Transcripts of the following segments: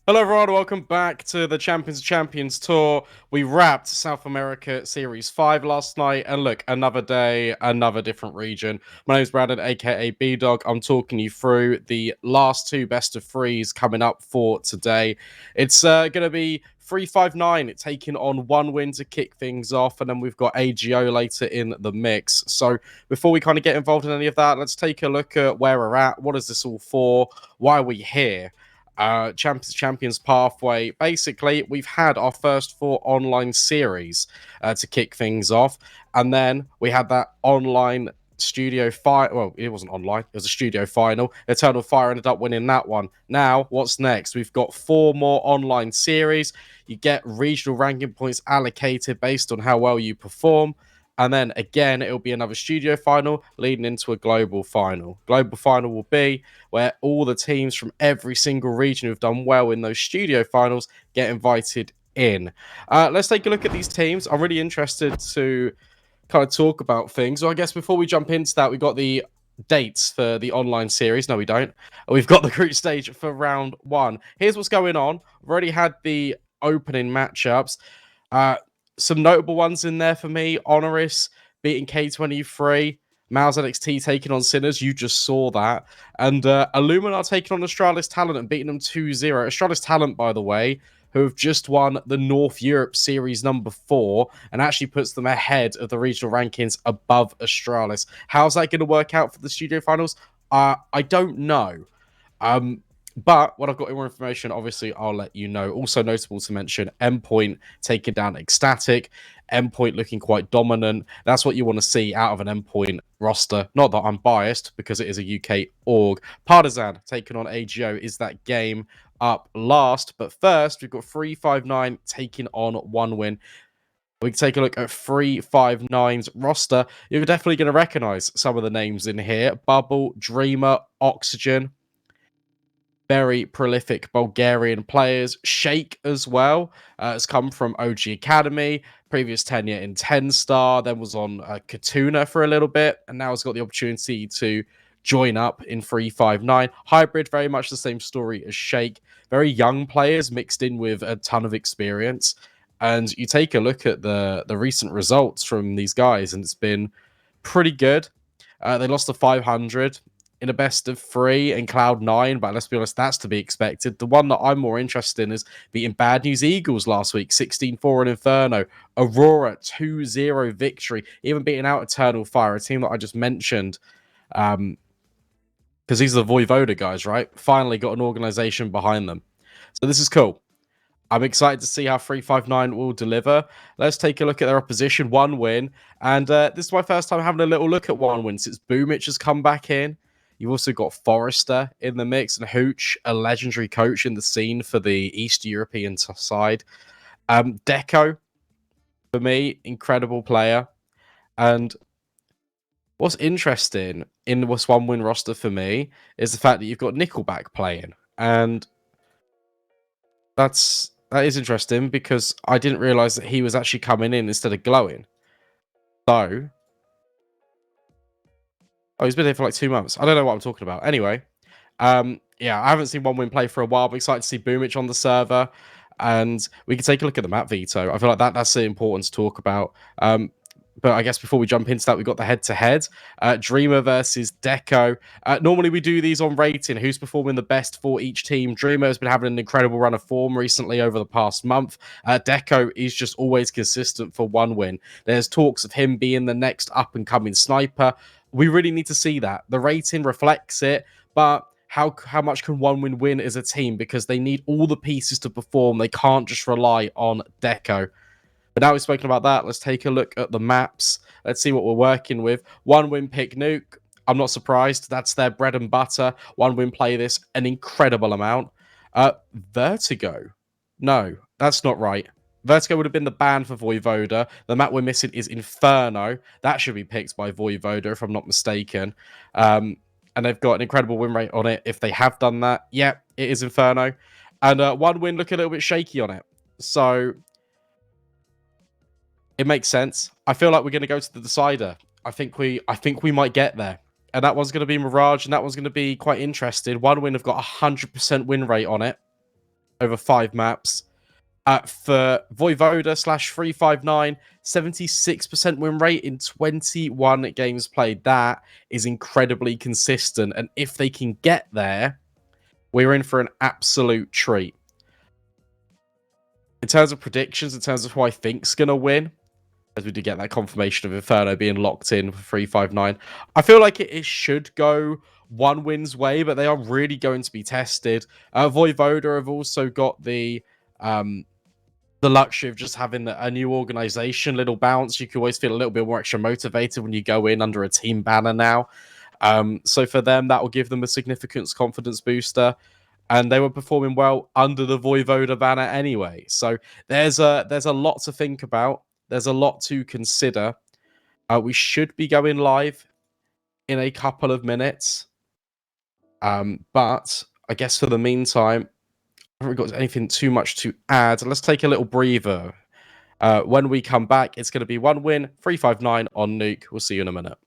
Hello everyone, welcome back to the Champions of Champions tour. We wrapped South America Series 5 last night, and look, another day, another different region. My name's Brandon, aka B-Dog. I'm talking you through the last two best of threes coming up for today. It's going to be 3-5-9, taking on one win to kick things off, and then we've got AGO later in the mix. So before we kind of get involved in any of that, let's take a look at where we're at. What is this all for? Why are we here? Champions pathway. Basically, we've had our first four online series to kick things off, and then we had that online studio fight. Well, it wasn't online; it was a studio final. Eternal Fire ended up winning that one. Now, what's next? We've got four more online series. You get regional ranking points allocated based on how well you perform. And then again, it'll be another studio final leading into a global final. Global final will be where all the teams from every single region who've done well in those studio finals get invited in. Let's take a look at these teams. I'm really interested to kind of talk about things. So I guess before we jump into that, we've got the dates for the online series. No, we don't. We've got the group stage for round one. Here's what's going on. We've already had the opening matchups. Uh, some notable ones in there for me. Honoris beating K23. Miles NXT taking on Sinners. You just saw that. And Illuminar taking on Astralis Talent and beating them 2-0. Astralis Talent, by the way, who have just won the North Europe Series number 4 and actually puts them ahead of the regional rankings above Astralis. How's that going to work out for the studio finals? I don't know. But when I've got more information, obviously, I'll let you know. Also notable to mention, Endpoint taking down Ecstatic. Endpoint looking quite dominant. That's what you want to see out of an Endpoint roster. Not that I'm biased, because it is a UK org. Partisan taking on AGO is that game up last. But first, we've got 3-5-9 taking on one win. We can take a look at 3-5-9's roster. You're definitely going to recognize some of the names in here. Bubble, Dreamer, Oxygen, very prolific Bulgarian players. Shake as well has come from OG Academy, previous tenure in 10 Star, then was on Katuna for a little bit, and now has got the opportunity to join up in 3-5-9. Hybrid, very much the same story as Shake. Very young players mixed in with a ton of experience. And you take a look at the recent results from these guys, and it's been pretty good. They lost to 500 in a best of 3 in Cloud9, but let's be honest, that's to be expected. The one that I'm more interested in is beating Bad News Eagles last week, 16-4 in Inferno. Aurora, 2-0 victory, even beating out Eternal Fire, a team that I just mentioned. Because these are the Voivoda guys, right? Finally got an organization behind them. So this is cool. I'm excited to see how 3-5-9 will deliver. Let's take a look at their opposition. One win. And this is my first time having a little look at one win since Boomich has come back in. You've also got Forrester in the mix and Hooch, a legendary coach in the scene for the East European side. Deco, for me, incredible player. And what's interesting in this one-win roster for me is the fact that you've got Nickelback playing. And that is interesting because I didn't realize that he was actually coming in instead of glowing. So, he's been here for like 2 months. I don't know what I'm talking about. Anyway, yeah, I haven't seen one win play for a while. I'm excited to see Boomich on the server, and we can take a look at the map veto. I feel like that's important to talk about. But I guess before we jump into that, we've got the head-to-head. Dreamer versus Deco. Normally we do these on rating. Who's performing the best for each team? Dreamer has been having an incredible run of form recently over the past month. Deco is just always consistent for one win. There's talks of him being the next up-and-coming sniper. We really need to see that. The rating reflects it, but how much can one win as a team? Because they need all the pieces to perform. They can't just rely on Deco. But now we've spoken about that, let's take a look at the maps. Let's see what we're working with. One win pick Nuke. I'm not surprised. That's their bread and butter. One win play this an incredible amount. Vertigo. No, that's not right. Vertigo would have been the ban for Voivoda. The map we're missing is Inferno. That should be picked by Voivoda, if I'm not mistaken. And they've got an incredible win rate on it. If they have done that, yeah, it is Inferno. And one win look a little bit shaky on it. So it makes sense. I feel like we're going to go to the decider. I think we might get there. And that one's going to be Mirage, and that one's going to be quite interesting. One win have got 100% win rate on it. over 5 maps. For Voivoda slash 359, 76% win rate in 21 games played. That is incredibly consistent. And if they can get there, we're in for an absolute treat. In terms of predictions, in terms of who I think's going to win, as we did get that confirmation of Inferno being locked in for 359, I feel like it should go one win's way, but they are really going to be tested. Voivoda have also got the luxury of just having a new organization, little bounce. You can always feel a little bit more extra motivated when you go in under a team banner now. So for them, that will give them a significant confidence booster. And they were performing well under the Voivoda banner anyway. So there's a lot to think about. There's a lot to consider. We should be going live in a couple of minutes. But I guess for the meantime, I haven't got anything too much to add. Let's take a little breather. When we come back, it's going to be 1 win, 359 on Nuke. We'll see you in a minute.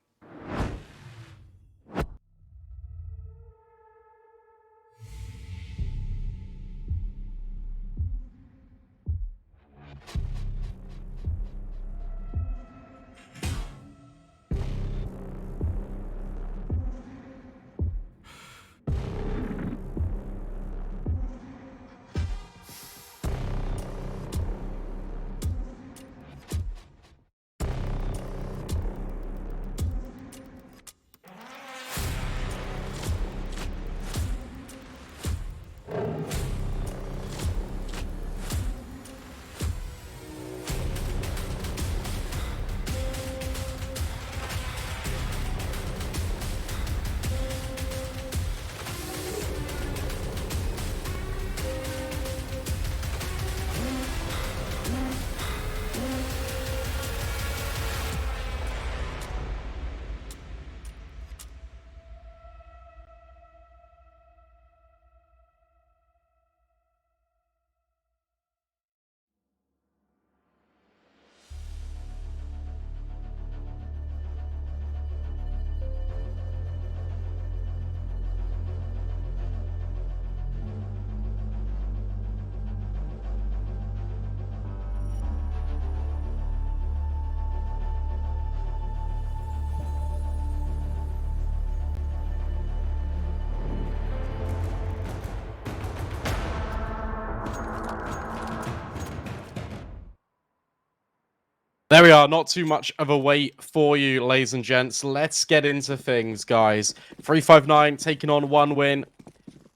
There we are. Not too much of a wait for you, ladies and gents. Let's get into things, guys. 359 taking on 1 win.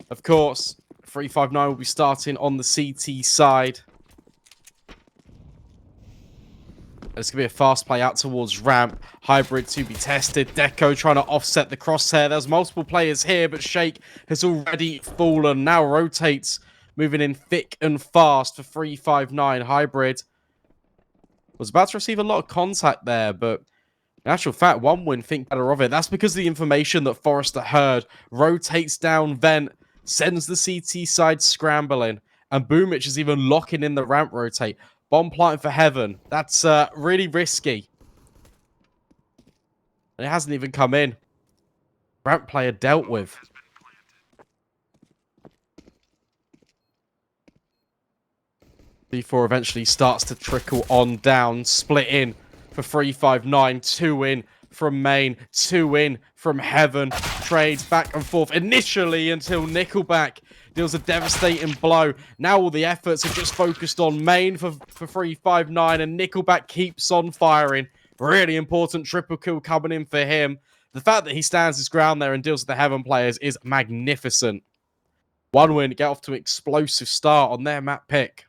Of course, 359 will be starting on the CT side. It's going to be a fast play out towards ramp. Hybrid to be tested. Deco trying to offset the crosshair. There's multiple players here, but Shake has already fallen. Now rotates, moving in thick and fast for 359. Hybrid was about to receive a lot of contact there, but in actual fact, 1 win, think better of it. That's because of the information that Forrester heard. Rotates down vent, sends the CT side scrambling, and Boomich is even locking in the ramp rotate. Bomb planting for Heaven. That's really risky. And it hasn't even come in. Ramp player dealt with. B4 eventually starts to trickle on down. Split in for 359. 2 in from main. 2 in from Heaven. Trades back and forth initially until Nickelback deals a devastating blow. Now all the efforts are just focused on main for 359, and Nickelback keeps on firing. Really important triple kill coming in for him. The fact that he stands his ground there and deals with the Heaven players is magnificent. 1 win, get off to an explosive start on their map pick.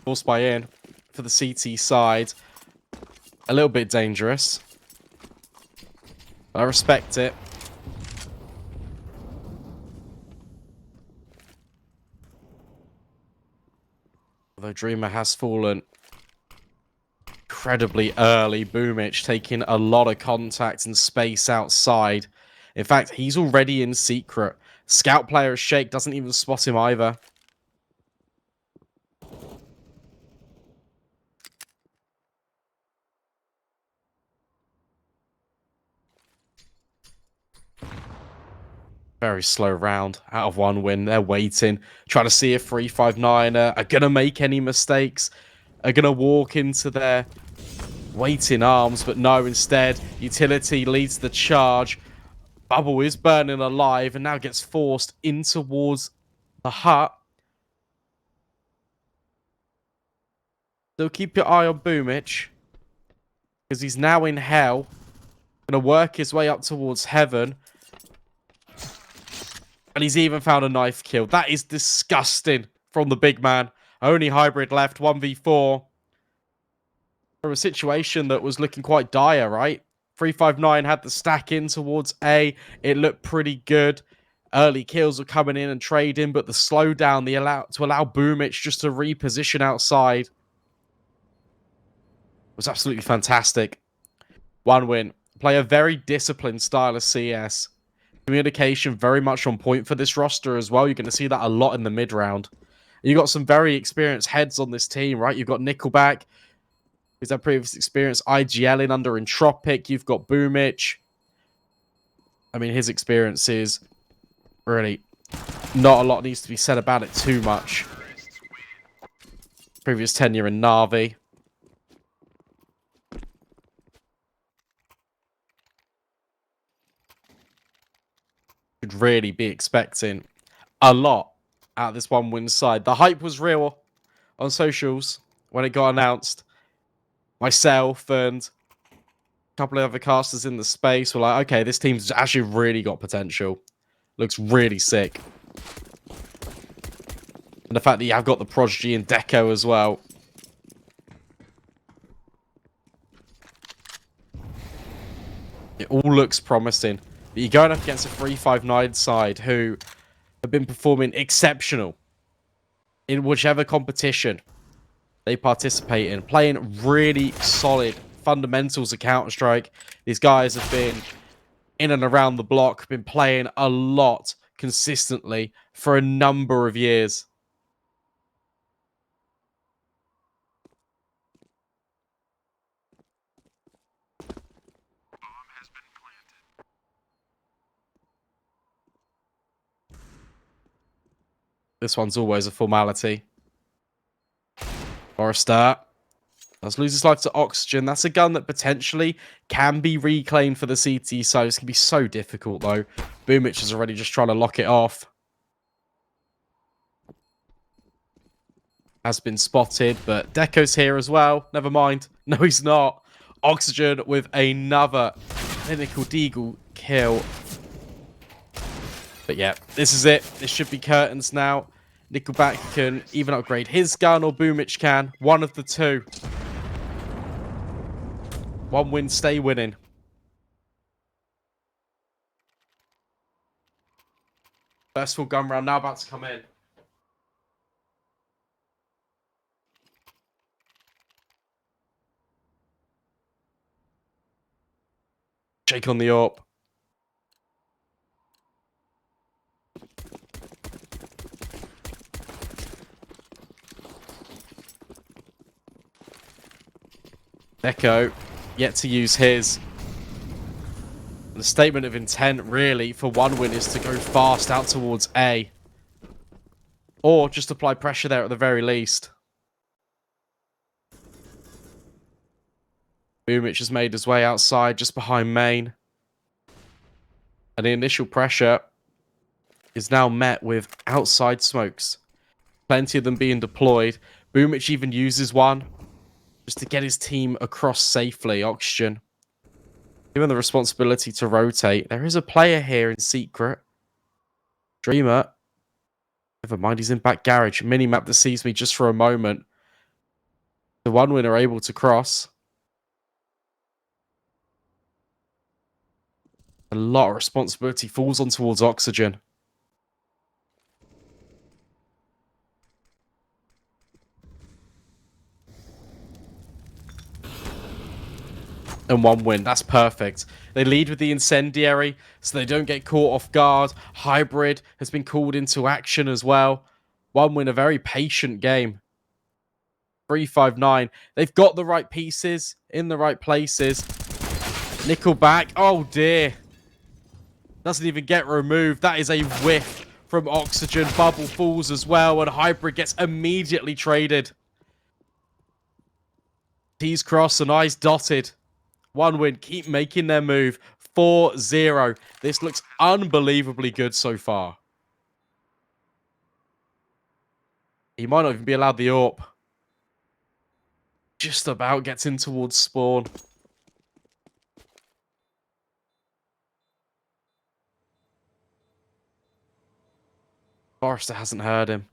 Forced by in for the CT side. A little bit dangerous. I respect it. Although Dreamer has fallen incredibly early. Boomich taking a lot of contact and space outside. In fact, he's already in secret. Scout player Shake doesn't even spot him either. Very slow round out of 1win. They're waiting, trying to see if 359 are going to make any mistakes, are going to walk into their waiting arms, but no, instead, Utility leads the charge. Bubble is burning alive and now gets forced in towards the hut. So keep your eye on Boomich, because he's now in hell. Going to work his way up towards heaven. And he's even found a knife kill. That is disgusting from the big man. Only hybrid left, 1v4. From a situation that was looking quite dire, right? 359 had the stack in towards A. It looked pretty good. Early kills were coming in and trading, but the slowdown to allow Boomich just to reposition outside was absolutely fantastic. 1win. Play a very disciplined style of CS. Communication very much on point for this roster as well. You're going to see that a lot in the mid round. You got some very experienced heads on this team, right? You've got Nickelback, who's had previous experience, IGL in under Entropic. You've got Boomich. I mean, his experience is really not a lot needs to be said about it too much. Previous tenure in Na'Vi. Could really be expecting a lot out of this 1win side. The hype was real on socials when it got announced. Myself and a couple of other casters in the space were like, okay, this team's actually really got potential. Looks really sick. And the fact that you have got the Prodigy and Deco as well. It all looks promising. But you're going up against a 359 side who have been performing exceptional in whichever competition they participate in. Playing really solid fundamentals of Counter-Strike. These guys have been in and around the block, been playing a lot consistently for a number of years. This one's always a formality. Or a start. Does lose his life to Oxygen. That's a gun that potentially can be reclaimed for the CT, so it's going to be so difficult, though. Boomich is already just trying to lock it off. Has been spotted, but Deco's here as well. Never mind. No, he's not. Oxygen with another clinical deagle kill. But yeah, this is it. This should be curtains now. Nickelback can even upgrade his gun, or Boomich can. One of the two. 1win, stay winning. First full gun round now about to come in. Shake on the AWP. Deco, yet to use his. The statement of intent, really, for 1win is to go fast out towards A. Or just apply pressure there at the very least. Boomich has made his way outside, just behind main. And the initial pressure is now met with outside smokes. Plenty of them being deployed. Boomich even uses one just to get his team across safely. Oxygen, given the responsibility to rotate. There is a player here in secret. Dreamer. Never mind, he's in back garage. Minimap that sees me just for a moment. The 1win are able to cross. A lot of responsibility falls on towards Oxygen. And 1win. That's perfect. They lead with the incendiary, so they don't get caught off guard. Hybrid has been called into action as well. 1win, a very patient game. 359. They've got the right pieces in the right places. Nickelback. Oh, dear. Doesn't even get removed. That is a whiff from Oxygen. Bubble falls as well, and Hybrid gets immediately traded. T's crossed and I's dotted. 1 win. Keep making their move. 4-0. This looks unbelievably good so far. He might not even be allowed the AWP. Just about gets in towards spawn. Forrester hasn't heard him.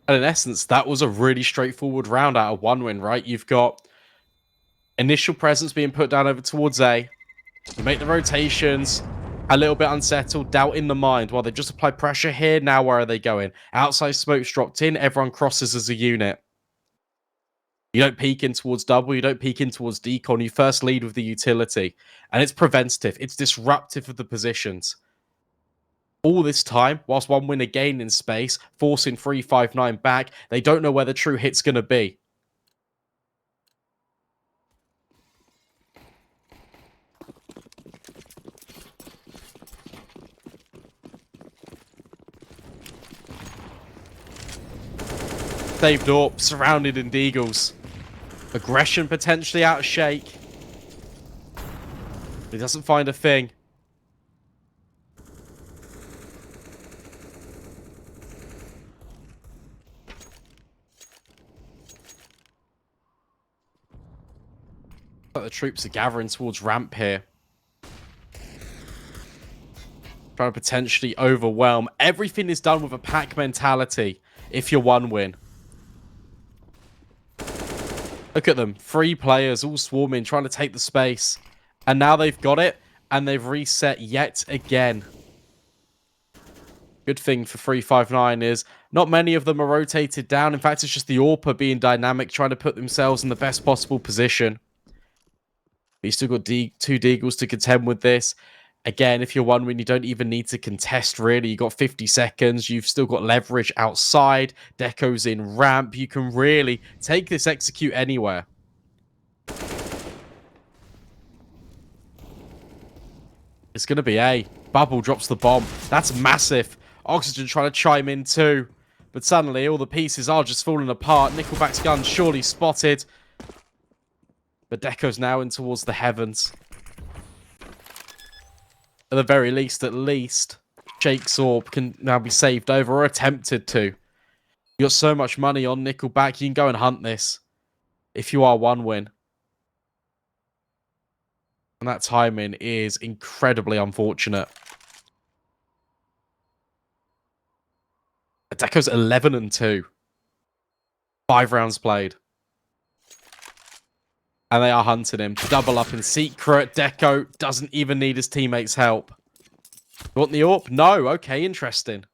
And in essence, that was a really straightforward round out of 1 win, right? You've got initial presence being put down over towards A. You make the rotations, a little bit unsettled, doubt in the mind. Well, they've just applied pressure here. Now where are they going? Outside smoke's dropped in. Everyone crosses as a unit. You don't peek in towards double. You don't peek in towards decon. You first lead with the utility. And it's preventative. It's disruptive of the positions. All this time, whilst 1 win again in space, forcing 359 back, they don't know where the true hit's going to be. Saved AWP, surrounded in deagles. Aggression potentially out of shake. He doesn't find a thing. Like the troops are gathering towards ramp here. Trying to potentially overwhelm. Everything is done with a pack mentality if you're 1 win. Look at them. 3 players all swarming, trying to take the space. And now they've got it, and they've reset yet again. Good thing for 359 is not many of them are rotated down. In fact, it's just the AWPer being dynamic, trying to put themselves in the best possible position. But you still got 2 deagles to contend with this. Again, if you're 1 win, you don't even need to contest, really. You got 50 seconds. You've still got leverage outside. Deco's in ramp. You can really take this execute anywhere. It's going to be A. Bubble drops the bomb. That's massive. Oxygen trying to chime in too. But suddenly, all the pieces are just falling apart. Nickelback's gun surely spotted. But Deco's now in towards the heavens. At the very least, Shake's AWP can now be saved over or attempted to. You got so much money on Nickelback, you can go and hunt this if you are 1 win. And that timing is incredibly unfortunate. Deco's 11-2. 5 rounds played. And they are hunting him. Double up in secret. Deco doesn't even need his teammates' help. You want the AWP? No. Okay, interesting.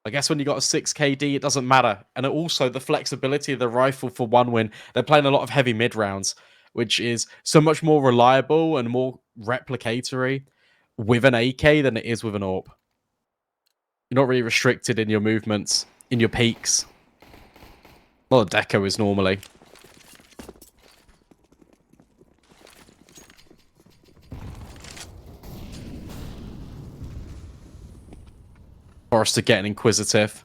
I guess when you got a 6 KD, it doesn't matter. And also the flexibility of the rifle for 1 win. They're playing a lot of heavy mid rounds, which is so much more reliable and more replicatory with an AK than it is with an AWP. You're not really restricted in your movements, in your peaks. Not a Deco is normally. Forrester getting inquisitive.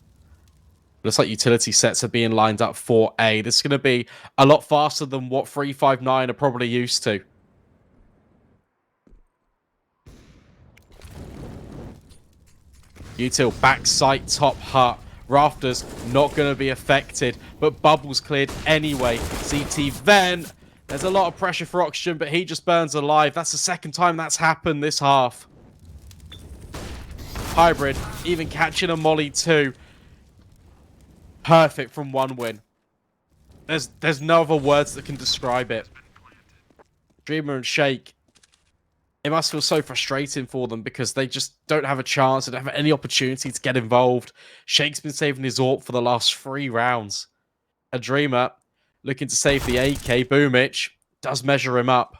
Looks like utility sets are being lined up for A. This is going to be a lot faster than what 359 are probably used to. Util back site, top hut. Rafters not going to be affected, but Bubble's cleared anyway. CT vent. There's a lot of pressure for Oxygen, but he just burns alive. That's the second time that's happened this half. Hybrid, even catching a molly too. Perfect from 1 win. There's no other words that can describe it. Dreamer and Shake. It must feel so frustrating for them because they just don't have a chance. They don't have any opportunity to get involved. Shake's been saving his AWP for the last 3 rounds. A Dreamer looking to save the AK. Boomich does measure him up.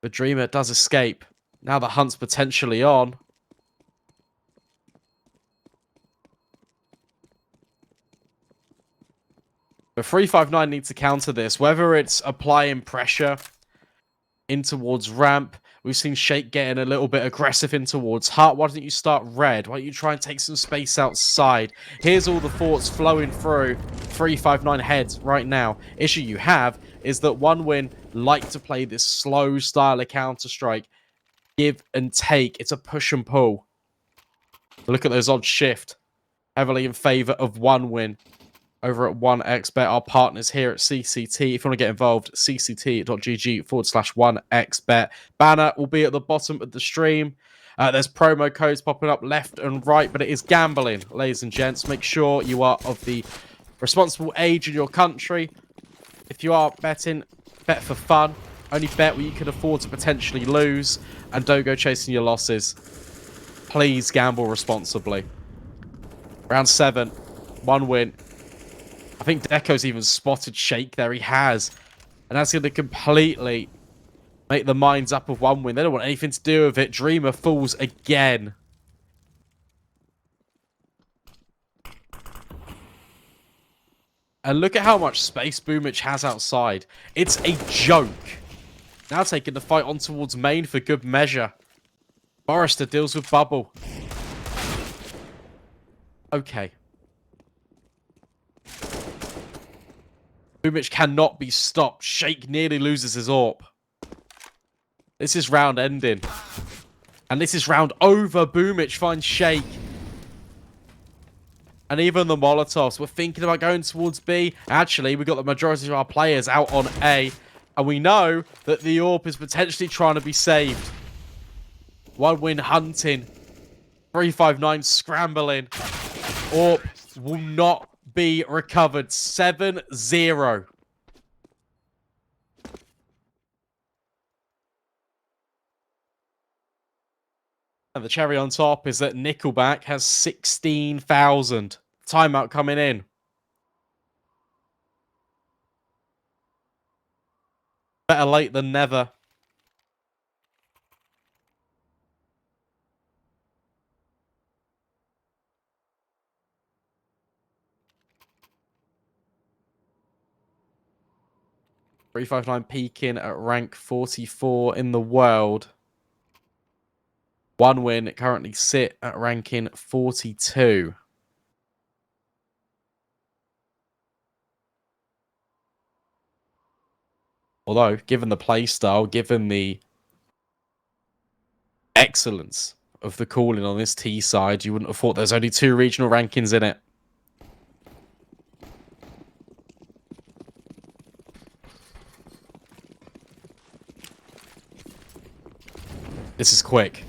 The Dreamer does escape. Now the hunt's potentially on. But 359 needs to counter this. Whether it's applying pressure in towards ramp. We've seen Shake getting a little bit aggressive in towards Heart. Why don't you start red? Why don't you try and take some space outside? Here's all the thoughts flowing through 359 heads right now. Issue you have is that One Win like to play this slow style of Counter-Strike. Give and take. It's a push and pull. Look at those odds shift. Heavily in favor of One Win. Over at 1xbet, our partners here at CCT. If you want to get involved, cct.gg/1xbet. Banner will be at the bottom of the stream. There's promo codes popping up left and right, but it is gambling, ladies and gents. Make sure you are of the responsible age in your country. If you are betting, bet for fun. Only bet where you can afford to potentially lose, and don't go chasing your losses. Please gamble responsibly. Round 7, One Win. I think Deco's even spotted Shake there. He has. And that's going to completely make the minds up of One Win. They don't want anything to do with it. Dreamer falls again. And look at how much space Boomich has outside. It's a joke. Now taking the fight on towards main for good measure. Forrester deals with Bubble. Okay. Boomich cannot be stopped. Shake nearly loses his AWP. This is round ending. And this is round over. Boomich finds Shake. And even the Molotovs. We're thinking about going towards B. Actually, we've got the majority of our players out on A. And we know that the AWP is potentially trying to be saved. One Win hunting. 359 scrambling. AWP will not be recovered. 7-0. And the cherry on top is that Nickelback has 16,000. Timeout coming in. Better late than never. .359 peaking at rank 44 in the world. One Win currently sit at ranking 42. Although, given the playstyle, given the excellence of the calling on this T side, you wouldn't have thought there's only 2 regional rankings in it. This is quick.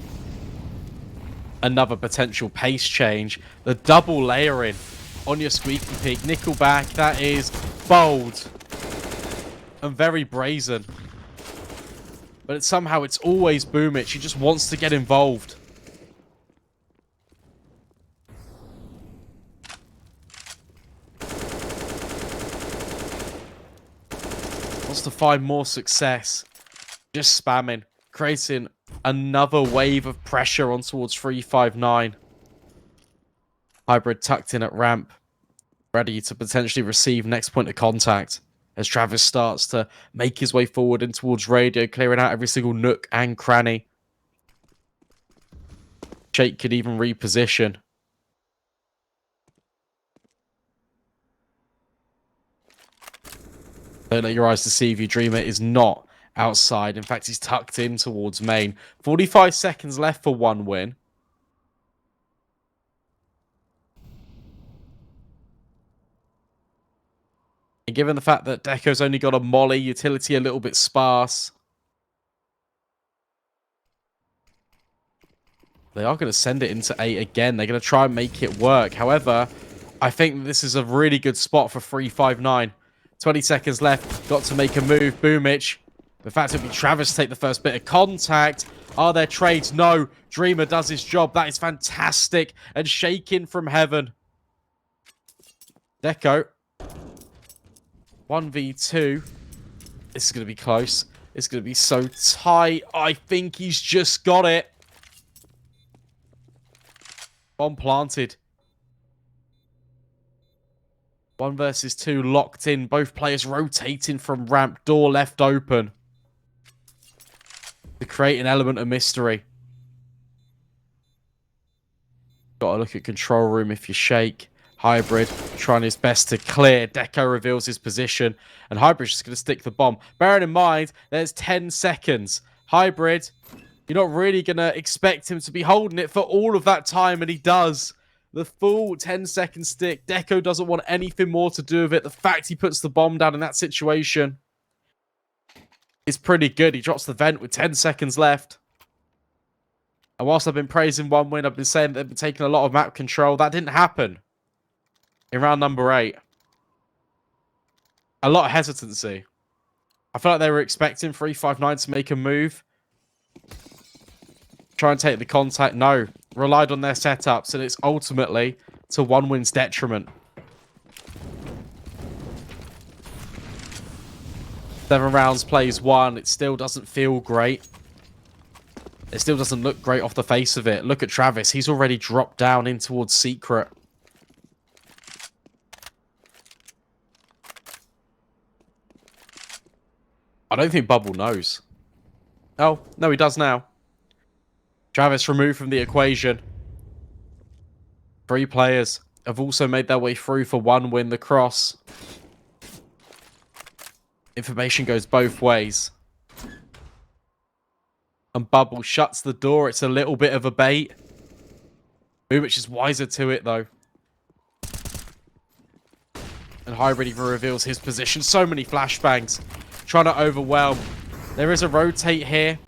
Another potential pace change. The double layering on your squeaky pig. Nickelback, that is bold. And very brazen. But somehow it's always Boomich. He just wants to get involved. Wants to find more success. Just spamming. Creating another wave of pressure on towards 359. Hybrid tucked in at ramp. Ready to potentially receive next point of contact. As Travis starts to make his way forward and towards radio, clearing out every single nook and cranny. Shake could even reposition. Don't let your eyes deceive you. Dreamer is not outside. In fact, he's tucked in towards main. 45 seconds left for One Win. And given the fact that Deco's only got a molly, utility a little bit sparse, they are going to send it into A again. They're going to try and make it work. However, I think this is a really good spot for 359. 20 seconds left. Got to make a move. Boomich. In fact, it'll be Travis to take the first bit of contact. Are there trades? No. Dreamer does his job. That is fantastic. And shaking from heaven. Deco. 1v2. This is going to be close. It's going to be so tight. I think he's just got it. Bomb planted. 1 versus 2 locked in. Both players rotating from ramp. Door left open. To create an element of mystery. Got to look at control room if you shake. Hybrid trying his best to clear. Deco reveals his position. And Hybrid's just going to stick the bomb. Bearing in mind, there's 10 seconds. Hybrid, you're not really going to expect him to be holding it for all of that time. And he does. The full 10-second stick. Deco doesn't want anything more to do with it. The fact he puts the bomb down in that situation is pretty good. He drops the vent with 10 seconds left. And whilst I've been praising One Win, I've been saying they've been taking a lot of map control. That didn't happen in round number 8. A lot of hesitancy. I feel like they were expecting 359 to make a move. Try and take the contact. No. Relied on their setups, and it's ultimately to One Win's detriment. 7 rounds, plays 1. It still doesn't feel great. It still doesn't look great off the face of it. Look at Travis. He's already dropped down in towards Secret. I don't think Bubble knows. Oh, no, he does now. Travis removed from the equation. 3 players have also made their way through for One Win. The cross. Information goes both ways. And Bubble shuts the door. It's a little bit of a bait. Which is wiser to it, though. And Hybrid even reveals his position. So many flashbangs. Trying to overwhelm. There is a rotate here.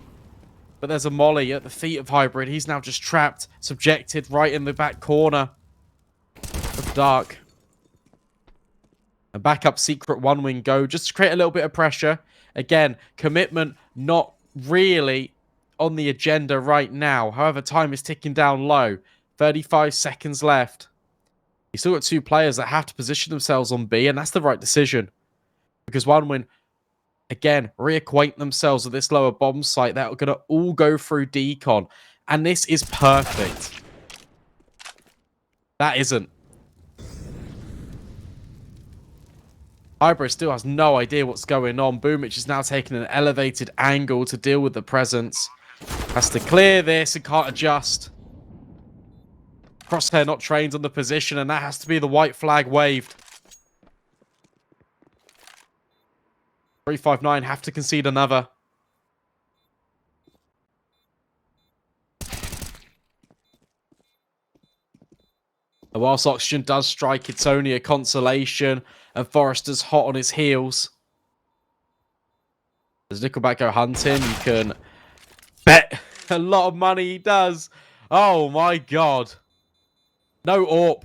But there's a molly at the feet of Hybrid. He's now just trapped, subjected right in the back corner of Dark. And back up Secret One Win go. Just to create a little bit of pressure. Again, commitment not really on the agenda right now. However, time is ticking down low. 35 seconds left. You still got 2 players that have to position themselves on B, and that's the right decision. Because One Win, again, reacquaint themselves with this lower bomb site. They're going to all go through decon. And this is perfect. That isn't. Hybrid still has no idea what's going on. Boomich is now taking an elevated angle to deal with the presence. Has to clear this and can't adjust. Crosshair not trained on the position, and that has to be the white flag waved. 359 have to concede another. And whilst Oxygen does strike, it's only a consolation, and Forrester's hot on his heels. Does Nickelback go hunting? You can bet a lot of money he does. Oh my god. No AWP.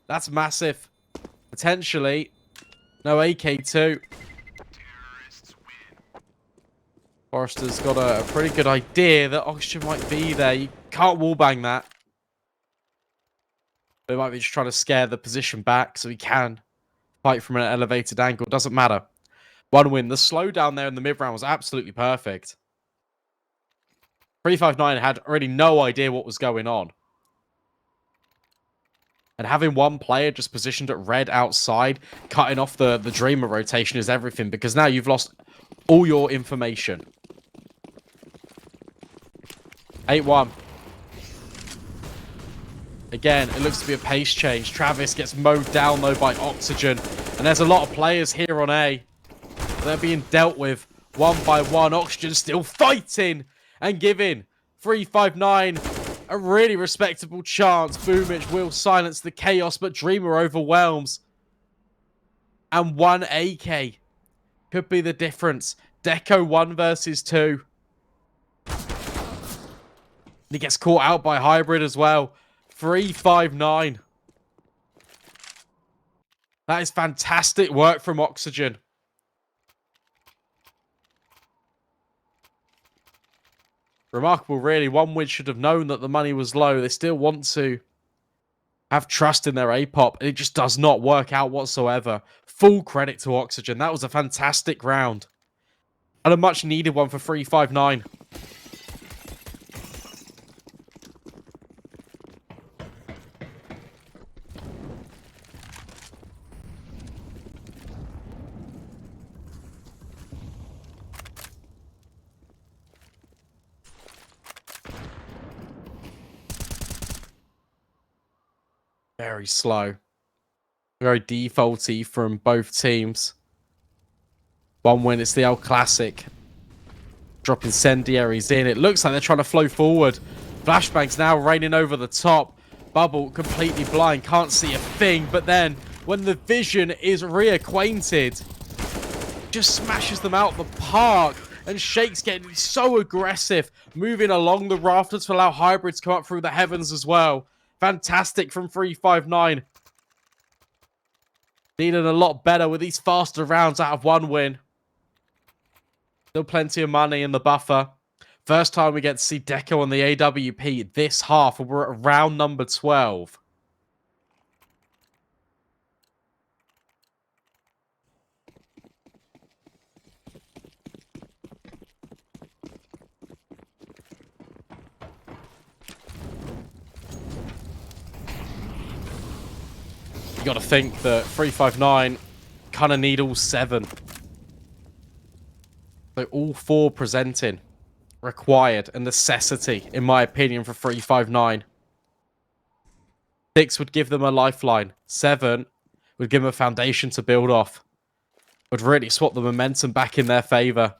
That's massive. Potentially. No AK2. Forrester's got a pretty good idea that Oxygen might be there. You can't wallbang that. They might be just trying to scare the position back so he can fight from an elevated angle. Doesn't matter. One Win. The slowdown there in the mid-round was absolutely perfect. 359 had already no idea what was going on. And having one player just positioned at red outside, cutting off the Dreamer rotation is everything. Because now you've lost all your information. 8-1. Again, it looks to be a pace change. Travis gets mowed down, though, by Oxygen. And there's a lot of players here on A. They're being dealt with one by one. Oxygen still fighting and giving 359 a really respectable chance. Boomich will silence the chaos, but Dreamer overwhelms. And 1 AK could be the difference. Deco 1 versus 2. He gets caught out by Hybrid as well. 359. That is fantastic work from Oxygen. Remarkable, really. One Win should have known that the money was low. They still want to have trust in their APOP. It just does not work out whatsoever. Full credit to Oxygen. That was a fantastic round. And a much needed one for 359. Very slow. Very defaulty from both teams. One win, it's the El Classic. Drop incendiaries in. It looks like they're trying to flow forward. Flashbang's now raining over the top. Bubble completely blind, can't see a thing. But then, when the vision is reacquainted, just smashes them out the park. And Shake's getting so aggressive, moving along the rafters to allow Hybrids to come up through the heavens as well. Fantastic from 359. Needing a lot better with these faster rounds out of one win. Still plenty of money in the buffer. First time we get to see Deco on the AWP this half, and we're at round number 12. You got to think that 359 kind of need all 7. So all 4 presenting. Required, a necessity, in my opinion, for 359. 6 would give them a lifeline. 7 would give them a foundation to build off. Would really swap the momentum back in their favor.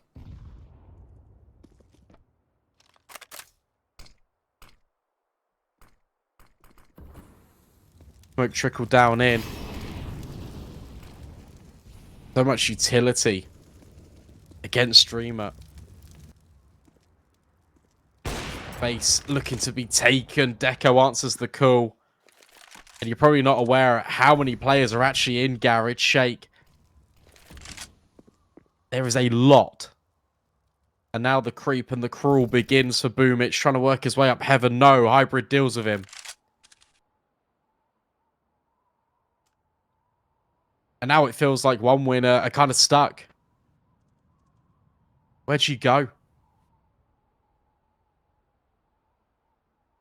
Smoke trickle down in. So much utility against Streamer. Base looking to be taken. Deco answers the call. And you're probably not aware how many players are actually in Garage Shake. There is a lot. And now the creep and the crawl begins for Boomich, trying to work his way up heaven. No, Hybrid deals with him. And now it feels like one winner are kind of stuck. Where'd you go?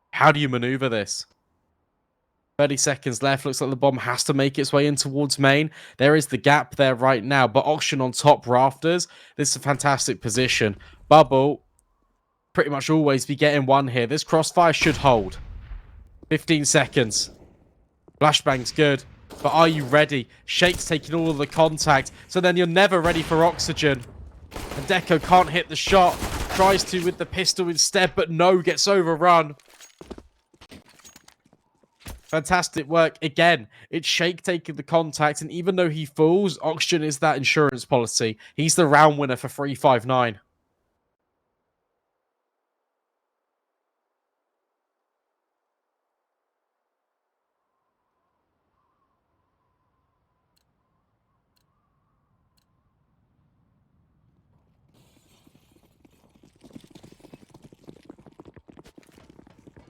How do you maneuver this? 30 seconds left. Looks like the bomb has to make its way in towards main. There is the gap there right now, but Auction on top rafters. This is a fantastic position. Bubble pretty much always be getting one here. This crossfire should hold. 15 seconds. Flashbang's good, but are you ready? Shake's taking all of the contact, so then you're never ready for oxygen. And Deco can't hit the shot. Tries to with the pistol instead, but no, gets overrun. Fantastic work. Again, it's Shake taking the contact, and even though he falls, Oxygen is that insurance policy. He's the round winner for 359.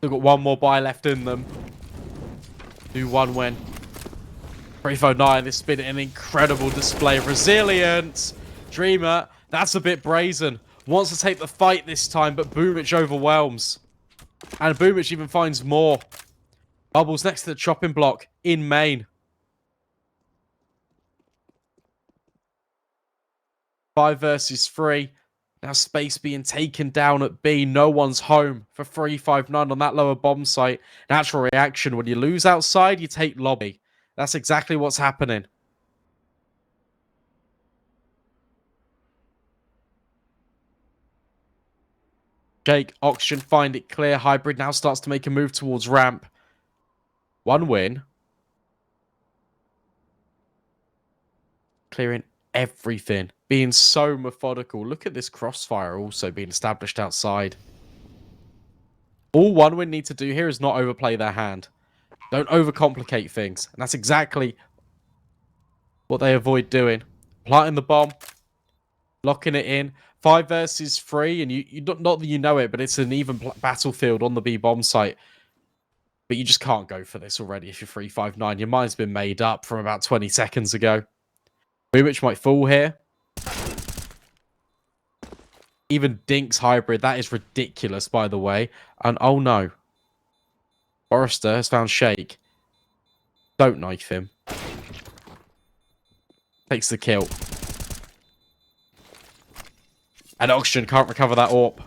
They've got one more buy left in them. Do one win. 359, this has been an incredible display of resilience. Dreamer, that's a bit brazen. Wants to take the fight this time, but Boomich overwhelms. And Boomich even finds more. Bubbles next to the chopping block in main. 5 versus 3. Now space being taken down at B. No one's home for 359 on that lower bomb site. Natural reaction. When you lose outside, you take lobby. That's exactly what's happening. Jake, Auction, find it clear. Hybrid now starts to make a move towards ramp. One win. Clearing everything. Being so methodical. Look at this crossfire also being established outside. All one win need to do here is not overplay their hand. Don't overcomplicate things. And that's exactly what they avoid doing. Planting the bomb. Locking it in. 5 versus 3. And you not that you know it, but it's an even battlefield on the B bomb site. But you just can't go for this already if you're 359. Your mind's been made up from about 20 seconds ago. Boomich might fall here. Even Dink's hybrid. That is ridiculous, by the way. And oh no. Forrester has found Shake. Don't knife him. Takes the kill. And Oxygen can't recover that AWP.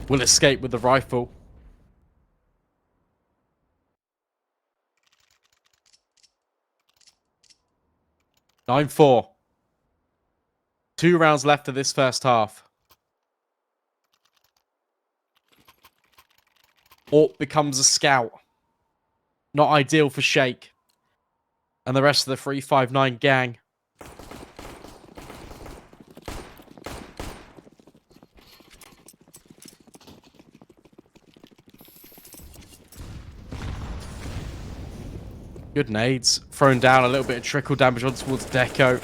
Will escape with the rifle. Nine 4. 2 rounds left of this first half. AWP becomes a scout. Not ideal for Shake. And the rest of the 359 gang. Good nades. Thrown down, a little bit of trickle damage on towards Deco.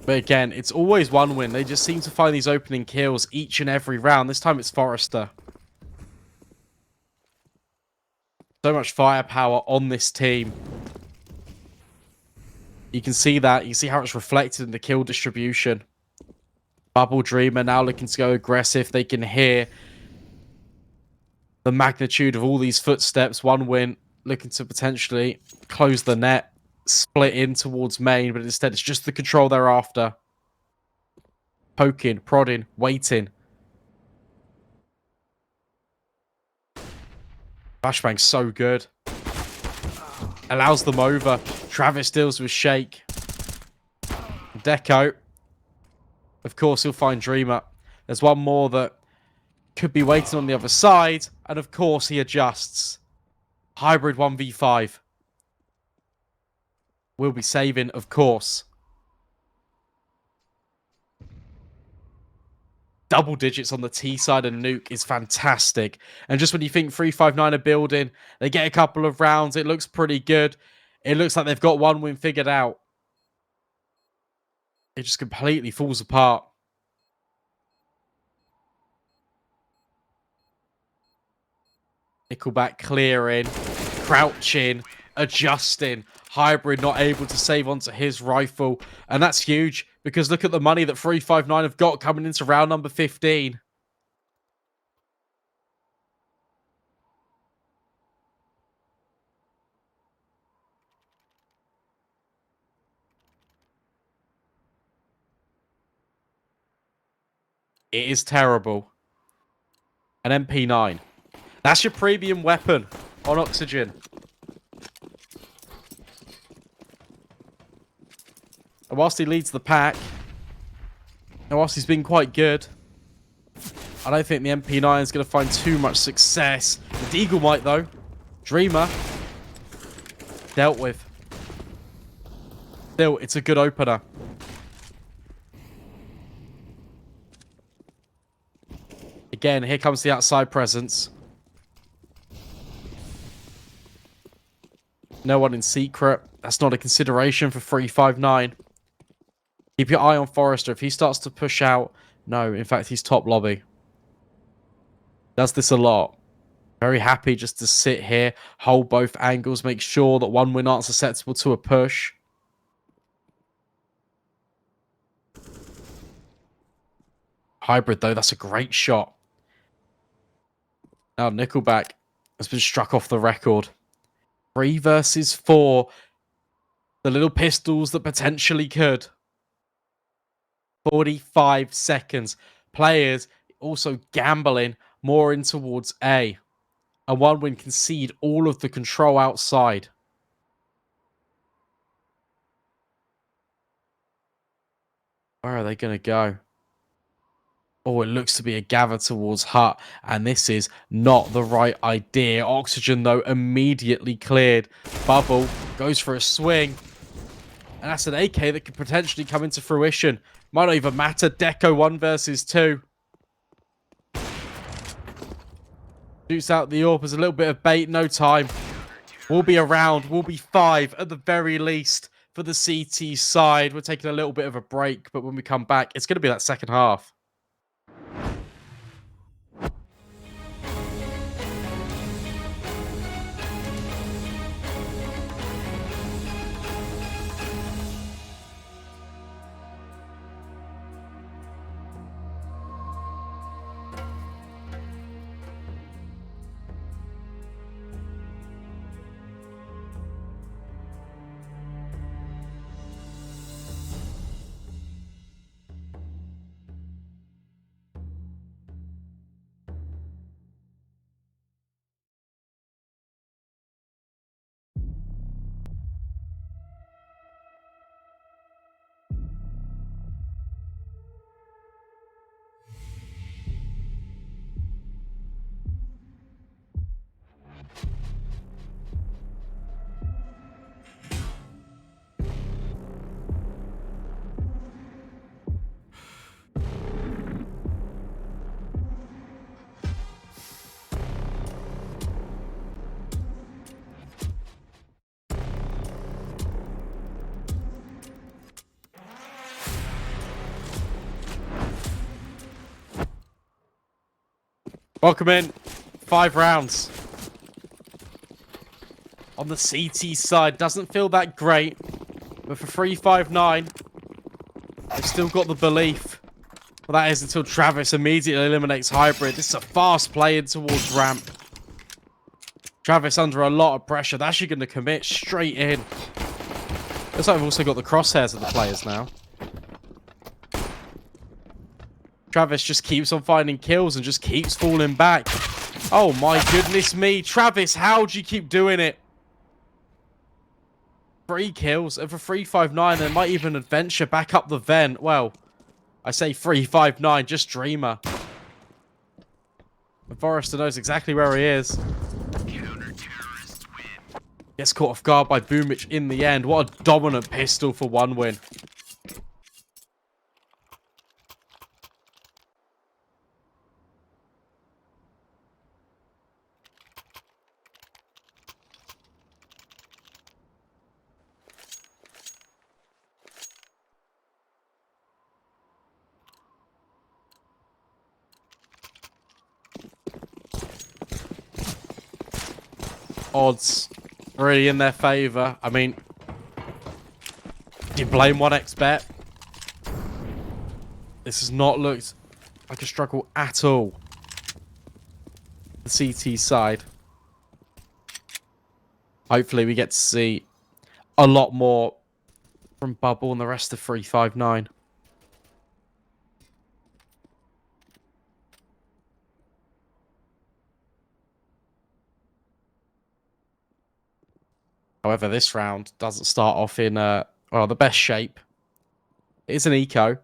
But again, it's always one win. They just seem to find these opening kills each and every round. This time it's Forrester. So much firepower on this team. You can see that. You can see how it's reflected in the kill distribution. Bubble Dreamer now looking to go aggressive. They can hear the magnitude of all these footsteps. One win looking to potentially close the net, split in towards main, but instead it's just the control they're after. Poking, prodding, waiting. Flashbang's so good. Allows them over. Travis deals with Shake. Deco. Of course, he'll find Dreamer. There's one more that could be waiting on the other side. And of course, he adjusts. Hybrid 1v5. Will be saving, of course. Double digits on the T side and Nuke is fantastic. And just when you think 359 are building, they get a couple of rounds. It looks pretty good. It looks like they've got one win figured out. It just completely falls apart. Nickelback clearing, crouching, adjusting. Hybrid not able to save onto his rifle. And that's huge because look at the money that 359 have got coming into round number 15. It is terrible. An MP9. That's your premium weapon on Oxygen. And whilst he leads the pack, and whilst he's been quite good, I don't think the MP9 is going to find too much success. The Deagle might, though. Dreamer. Dealt with. Still, it's a good opener. Again, here comes the outside presence. No one in secret. That's not a consideration for 359. Keep your eye on Forrester. If he starts to push out... No, in fact, he's top lobby. Does this a lot. Very happy just to sit here, hold both angles, make sure that one win aren't susceptible to a push. Hybrid, though, that's a great shot. Now, Nickelback has been struck off the record. 3 versus 4. The little pistols that potentially could. 45 seconds. Players also gambling more in towards A. And one win concede all of the control outside. Where are they going to go? Oh, it looks to be a gather towards Hut. And this is not the right idea. Oxygen, though, immediately cleared. Bubble goes for a swing. And that's an AK that could potentially come into fruition. Might not even matter. Deco 1 versus 2. Shoots out the AWP as a little bit of bait. No time. We'll be around. We'll be 5 at the very least for the CT side. We're taking a little bit of a break. But when we come back, it's going to be that second half. Welcome in. 5 rounds. On the CT side, doesn't feel that great. But for 359, they've still got the belief. Well, that is until Travis immediately eliminates Hybrid. This is a fast play in towards ramp. Travis under a lot of pressure. They're actually going to commit straight in. Looks like we've also got the crosshairs of the players now. Travis just keeps on finding kills and just keeps falling back. Oh my goodness me. Travis, how do you keep doing it? 3 kills and for 359, they might even adventure back up the vent. Well, I say 359, just Dreamer. And Forrester knows exactly where he is. Gets caught off guard by Boomich in the end. What a dominant pistol for 1 win. Odds really in their favor. I mean, do you blame 1xBet? This has not looked like a struggle at all. The CT side. Hopefully we get to see a lot more from Bubble and the rest of 359. However, this round doesn't start off in, well, the best shape. It is an eco. You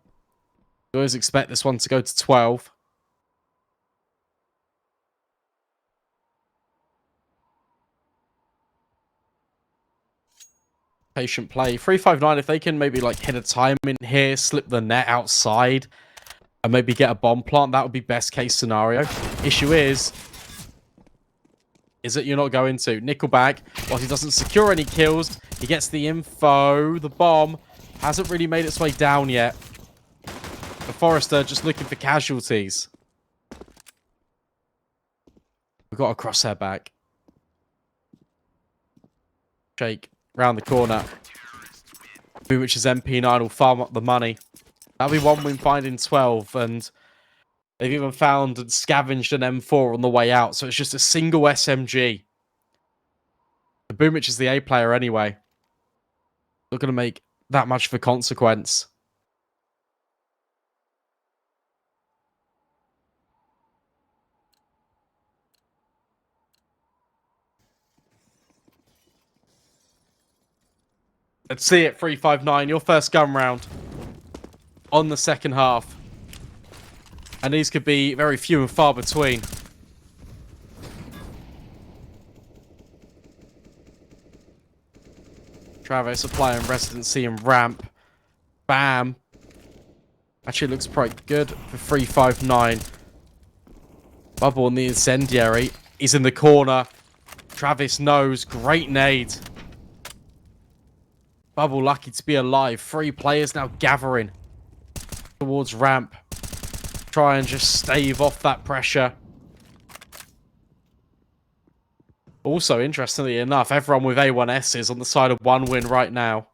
always expect this one to go to 12. Patient play. 359, if they can maybe like hit a time in here, slip the net outside, and maybe get a bomb plant, that would be best case scenario. Issue is that you're not going to. Nickelback, while he doesn't secure any kills, he gets the info. The bomb hasn't really made its way down yet. The Forrester just looking for casualties. We've got a crosshair back. Shake round the corner. Which is MP9 will farm up the money. That'll be 1 win finding 12, and they've even found and scavenged an M4 on the way out, so it's just a single SMG. The Boomich is the A player anyway. Not going to make that much of a consequence. Let's see it, 359. Your first gun round on the second half. And these could be very few and far between. Travis applying residency and ramp. Bam. Actually looks quite good for 359. Bubble on the incendiary. He's in the corner. Travis knows. Great nade. Bubble lucky to be alive. 3 players now gathering towards ramp. Try and just stave off that pressure. Also, interestingly enough, everyone with A1Ss on the side of 1 win right now.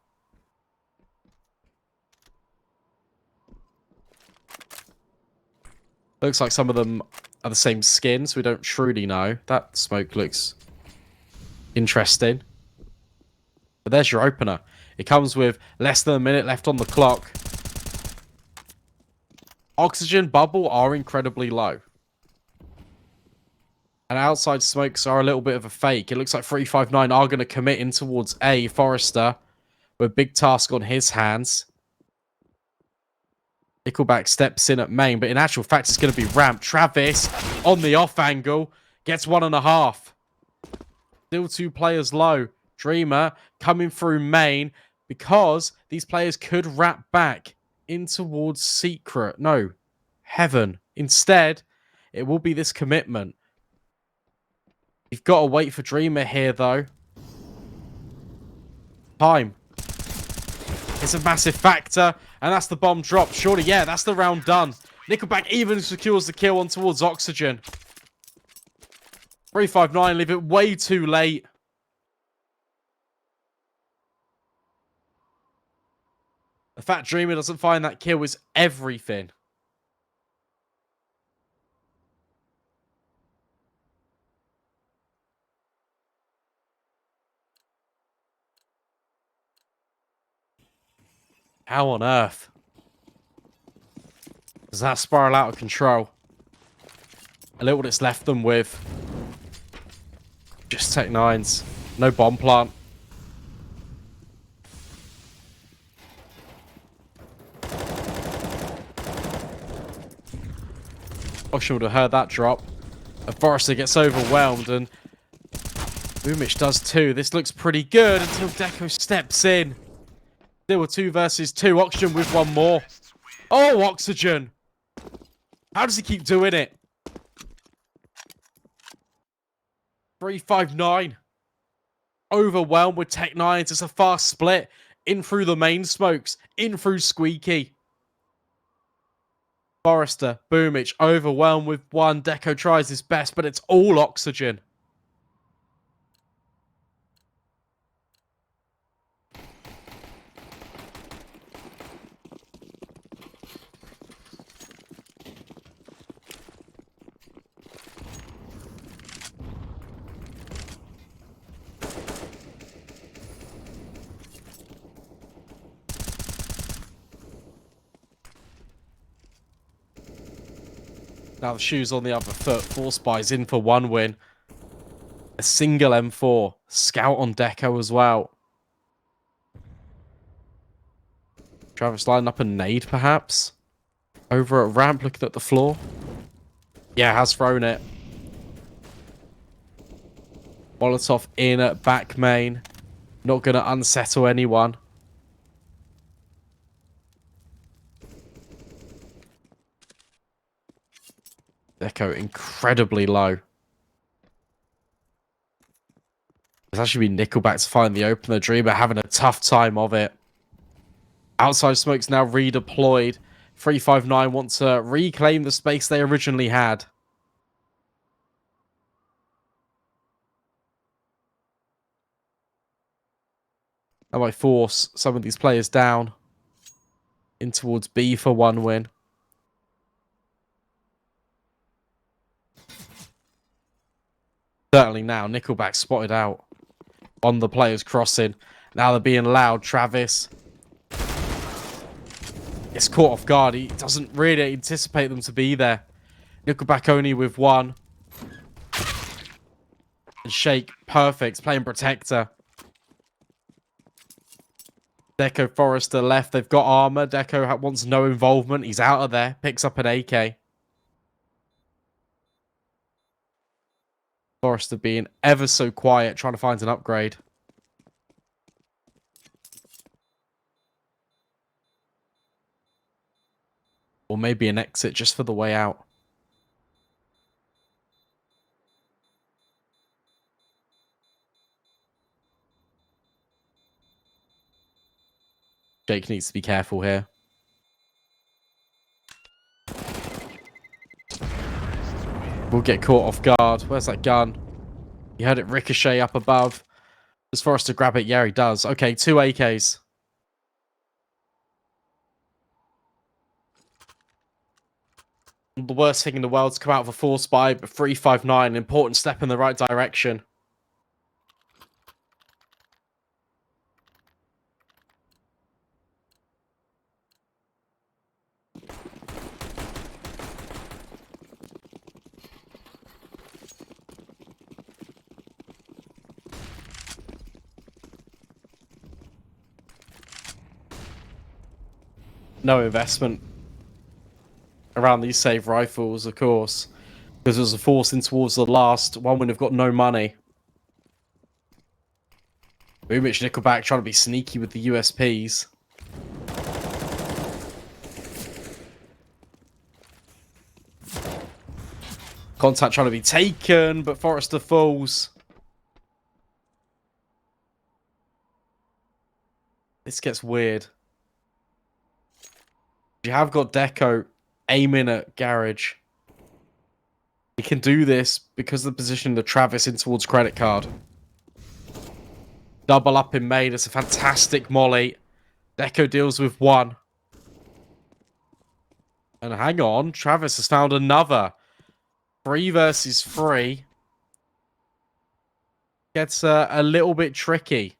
Looks like some of them are the same skin, so we don't truly know. That smoke looks interesting. But there's your opener. It comes with less than a minute left on the clock. Oxygen, Bubble are incredibly low. And outside smokes are a little bit of a fake. It looks like 359 are going to commit in towards A. Forrester with a big task on his hands. Nickelback steps in at main, but in actual fact, it's going to be ramp. Travis on the off angle gets 1.5. Still 2 players low. Dreamer coming through main because these players could wrap back in towards Secret. No, Heaven. Instead, it will be this commitment. You've got to wait for Dreamer here, though. Time. It's a massive factor, and that's the bomb drop. Surely, yeah, that's the round done. Nickelback even secures the kill on towards Oxygen. 359, leave it way too late. The fact Dreamer doesn't find that kill is everything. How on earth does that spiral out of control? A little what it's left them with. Just Tech 9s. No bomb plant. Ocean would have heard that drop. And Forrester gets overwhelmed, and Boomich does too. This looks pretty good until Deco steps in. There were 2 versus 2. Oxygen with one more. Oh, Oxygen! How does he keep doing it? 359. Overwhelmed with Tech 9s. It's a fast split. In through the main smokes. In through Squeaky. Forrester, Boomich, overwhelmed with 1. Deco tries his best, but it's all Oxygen. Now the shoe's on the other foot. Force Spy's in for 1 win. A single M4. Scout on Deco as well. Travis lining up a nade, perhaps? Over at ramp, looking at the floor. Yeah, has thrown it. Molotov in at back main. Not going to unsettle anyone. Deco incredibly low. It's actually been Nickelback to find the opener. Dreamer having a tough time of it. Outside smokes now redeployed. 359 want to reclaim the space they originally had. That might force some of these players down. In towards B for 1 win. Certainly now, Nickelback spotted out on the players crossing. Now they're being loud. Travis gets caught off guard. He doesn't really anticipate them to be there. Nickelback only with 1. And Shake, perfect, playing Protector. Deco Forrester left. They've got armor. Deco wants no involvement. He's out of there. Picks up an AK. Forrester being ever so quiet, trying to find an upgrade. Or maybe an exit just for the way out. Jake needs to be careful here. We'll get caught off guard. Where's that gun? You heard it ricochet up above. As far as to grab it, yeah, he does. Okay, 2 AKs. The worst thing in the world to come out of a 4 spy, but 359, an important step in the right direction. No investment around these save rifles, of course, because there's a forcing towards the last one when they've got no money. Boomich Nickelback trying to be sneaky with the USPs. Contact trying to be taken, but Forrester falls. This gets weird. You have got Deco aiming at Garage. He can do this because of the position of Travis in towards credit card. Double up in main. It's a fantastic molly. Deco deals with one. And hang on. Travis has found another. 3 versus 3. Gets a little bit tricky.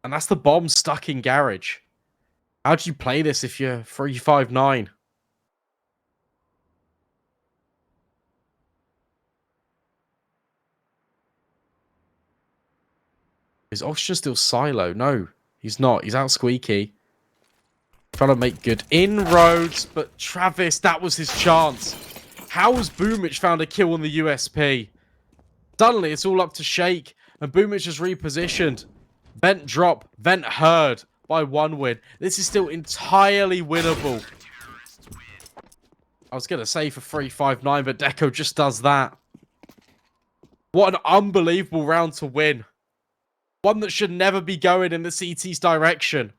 And that's the bomb stuck in garage. How do you play this if you're 3-5-9? Is Oxygen still silo? No, he's not. He's out squeaky. Trying to make good inroads, but Travis, that was his chance. How has Boomich found a kill on the USP? Suddenly, it's all up to Shake, and Boomich has repositioned. Vent drop, Vent heard by 1 win. This is still entirely winnable. I was going to say for 3-5-9, but Deco just does that. What an unbelievable round to win. One that should never be going in the CT's direction.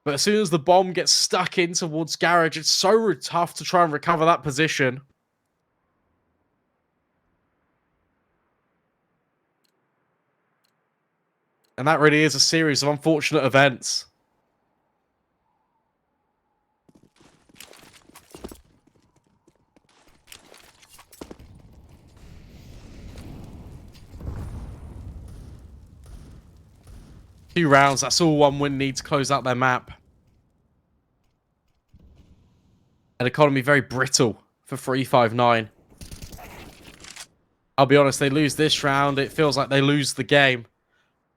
But as soon as the bomb gets stuck in towards garage, it's so tough to try and recover that position. And that really is a series of unfortunate events. Two rounds, that's all 1 win needs to close out their map. An economy very brittle for 3-5-9. I'll be honest, they lose this round, it feels like they lose the game.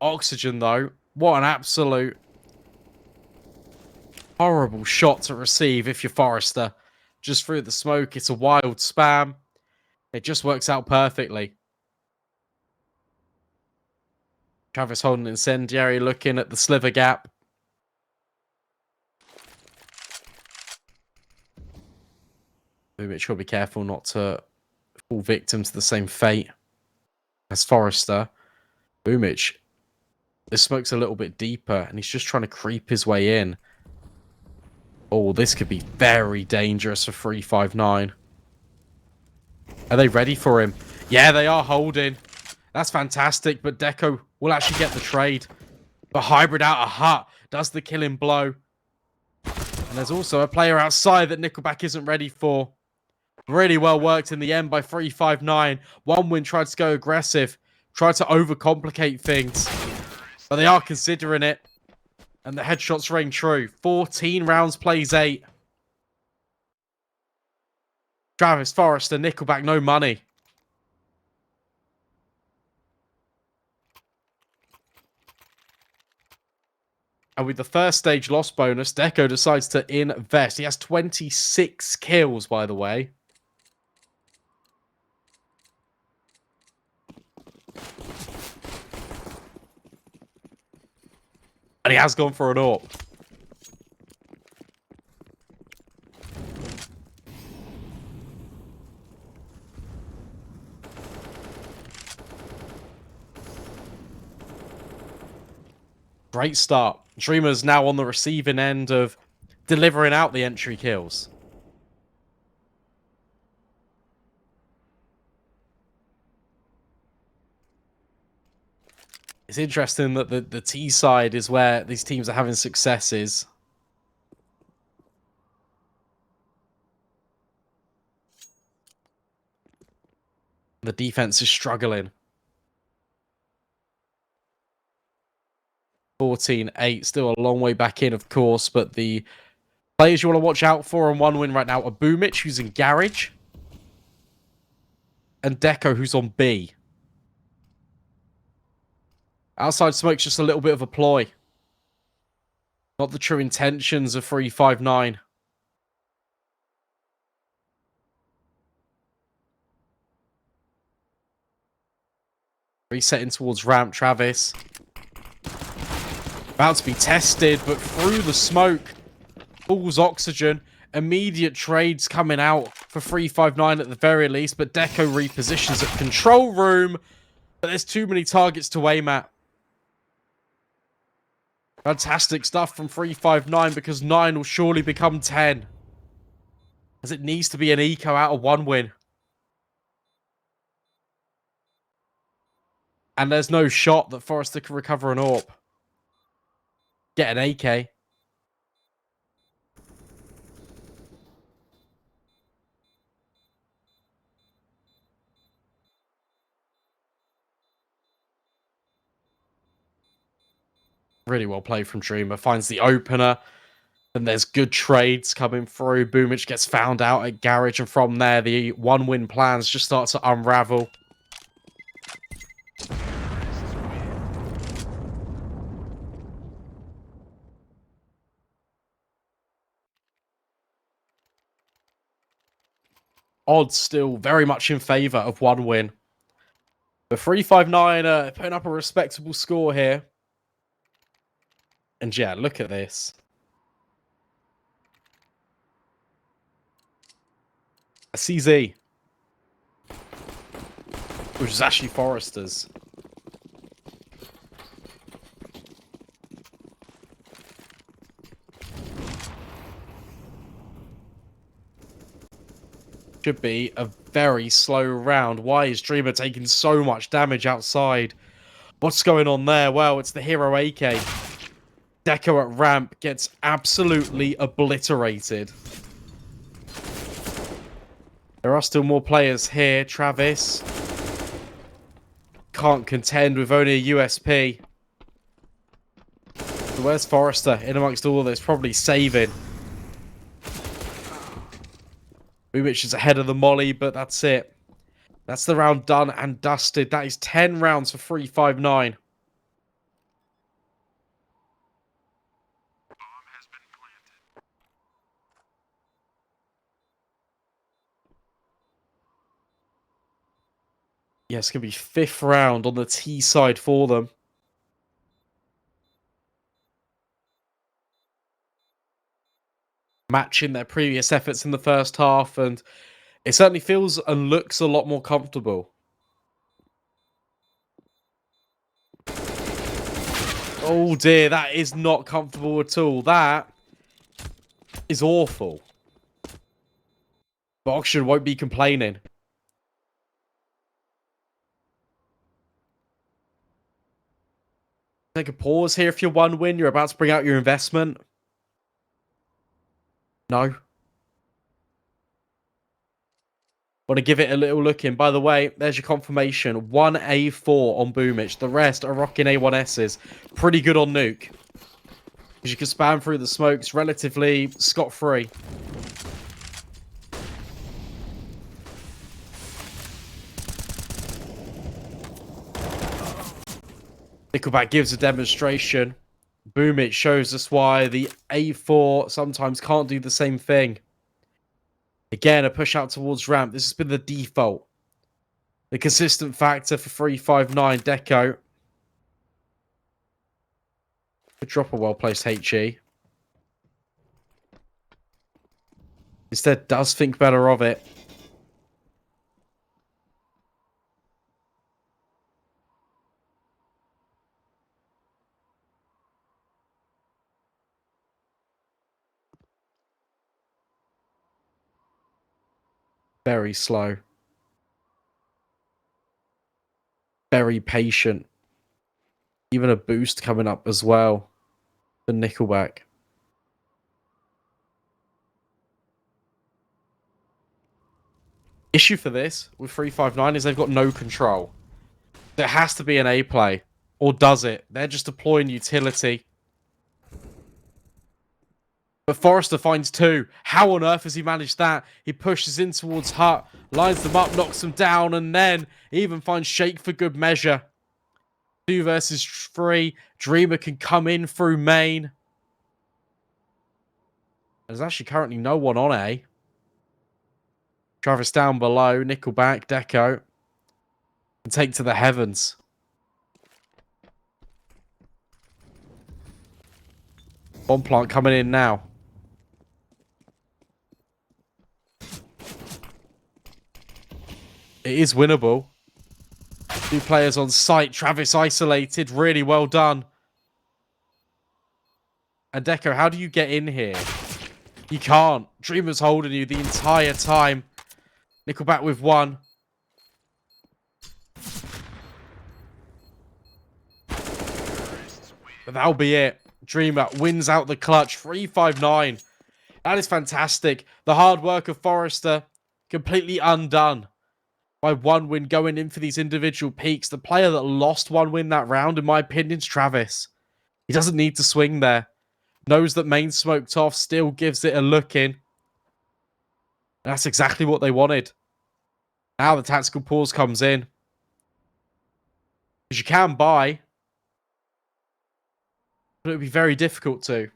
Oxygen, though, what an absolute horrible shot to receive if you're Forrester. Just through the smoke, it's a wild spam. It just works out perfectly. Travis holding incendiary, looking at the sliver gap. Boomich will be careful not to fall victim to the same fate as Forrester. Boomich, this smoke's a little bit deeper, and he's just trying to creep his way in. Oh, this could be very dangerous for 3-5-9. Are they ready for him? Yeah, they are holding. That's fantastic, but Deco will actually get the trade. But Hybrid out a hut does the killing blow. And there's also a player outside that Nickelback isn't ready for. Really well worked in the end by 3-5-9. 1 win tried to go aggressive. Tried to overcomplicate things. But they are considering it. And the headshots ring true. 14 rounds, plays 8. Travis, Forrester, Nickelback, no money. And with the first stage loss bonus, Deco decides to invest. He has 26 kills, by the way. And he has gone for an AWP. Great start. Dreamer's now on the receiving end of delivering out the entry kills. It's interesting that the T side is where these teams are having successes. The defense is struggling. 14-8, still a long way back in, of course, but the players you want to watch out for on 1 win right now are Boomich, who's in garage, and Deco, who's on B. Outside smoke's just a little bit of a ploy. Not the true intentions of 3-5-9. Resetting towards ramp, Travis. About to be tested, but through the smoke. Pulls Oxygen. Immediate trades coming out for 3-5-9 at the very least, but Deco repositions at control room. But there's too many targets to aim at. Fantastic stuff from 3-5-9 because 9 will surely become 10. As it needs to be an eco out of 1 win. And there's no shot that Forrester can recover an AWP. Get an AK. Really well played from Dreamer. Finds the opener. Then there's good trades coming through. Boomich gets found out at Garage. And from there, the 1-win plans just start to unravel. Odds still very much in favour of 1 win. The 359 putting up a respectable score here. And yeah, look at this. A CZ. Which is actually Forrester's. Should be a very slow round. Why is Dreamer taking so much damage outside? What's going on there? Well, it's the hero AK. Deco at ramp gets absolutely obliterated. There are still more players here. Travis can't contend with only a USP. So where's Forrester in amongst all of this? Probably saving. Which is ahead of the molly, but that's it. That's the round done and dusted. That is 10 rounds for 359. Yeah, it's going to be 5th round on the T side for them. Matching their previous efforts in the first half, and it certainly feels and looks a lot more comfortable. Oh dear, that is not comfortable at all. That is awful. But Auction won't be complaining. Take a pause here if you're 1 win. You're about to bring out your investment. No. Want to give it a little look in. By the way, there's your confirmation. 1 A4 on Boomich. The rest are rocking A1Ss. Pretty good on Nuke. Because you can spam through the smokes relatively scot-free. Nickelback gives a demonstration. Boomich shows us why the A4 sometimes can't do the same thing. Again, a push out towards ramp. This has been the default. The consistent factor for 359 Deco. Could drop a well-placed HE. Instead, does think better of it. Very slow. Very patient. Even a boost coming up as well for Nickelback. Issue for this with 359 is they've got no control. There has to be an A play. Or does it? They're just deploying utility. But Forrester finds 2. How on earth has he managed that? He pushes in towards Hut, lines them up, knocks them down, and then even finds Shake for good measure. 2 versus 3. Dreamer can come in through main. There's actually currently no one on A. Travis down below. Nickelback, Deco. And take to the heavens. Bomb plant coming in now. It is winnable. 2 players on site. Travis isolated. Really well done. And Deco, how do you get in here? You can't. Dreamer's holding you the entire time. Nickelback with one. But that'll be it. Dreamer wins out the clutch. 3-5-9. That is fantastic. The hard work of Forrester completely undone by one win going in for these individual peaks. The player that lost one win that round, in my opinion, is Travis. He doesn't need to swing there. Knows that main smoked off, still gives it a look in. That's exactly what they wanted. Now the tactical pause comes in. Because you can buy, but it would be very difficult to.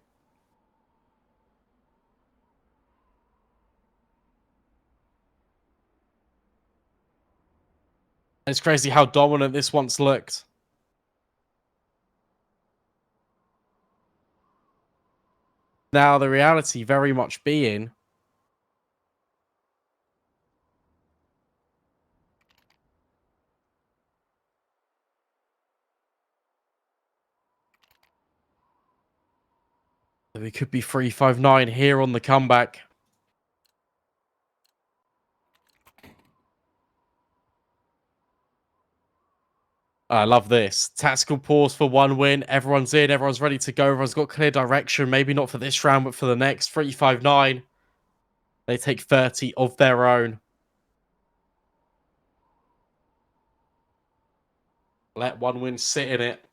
It's crazy how dominant this once looked. Now, the reality very much being that we could be 3-5-9 here on the comeback. I love this. Tactical pause for one win. Everyone's in. Everyone's ready to go. Everyone's got clear direction. Maybe not for this round, but for the next. 3-5-9. They take 30 of their own. Let one win sit in it.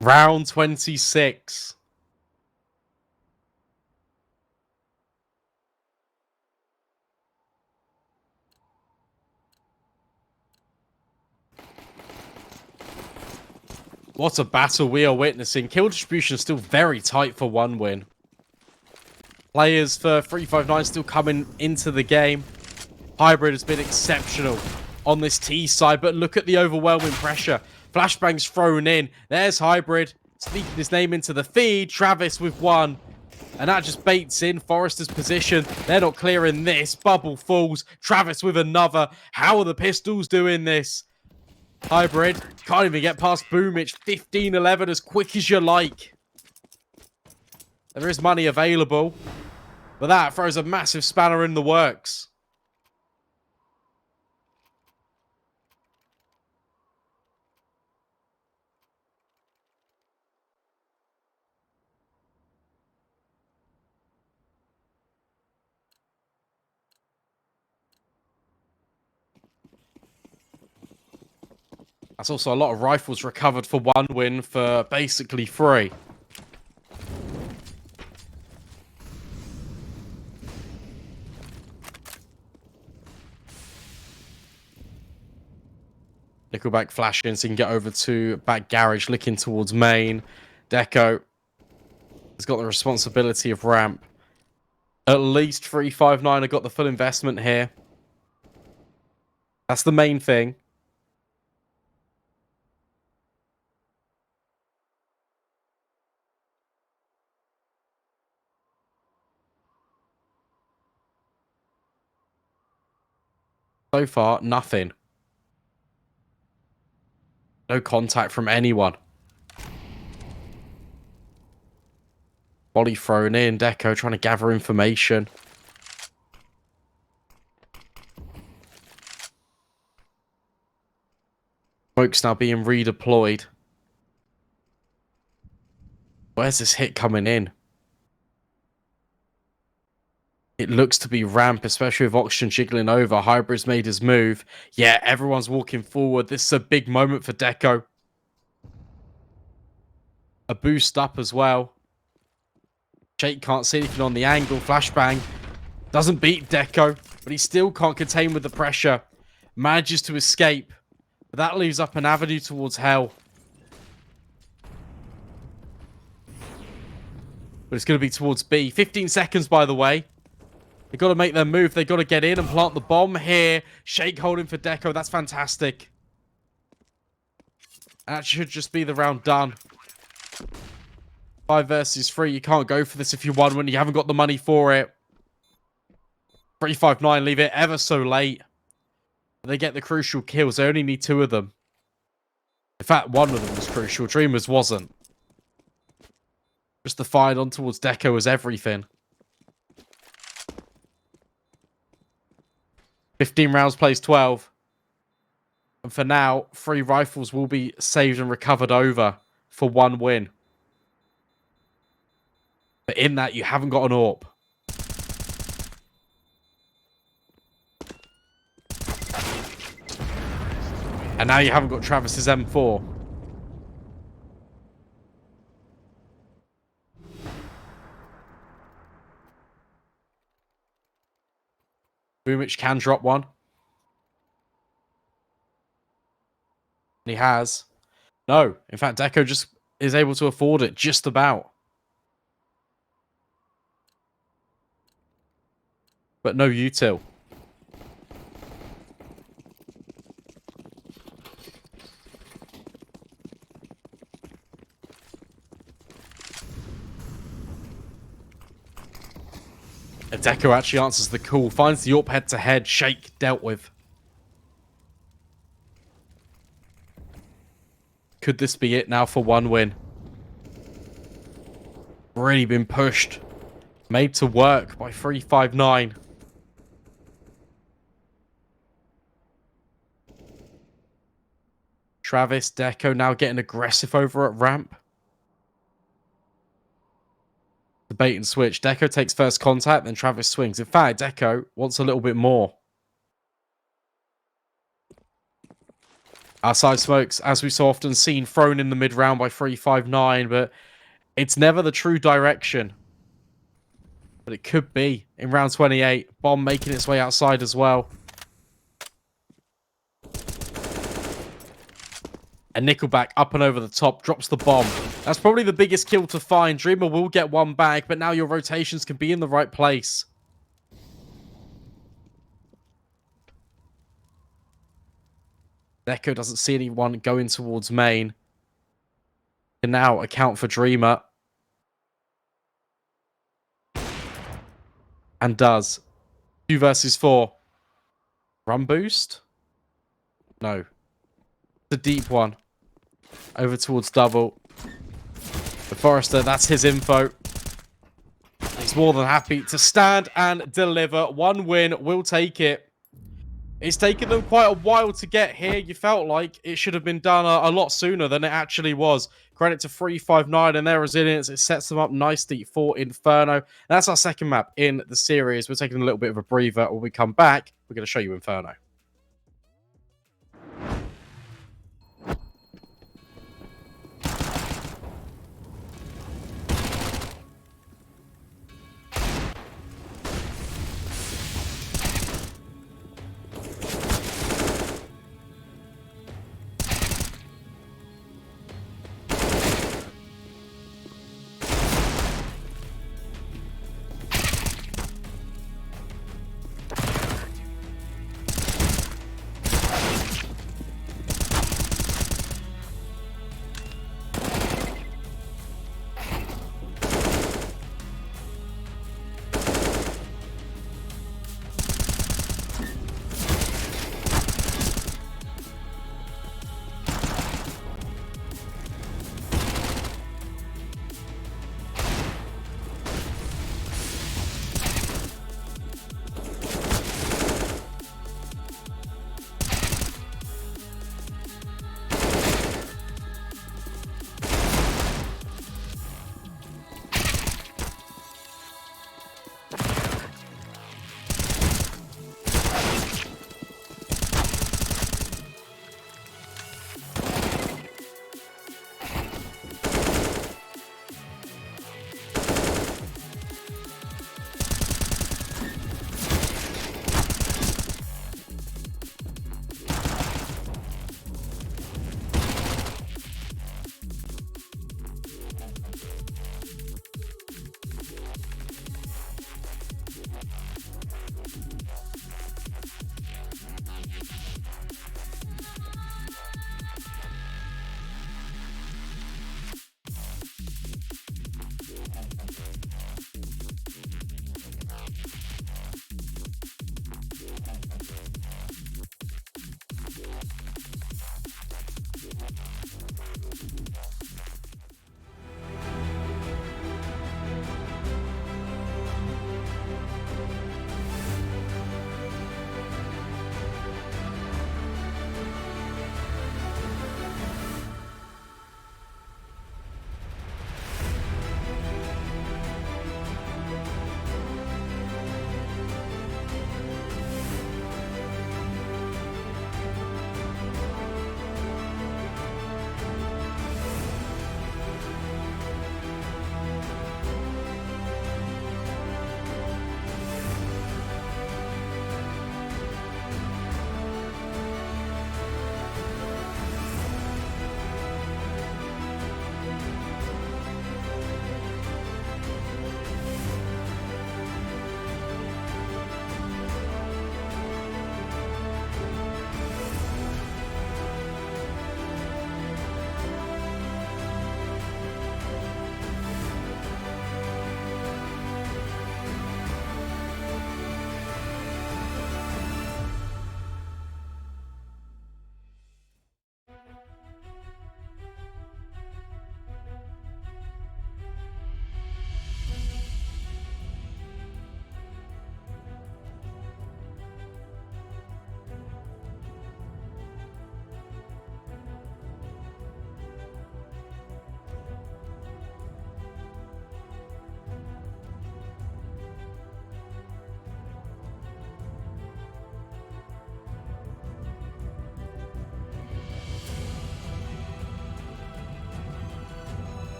Round 26. What a battle we are witnessing. Kill distribution is still very tight for one win. Players for 3-5-9 still coming into the game. Hybrid has been exceptional on this T side, but look at the overwhelming pressure. Flashbang's thrown in. There's Hybrid sneaking his name into the feed. Travis with one. And that just baits in Forrester's position. They're not clearing this. Bubble falls. Travis with another. How are the Pistols doing this? Hybrid can't even get past Boomich. 15-11 as quick as you like. There is money available, but that throws a massive spanner in the works. That's also a lot of rifles recovered for one win for basically free. Nickelback flashing so he can get over to back garage, looking towards main. Deco has got the responsibility of ramp. At least 3-5-9 have got the full investment here. That's the main thing. So far, nothing. No contact from anyone. Body thrown in. Deco trying to gather information. Smoke's now being redeployed. Where's this hit coming in? It looks to be ramp, especially with Oxygen jiggling over. Hybrid's made his move. Yeah, everyone's walking forward. This is a big moment for Deco. A boost up as well. Shake can't see anything on the angle. Flashbang doesn't beat Deco, but he still can't contain with the pressure. Manages to escape, but that leaves up an avenue towards hell. But it's going to be towards B. 15 seconds, by the way. They've got to make their move. They've got to get in and plant the bomb here. Shake holding for Deco. That's fantastic. That should just be the round done. 5 versus 3. You can't go for this if you won when you haven't got the money for it. 359, leave it ever so late. They get the crucial kills. They only need 2 of them. In fact, 1 of them was crucial. Dreamers wasn't. Just the fight on towards Deco was everything. 15 rounds plays 12. And for now, 3 rifles will be saved and recovered over for 1 win. But in that, you haven't got an AWP. And now you haven't got Travis's M4. Boomich can drop one. And he has. No. In fact, Deco just is able to afford it. Just about. But no util. And Deco actually answers the call. Finds the AWP head-to-head. Shake dealt with. Could this be it now for 1 win? Really been pushed. Made to work by 359. Travis, Deco now getting aggressive over at ramp. The bait and switch. Deco takes first contact, then Travis swings. In fact, Deco wants a little bit more. Outside smokes, as we so often seen, thrown in the mid-round by 359, but it's never the true direction. But it could be in round 28. Bomb making its way outside as well. And Nickelback up and over the top, drops the bomb. That's probably the biggest kill to find. Dreamer will get 1 back, but now your rotations can be in the right place. Deco doesn't see anyone going towards main. Can now account for Dreamer. And does. 2 versus 4. Run boost? No. The deep one. Over towards double. The Forrester, that's his info. He's more than happy to stand and deliver. 1 win, will take it. It's taken them quite a while to get here. You felt like it should have been done a lot sooner than it actually was. Credit to 359 and their resilience. It sets them up nicely for Inferno. That's our second map in the series. We're taking a little bit of a breather. When we come back, we're going to show you Inferno.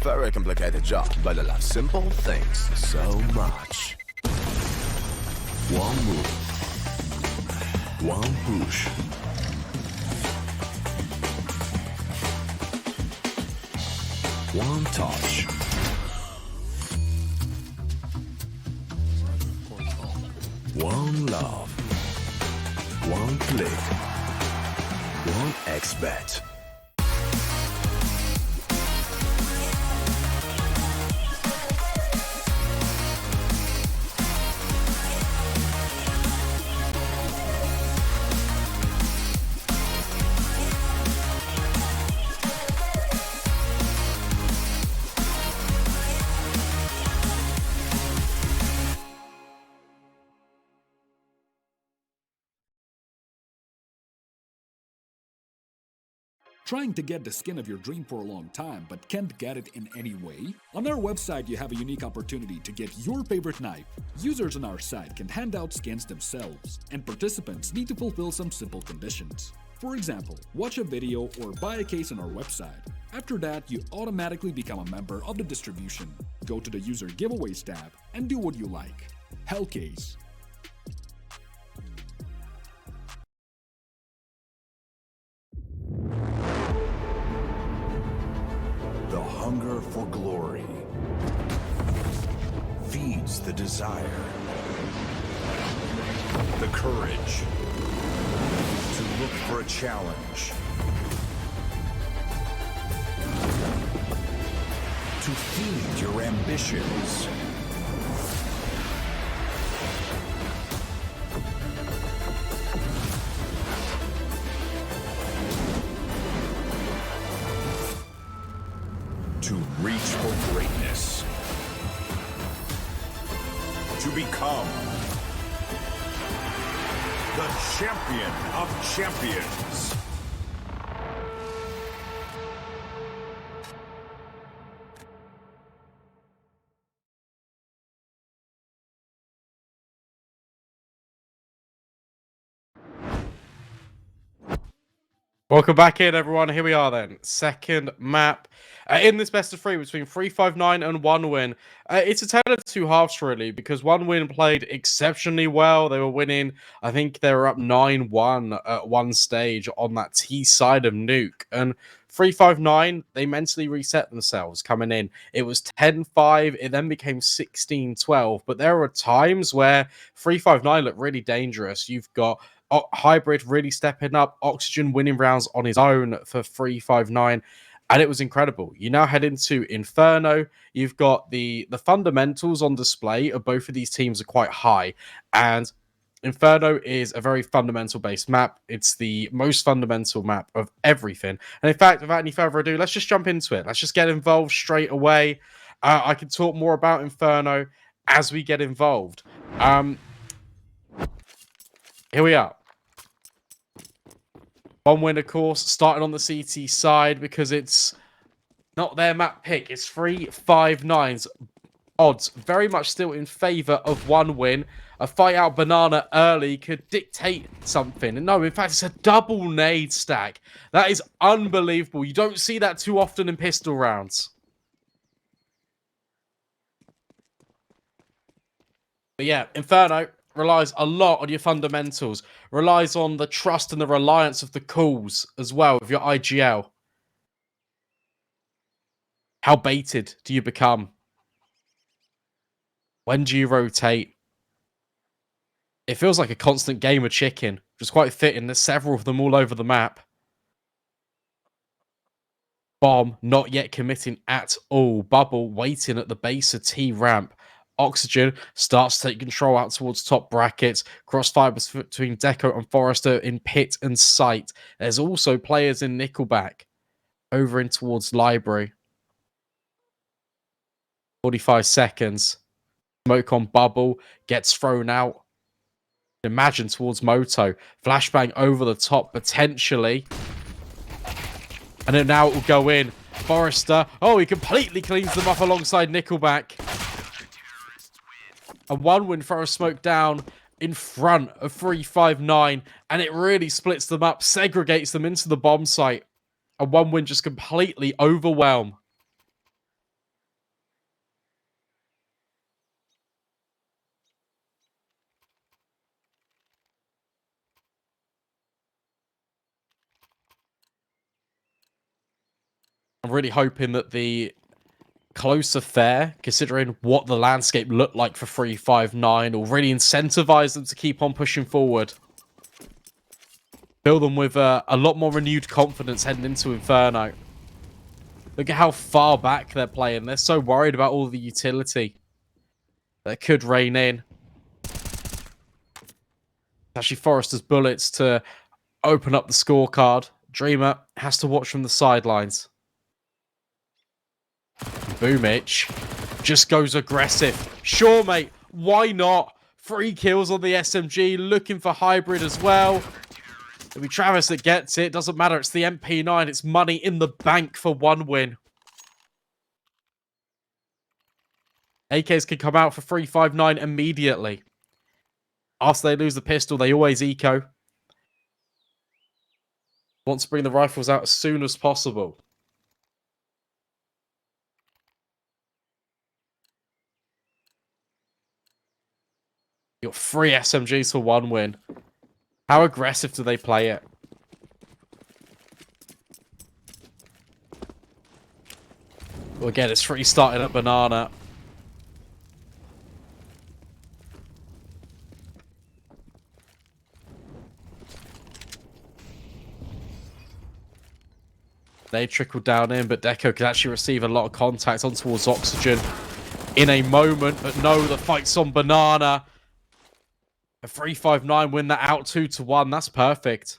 Very complicated job, but I love simple things so much. One move. One push. One touch. One love. One click. One expert. Trying to get the skin of your dream for a long time but can't get it in any way? On our website you have a unique opportunity to get your favorite knife. Users on our site can hand out skins themselves, and participants need to fulfill some simple conditions. For example, watch a video or buy a case on our website. After that, you automatically become a member of the distribution. Go to the user giveaways tab and do what you like. Hellcase. The hunger for glory feeds the desire, the courage to look for a challenge, to feed your ambitions. To reach for greatness. To become the champion of champions. Welcome back in, everyone. Here we are then. Second map in this best of three between 359 and One Win. It's a tale of two halves, really, because One Win played exceptionally well. They were winning. I think they were up 9-1 at one stage on that T side of Nuke. And 359, they mentally reset themselves coming in. It was 10-5. It then became 16-12. But there were times where 359 looked really dangerous. You've got Hybrid really stepping up, Oxygen winning rounds on his own for 359, and it was incredible. You now head into Inferno. You've got the fundamentals on display of both of these teams are quite high, and Inferno is a very fundamental based map. It's the most fundamental map of everything. And in fact, without any further ado, let's just jump into it. Let's just get involved straight away. I can talk more about Inferno as we get involved. Here we are. One win, of course, starting on the CT side because it's not their map pick. It's 359's odds very much still in favor of One Win. A fight out banana early could dictate something. And no, in fact, it's a double nade stack. That is unbelievable. You don't see that too often in pistol rounds. But yeah, Inferno relies a lot on your fundamentals, relies on the trust and the reliance of the calls as well of your IGL. How baited do you become? When do you rotate? It feels like a constant game of chicken, which is quite fitting. There's several of them all over the map. Bomb not yet committing at all. Bubble waiting at the base of T ramp. Oxygen starts to take control out towards top brackets. Crossfire between Deco and Forrester in pit and sight. There's also players in Nickelback over in towards Library. 45 seconds. Smoke on Bubble gets thrown out. Imagine towards Moto. Flashbang over the top potentially. And then now it will go in. Forrester. Oh, he completely cleans them up alongside Nickelback. A One Win throw a smoke down in front of 359, and it really splits them up, segregates them into the bomb site. A One Win just completely overwhelm. I'm really hoping that the close affair, considering what the landscape looked like for 359, will really incentivize them to keep on pushing forward. Fill them with a lot more renewed confidence heading into Inferno. Look at how far back they're playing. They're so worried about all the utility that could rain in. Actually, Forrester's bullets to open up the scorecard. Dreamer has to watch from the sidelines. Boomich just goes aggressive. Sure, mate. Why not? 3 kills on the SMG. Looking for hybrid as well. It'll be Travis that gets it. Doesn't matter. It's the MP9. It's money in the bank for 1 win. AKs can come out for 359 immediately. After they lose the pistol, they always eco. Want to bring the rifles out as soon as possible. You got 3 SMGs for 1 win. How aggressive do they play it? Well, again, it's free starting at Banana. They trickle down in, but Deco can actually receive a lot of contact on towards Oxygen in a moment. But no, the fight's on Banana. A 359 win that out 2-1. That's perfect.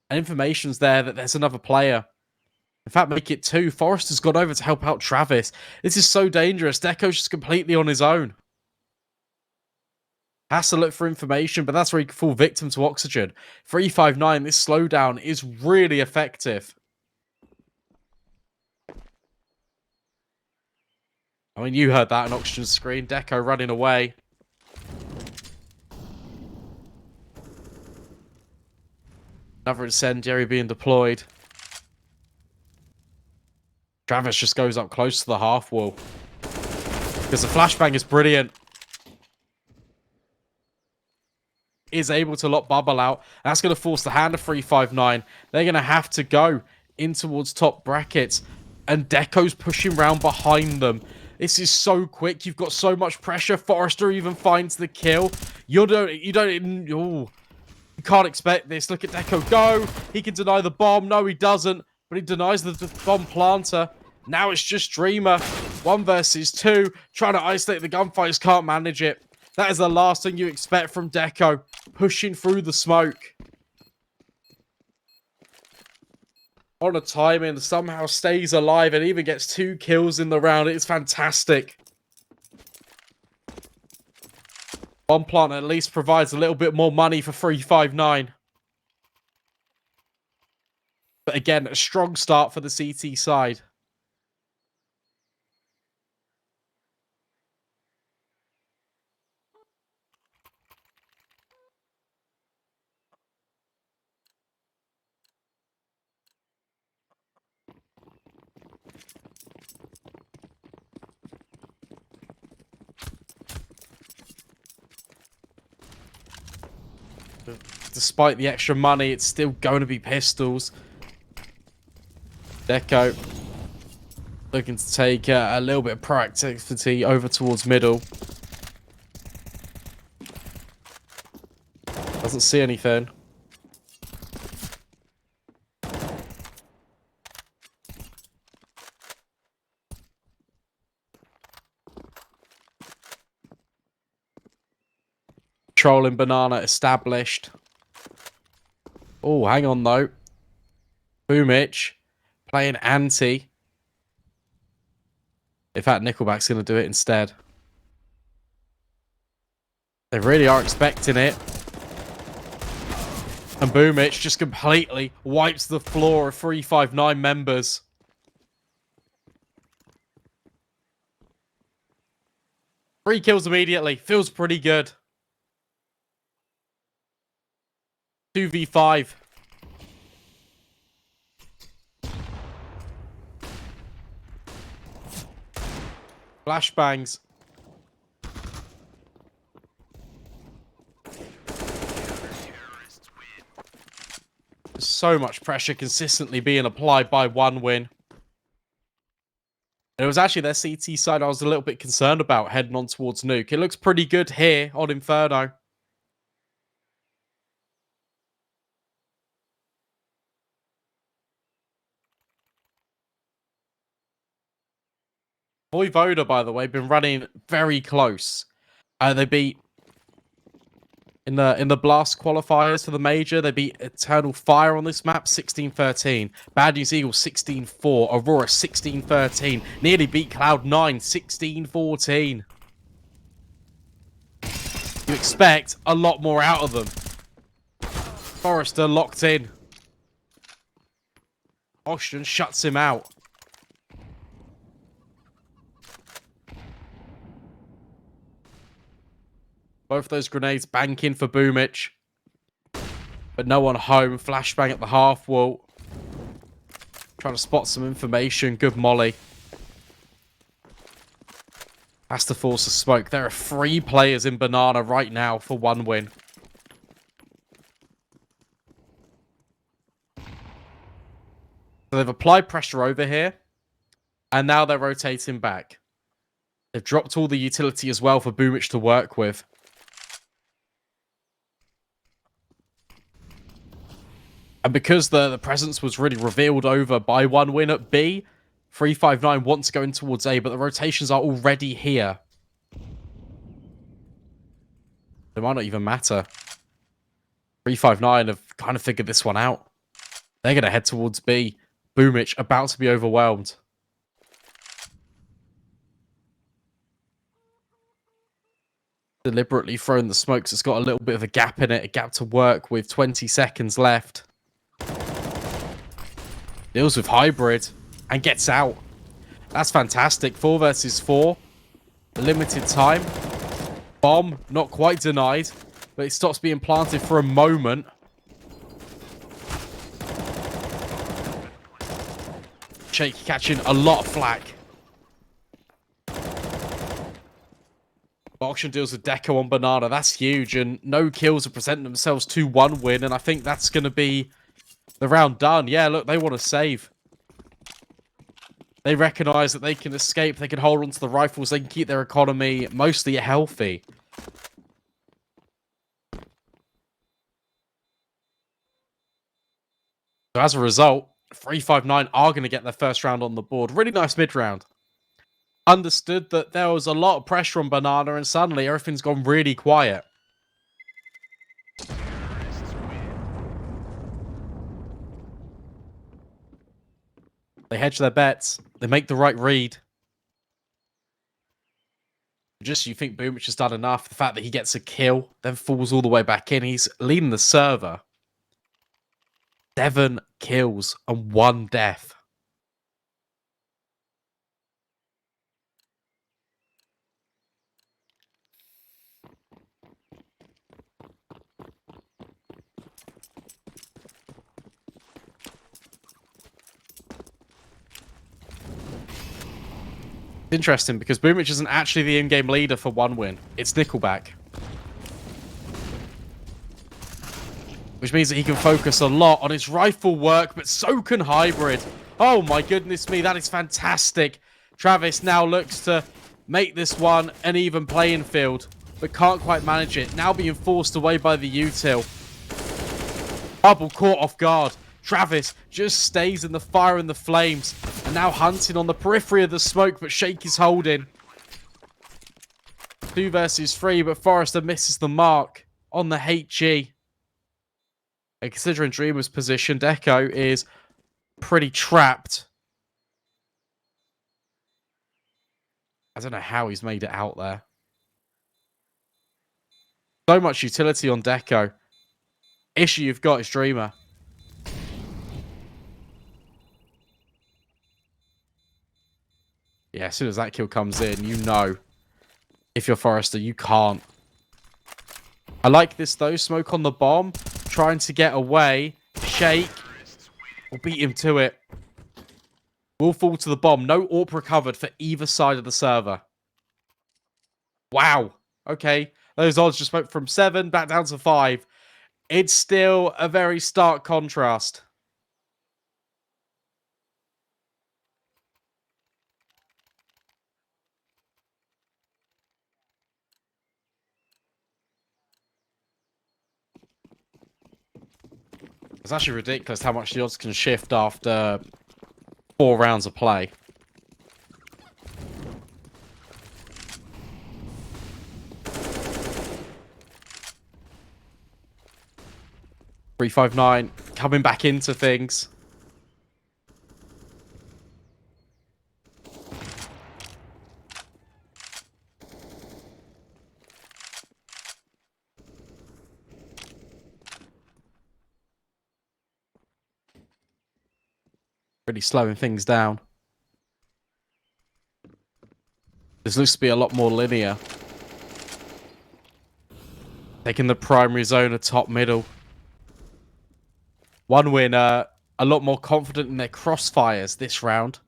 And information's there that there's another player. In fact, make it 2. Forrester's gone over to help out Travis. This is so dangerous. Deco's just completely on his own. Has to look for information, but that's where he can fall victim to Oxygen. 359, this slowdown is really effective. I mean, you heard that on Oxygen's screen. Deco running away. Another incendiary being deployed. Travis just goes up close to the half wall. Because the flashbang is brilliant. Is able to lock Bubble out. That's going to force the hand of 359. They're going to have to go in towards top brackets. And Deco's pushing round behind them. This is so quick. You've got so much pressure. Forrester even finds the kill. You can't expect this. Look at Deco go. He can deny the bomb. No, he doesn't. But he denies the bomb planter. Now it's just Dreamer. 1 versus 2. Trying to isolate the gunfighters. Can't manage it. That is the last thing you expect from Deco. Pushing through the smoke. On a timing, somehow stays alive and even gets 2 kills in the round. It's fantastic. Bomb plant at least provides a little bit more money for 359. But again, a strong start for the CT side. Despite the extra money, it's still going to be pistols. Deco looking to take a little bit of proactivity over towards middle. Doesn't see anything. Trolling Banana established. Oh, hang on though. Boomich playing anti. In fact, Nickelback's going to do it instead. They really are expecting it. And Boomich just completely wipes the floor of 359 members. Three kills immediately. Feels pretty good. 2v5. Flashbangs. So much pressure consistently being applied by one win. And it was actually their CT side I was a little bit concerned about heading on towards Nuke. It looks pretty good here on Inferno. Voivoda, by the way, been running very close. They beat in the Blast qualifiers for the major. They beat Eternal Fire on this map 16-13. Bad News Eagle 16-4. Aurora 16-13. Nearly beat Cloud9 16-14. You expect a lot more out of them. Forrester locked in. Ocean shuts him out. Both those grenades banking for Boomich. But no one home. Flashbang at the half wall. Trying to spot some information. Good molly. Has to force a smoke. There are 3 players in Banana right now for 1 win. So they've applied pressure over here. And now they're rotating back. They've dropped all the utility as well for Boomich to work with. And because the presence was really revealed over by 1 win at B, 359 wants to go in towards A, but the rotations are already here. It might not even matter. 359 have kind of figured this one out. They're going to head towards B. Boomich about to be overwhelmed. Deliberately thrown the smokes. It's got a little bit of a gap in it. A gap to work with. 20 seconds left. Deals with hybrid and gets out. That's fantastic. 4 versus 4. Limited time. Bomb, not quite denied, but it stops being planted for a moment. Shaky catching a lot of flack. Auction deals with Deco on Banana. That's huge, and no kills are presenting themselves to 1 win, and I think that's going to be the round done. Yeah, look, they want to save. They recognize that they can escape, they can hold on to the rifles, they can keep their economy mostly healthy. So as a result, 359 are going to get their first round on the board. Really nice mid-round. Understood that there was a lot of pressure on Banana, and suddenly everything's gone really quiet. They hedge their bets. They make the right read. Just you think Boomich has done enough. The fact that he gets a kill, then falls all the way back in. He's leading the server. 7 kills and 1 death. Interesting, because Boomich isn't actually the in-game leader for 1 win. It's Nickelback. Which means that he can focus a lot on his rifle work, but so can Hybrid. Oh my goodness me, that is fantastic. Travis now looks to make this one an even playing field, but can't quite manage it. Now being forced away by the util. Bubble caught off guard. Travis just stays in the fire and the flames. And now hunting on the periphery of the smoke, but Shake is holding. 2 versus 3, but Forrester misses the mark on the HE. And considering Dreamer's position, Deco is pretty trapped. I don't know how he's made it out there. So much utility on Deco. Issue you've got is Dreamer. Yeah, as soon as that kill comes in, you know, if you're Forrester, you can't. I like this, though. Smoke on the bomb. Trying to get away. Shake. Will beat him to it. Will fall to the bomb. No AWP recovered for either side of the server. Wow. Okay. Those odds just went from 7 back down to 5. it's still a very stark contrast. It's actually ridiculous how much the odds can shift after 4 rounds of play. .359 coming back into things. Really slowing things down. This looks to be a lot more linear. Taking the primary zone of top middle. One win, a lot more confident in their crossfires this round.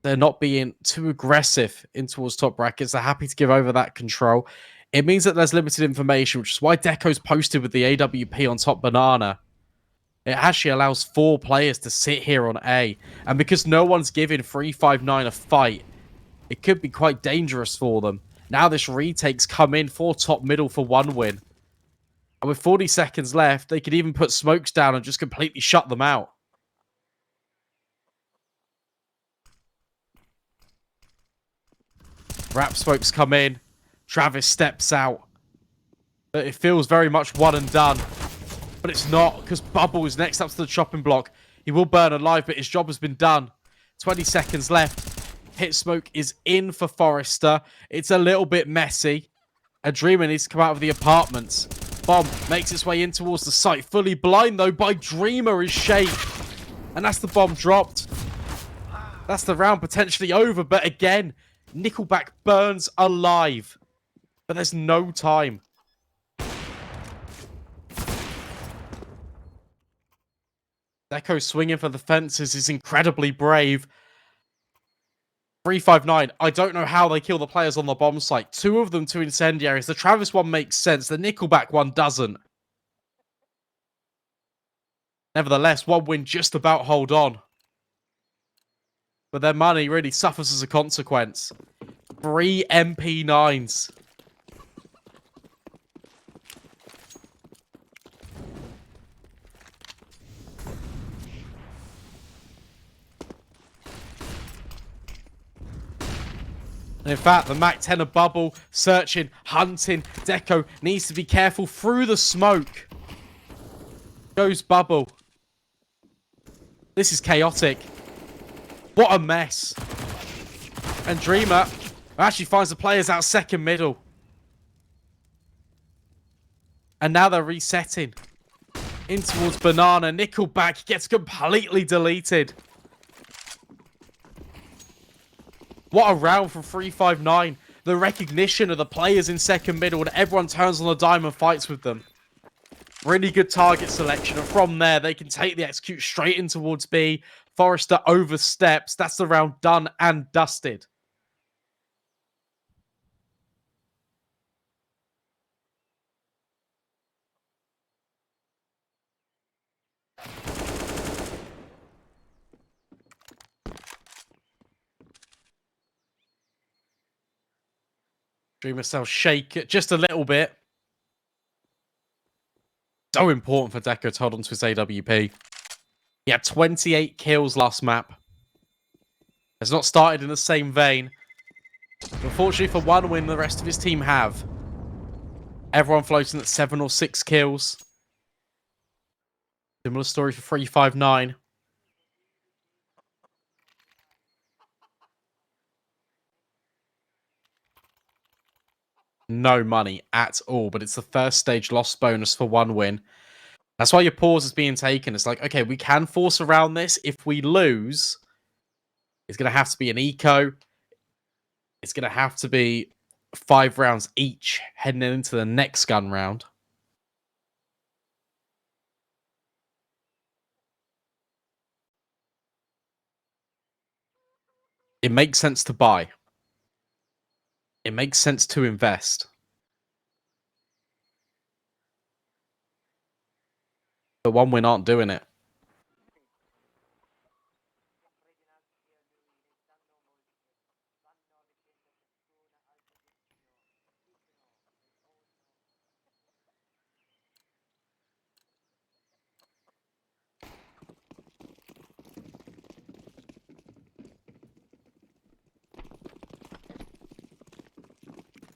They're not being too aggressive in towards top brackets. They're happy to give over that control. It means that there's limited information, which is why Deco's posted with the AWP on top banana. It actually allows 4 players to sit here on A. And because no one's giving 359 a fight, it could be quite dangerous for them. Now this retake's come in for top middle for 1 win. And with 40 seconds left, they could even put smokes down and just completely shut them out. Wrap smokes come in. Travis steps out. But it feels very much one and done. But it's not, because Bubble is next up to the chopping block. He will burn alive, but his job has been done. 20 seconds left. Hit smoke is in for Forrester. It's a little bit messy. A Dreamer needs to come out of the apartments. Bomb makes its way in towards the site. Fully blind, though, by Dreamer is Shake. And that's the bomb dropped. That's the round potentially over. But again, Nickelback burns alive. But there's no time. Deco swinging for the fences is incredibly brave. 359. I don't know how they kill the players on the bomb site. 2 of them to incendiaries. The Travis one makes sense. The Nickelback one doesn't. Nevertheless, 1 win just about hold on. But their money really suffers as a consequence. 3 MP9s. And in fact, the MAC-10 of Bubble, searching, hunting. Deco needs to be careful through the smoke. Goes Bubble. This is chaotic. What a mess. And Dreamer actually finds the players out second middle. And now they're resetting. In towards Banana. Nickelback gets completely deleted. What a round from 359. The recognition of the players in second middle and everyone turns on the dime and fights with them. Really good target selection. And from there, they can take the execute straight in towards B. Forrester oversteps. That's the round done and dusted. Dreamer Cell shake it just a little bit. So important for Deco to hold on to his AWP. He had 28 kills last map. Has not started in the same vein. Unfortunately for 1 win, the rest of his team have. Everyone floating at 7 or 6 kills. Similar story for 359. No money at all, but it's the first stage loss bonus for 1 win. That's why your pause is being taken. It's like, okay, we can force around this. If we lose, it's going to have to be an eco. It's going to have to be 5 rounds each heading into the next gun round. It makes sense to buy. It makes sense to invest. But 1-win aren't doing it.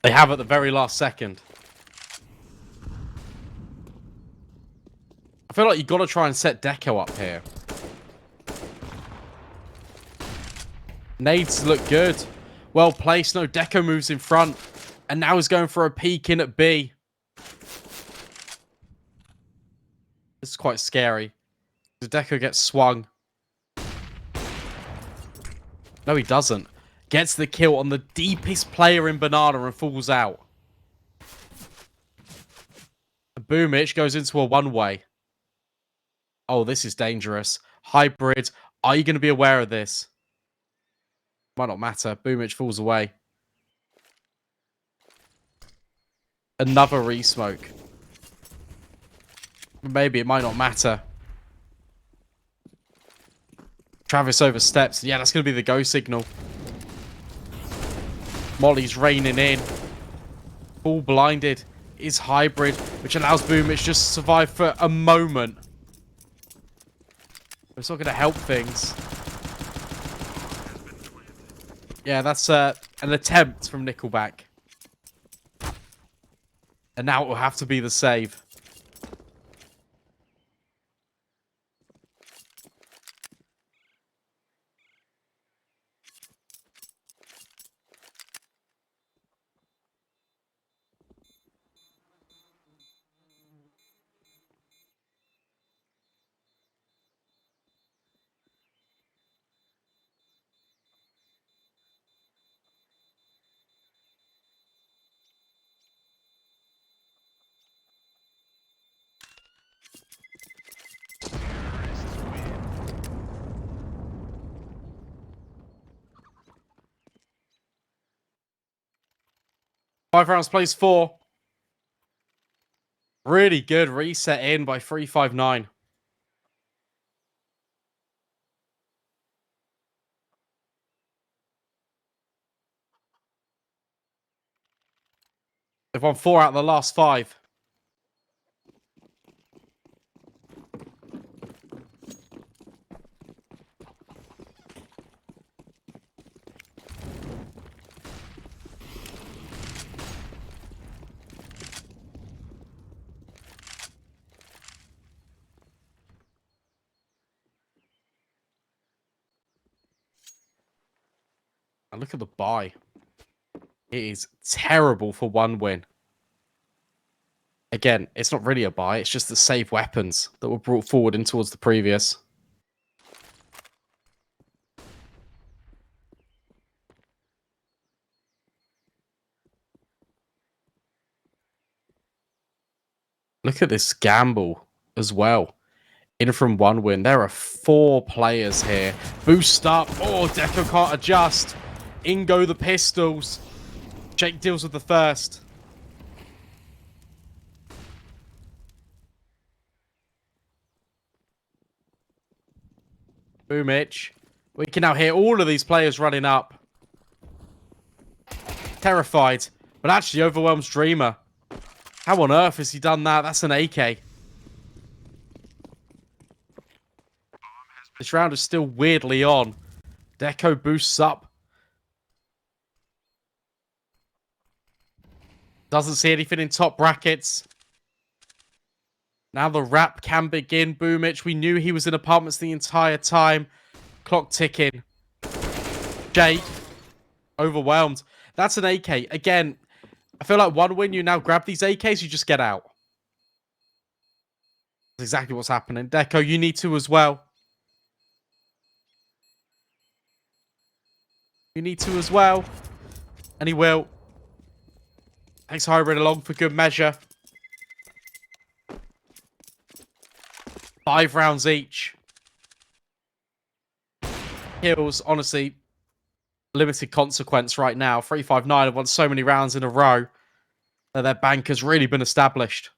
They have at the very last second. I feel like you got to try and set Deco up here. Nades look good. Well placed. No, Deco moves in front. And now he's going for a peek in at B. This is quite scary. Deco gets swung. No, he doesn't. Gets the kill on the deepest player in Banana and falls out. Boomich goes into a one-way. Oh, this is dangerous. Hybrid. Are you going to be aware of this? Might not matter. Boomich falls away. Another re-smoke. Maybe it might not matter. Travis oversteps. Yeah, that's going to be the go signal. Molly's raining in. Full blinded is hybrid, which allows Boomich just to survive for a moment. It's not going to help things. Yeah, that's an attempt from Nickelback. And now it will have to be the save. Five rounds plays 4. Really good reset in by 359. They've won 4 out of the last 5. And look at the buy. It is terrible for 1 win. Again, it's not really a buy. It's just the save weapons that were brought forward in towards the previous. Look at this gamble as well. In from 1 win. There are 4 players here. Boost up. Oh, Deco can't adjust. In go the pistols. Jake deals with the first. Boomich. We can now hear all of these players running up. Terrified. But actually overwhelms Dreamer. How on earth has he done that? That's an AK. This round is still weirdly on. Deco boosts up. Doesn't see anything in top brackets. Now the rap can begin. Boomich, we knew he was in apartments the entire time. Clock ticking. Jake, overwhelmed. That's an AK. Again, I feel like 1 win, you now grab these AKs, you just get out. That's exactly what's happening. Deco, you need to as well. You need to as well. And he will. Takes Hybrid along for good measure. 5 rounds each. Kills, honestly, limited consequence right now. 359 have won so many rounds in a row that their bank has really been established.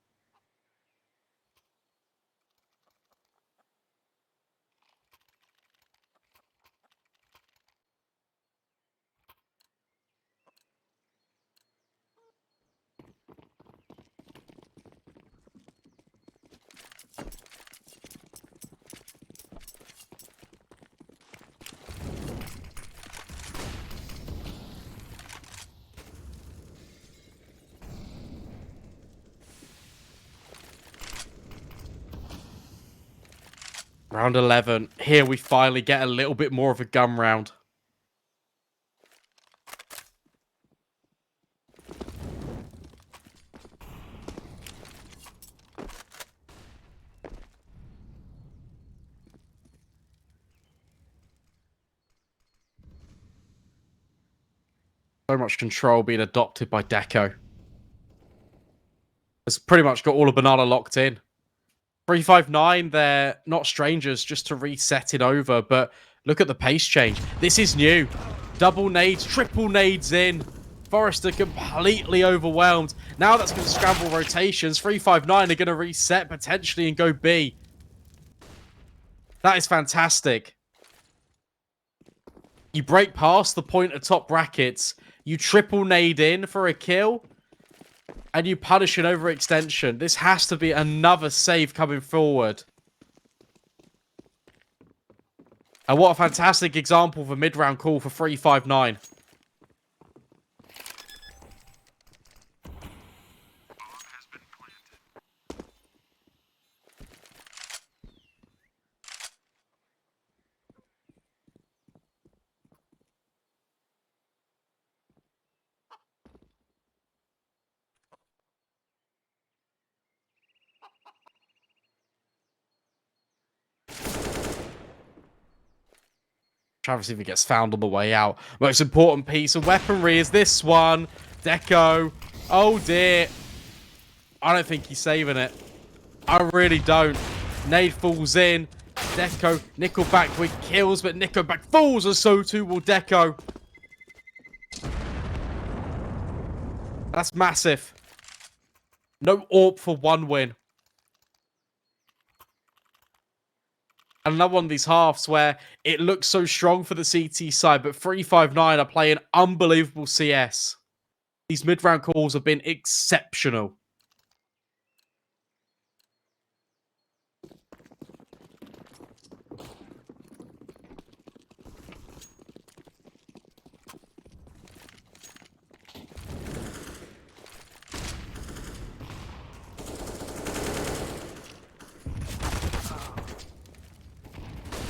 Round 11. Here we finally get a little bit more of a gun round. So much control being adopted by Deco. It's pretty much got all of Banana locked in. 359, they're not strangers just to reset it over, but look at the pace change. This is new. Double nades, triple nades in. Forrester completely overwhelmed. Now that's going to scramble rotations. 359 are going to reset potentially and go B. That is fantastic. You break past the point of top brackets. You triple nade in for a kill. And you punish an overextension. This has to be another save coming forward. And what a fantastic example of a mid-round call for 359. Travis even gets found on the way out. Most important piece of weaponry is this one. Deco. Oh dear. I don't think he's saving it. I really don't. Nade falls in. Deco. Nickelback with kills, but Nickelback falls, and so too will Deco. That's massive. No AWP for one win. Another one of these halves where it looks so strong for the CT side, but 359 are playing unbelievable CS. These mid-round calls have been exceptional.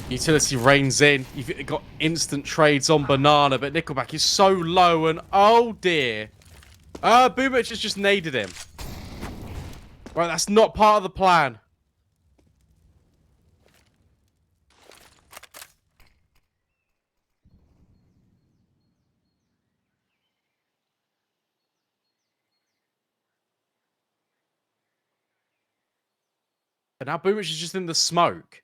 Utility reigns in. You've got instant trades on Banana, but Nickelback is so low, and oh dear. Boomich has just naded him. Right, that's not part of the plan. But now Boomich is just in the smoke.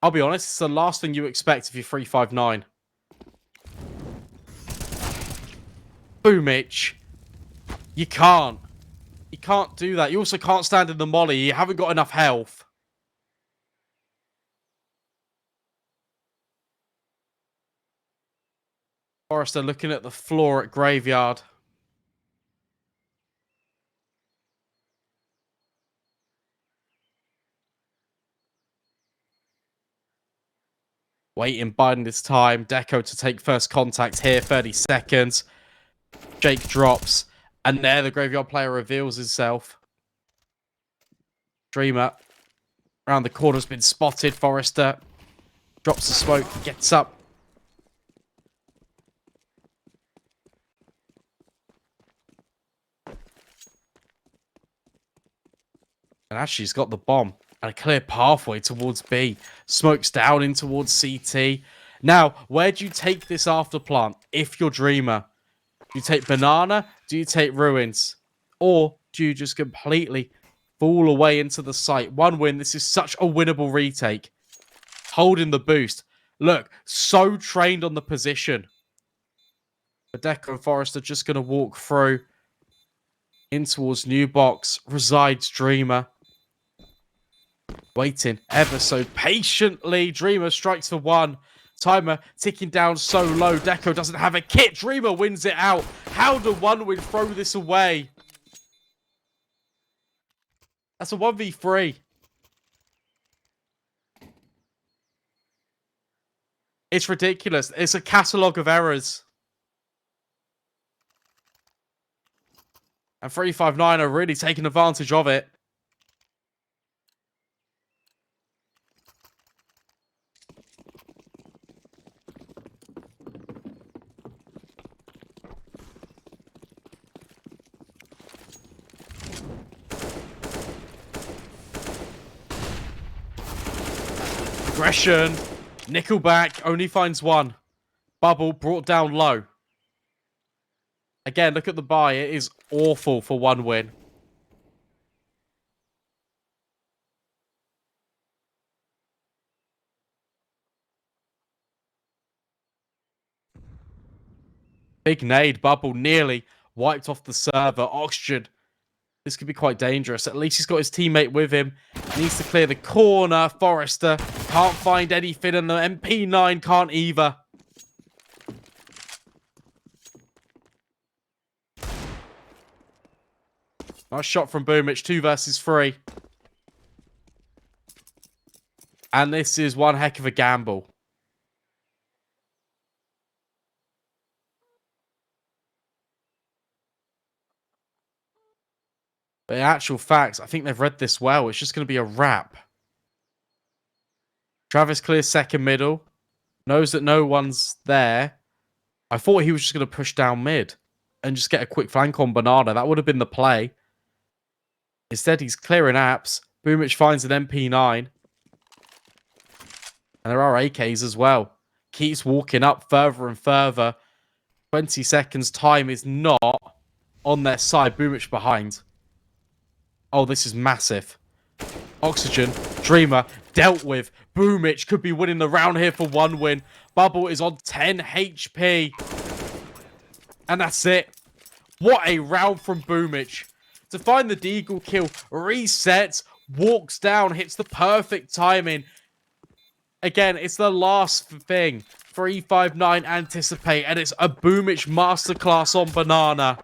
I'll be honest, it's the last thing you expect if you're 359. Boomich. You can't. You can't do that. You also can't stand in the molly. You haven't got enough health. Forrester looking at the floor at Graveyard. Waiting, biding his time. Deco to take first contact here. 30 seconds. Jake drops. And there the Graveyard player reveals himself. Dreamer around the corner's been spotted. Forrester drops the smoke. Gets up. And actually, he's got the bomb. And a clear pathway towards B. Smokes down in towards CT. Now, where do you take this after plant if you're Dreamer? Do you take Banana? Do you take Ruins? Or do you just completely fall away into the site? One win. This is such a winnable retake. Holding the boost. Look, so trained on the position. But Deco and Forrest are just going to walk through. In towards new box. Resides Dreamer. Waiting ever so patiently. Dreamer strikes for one. Timer ticking down so low. Deco doesn't have a kit. Dreamer wins it out. How do one win throw this away? That's a 1v3. It's ridiculous. It's a catalogue of errors. And 359 are really taking advantage of it. Aggression. Nickelback only finds one. Bubble brought down low. Again, look at the buy. It is awful for one win. Big nade. Bubble nearly wiped off the server. Oxygen. This could be quite dangerous. At least he's got his teammate with him. Needs to clear the corner. Forrester can't find anything, and the MP9 can't either. Nice shot from Boomich. 2 versus 3. And this is one heck of a gamble. But in actual fact, I think they've read this well. It's just going to be a wrap. Travis clears second middle. Knows that no one's there. I thought he was just going to push down mid and just get a quick flank on Banana. That would have been the play. Instead, he's clearing apps. Boomich finds an MP9. And there are AKs as well. Keeps walking up further and further. 20 seconds. Time is not on their side. Boomich behind. Oh, this is massive. Oxygen. Dreamer. Dealt with. Boomich could be winning the round here for one win. Bubble is on 10 HP. And that's it. What a round from Boomich. To find the Deagle kill. Resets. Walks down. Hits the perfect timing. Again, it's the last thing. 359 anticipate. And it's a Boomich masterclass on Banana.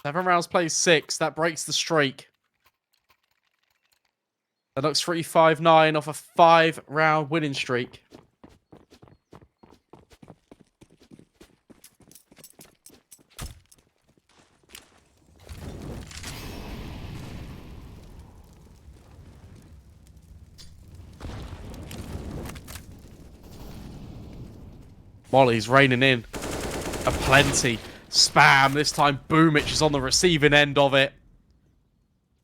Seven rounds plays 6. That breaks the streak. That looks 359 off a 5-round winning streak. Molly's raining in. Aplenty. Spam. This time Boomich is on the receiving end of it.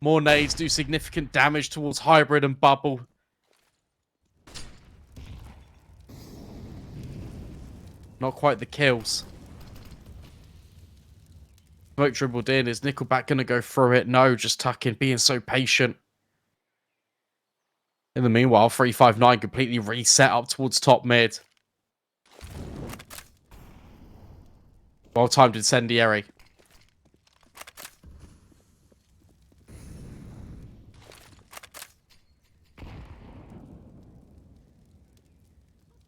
More nades do significant damage towards Hybrid and Bubble. Not quite the kills. Smoke dribbled in. Is Nickelback going to go through it? No, just tucking, being so patient. In the meanwhile, 359 completely reset up towards top mid. Well-timed incendiary.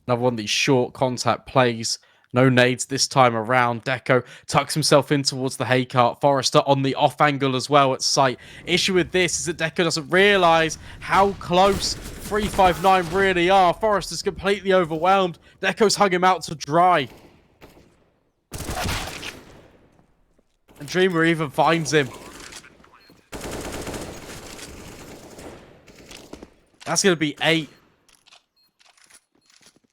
Another one of these short contact plays. No nades this time around. Deco tucks himself in towards the hay cart. Forrester on the off angle as well at sight. Issue with this is that Deco doesn't realise how close 359 really are. Forrester's completely overwhelmed. Deco's hung him out to dry. And Dreamer even finds him. That's going to be 8.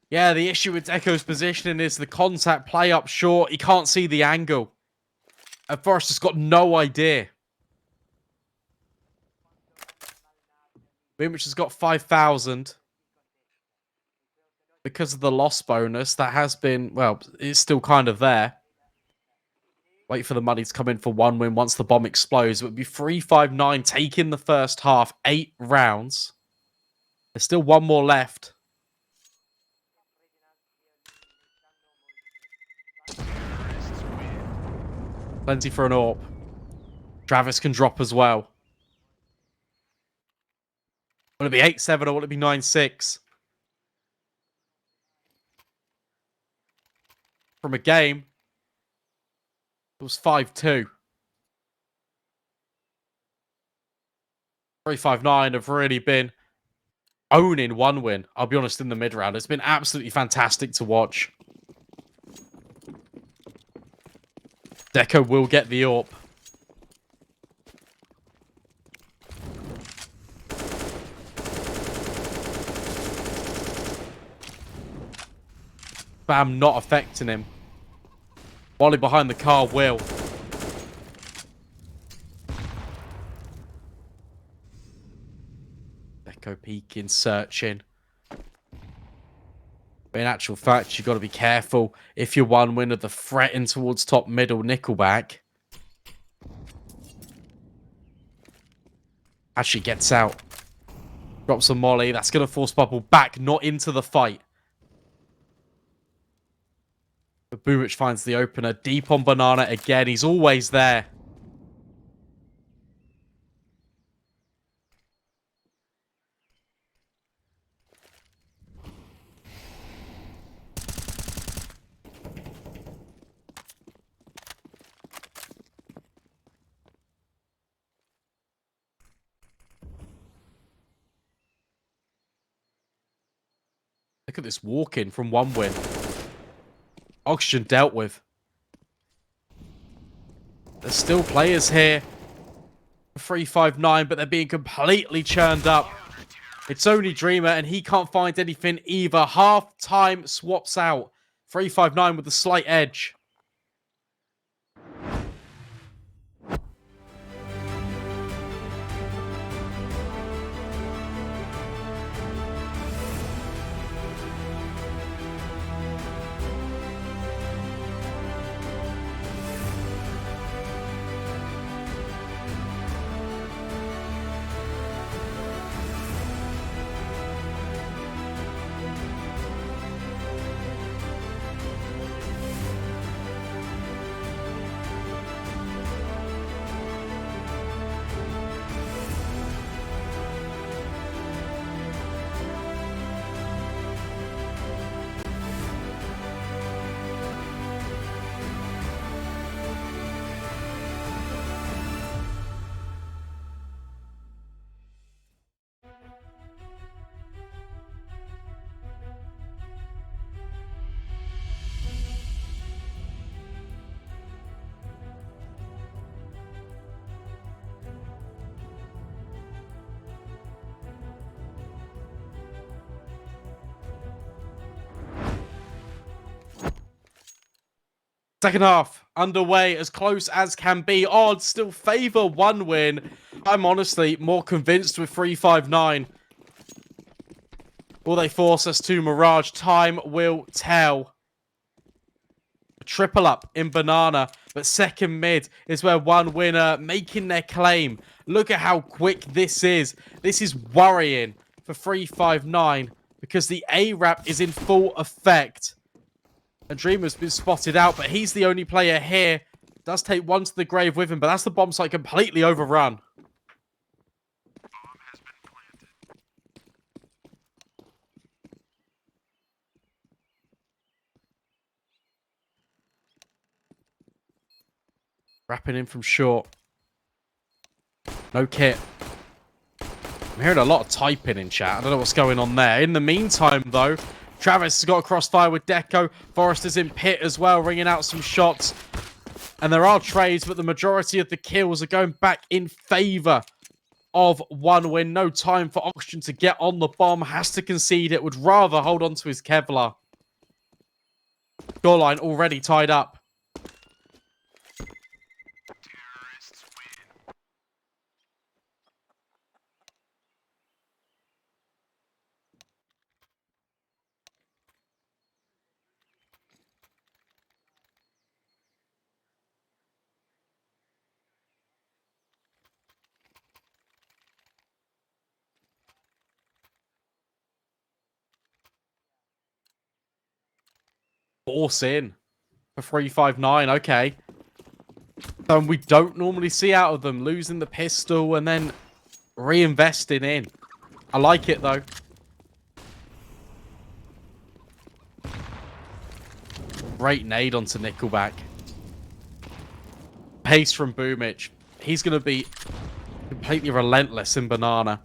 Yeah, the issue with Deco's positioning is the contact play up short. He can't see the angle. And Forrester's got no idea. Boomich has got 5,000. Because of the loss bonus, that has been, well, it's still kind of there. Wait for the money to come in for one win once the bomb explodes. It would be 359 taking the first half. 8 rounds. There's still one more left. Plenty for an AWP. Travis can drop as well. Will it be 8-7 or will it be 9-6? From a game, it was 5-2. 359 have really been owning one win. I'll be honest, in the mid round. It's been absolutely fantastic to watch. Deco will get the AWP. Spam not affecting him. Wally behind the car will. Echo peeking, searching. But in actual fact, you've got to be careful. If you're one winner, the threat in towards top middle, Nickelback actually gets out. Drops a molly. That's going to force Bubble back, not into the fight. But Boomich finds the opener. Deep on Banana again. He's always there. Look at this walk-in from one win. Oxygen dealt with. There's still players here. 359, but they're being completely churned up. It's only Dreamer, and he can't find anything either. Half-time swaps out. 359 with the slight edge. Second half underway, as close as can be. Odds still favour one win. I'm honestly more convinced with 359. Will they force us to Mirage? Time will tell. Triple up in Banana, but second mid is where one winner making their claim. Look at how quick this is. This is worrying for 359 because the A-Rap is in full effect. And Dreamer's been spotted out, but he's the only player here. Does take one to the grave with him, but that's the bomb site completely overrun. Wrapping in from short. No kit. I'm hearing a lot of typing in chat. I don't know what's going on there. In the meantime, though, Travis has got a crossfire with Deco. Forrester's in pit as well, ringing out some shots. And there are trades, but the majority of the kills are going back in favour of one win. No time for Oxygen to get on the bomb. Has to concede it. Would rather hold on to his Kevlar. Goal line already tied up. Force in for 359. Okay. We don't normally see out of them. Losing the pistol and then reinvesting in. I like it, though. Great nade onto Nickelback. Pace from Boomich. He's going to be completely relentless in Banana.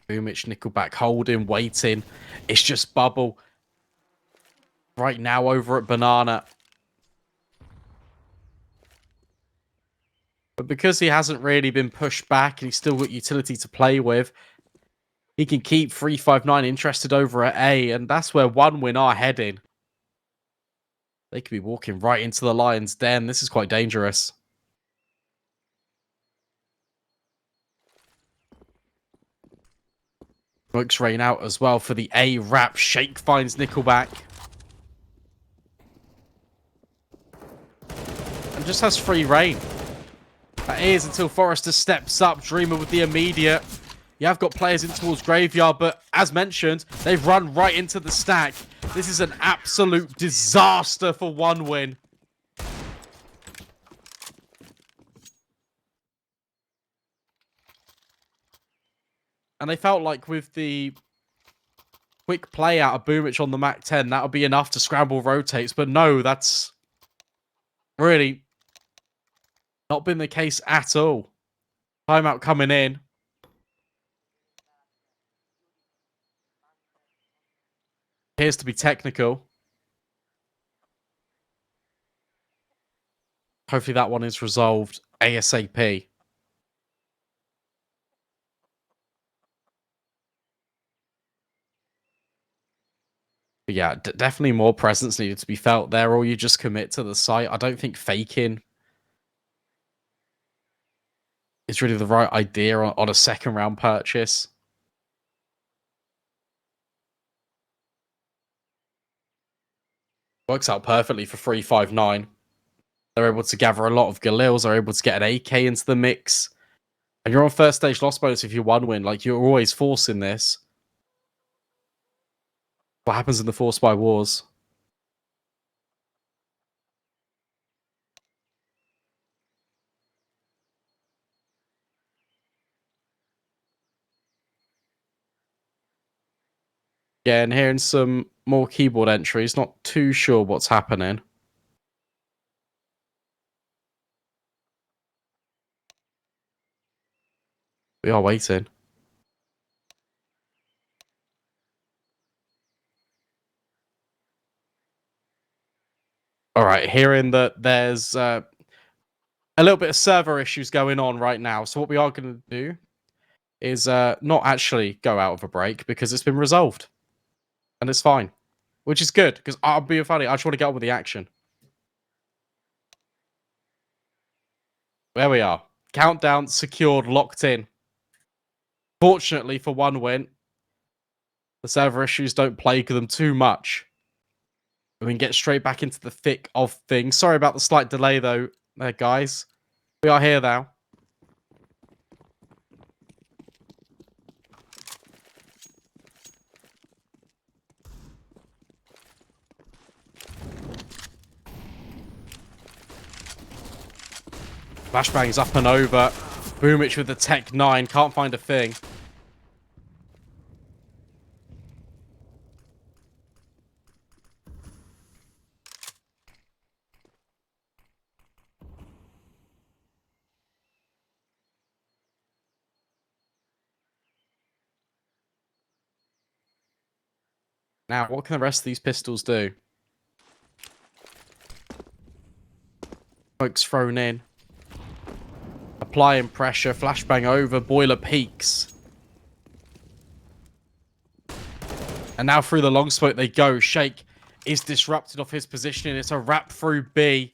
Boomich, Nickelback holding, waiting. It's just Bubble. Right now over at Banana. But because he hasn't really been pushed back and he's still got utility to play with, He can keep 359 interested over at A, and that's where 1win are heading. They could be walking right into the Lion's Den. This is quite dangerous. Smokes rain out as well for the A wrap. Shake finds Nickelback. And just has free reign. That is until Forrester steps up. Dreamer with the immediate. You have got players in towards Graveyard, but as mentioned, they've run right into the stack. This is an absolute disaster for 1win. And they felt like with the quick play out of Boomich on the Mac 10, that would be enough to scramble rotates. But no, that's really not been the case at all. Timeout coming in. Appears to be technical. Hopefully that one is resolved ASAP. But yeah, definitely more presence needed to be felt there, or you just commit to the site. I don't think faking is really the right idea on a second round purchase. Works out perfectly for 359. They're able to gather a lot of Galils, they're able to get an AK into the mix. And you're on first stage loss bonus if you 1win. Like, you're always forcing this. What happens in the Force by Wars? Yeah, and hearing some more keyboard entries. Not too sure what's happening. We are waiting. All right, hearing that there's a little bit of server issues going on right now. So what we are going to do is not actually go out of a break because it's been resolved. And it's fine. Which is good, because I'll be funny, I just want to get on with the action. There we are. Countdown secured, locked in. Fortunately for 1win, the server issues don't plague them too much. We can get straight back into the thick of things. Sorry about the slight delay, though, there, guys. We are here now. Flashbang's up and over. Boomich with the Tech 9. Can't find a thing. Now, what can the rest of these pistols do? Smoke's thrown in. Applying pressure. Flashbang over. Boiler peaks. And now through the long smoke they go. Shake is disrupted off his positioning. It's a wrap through B.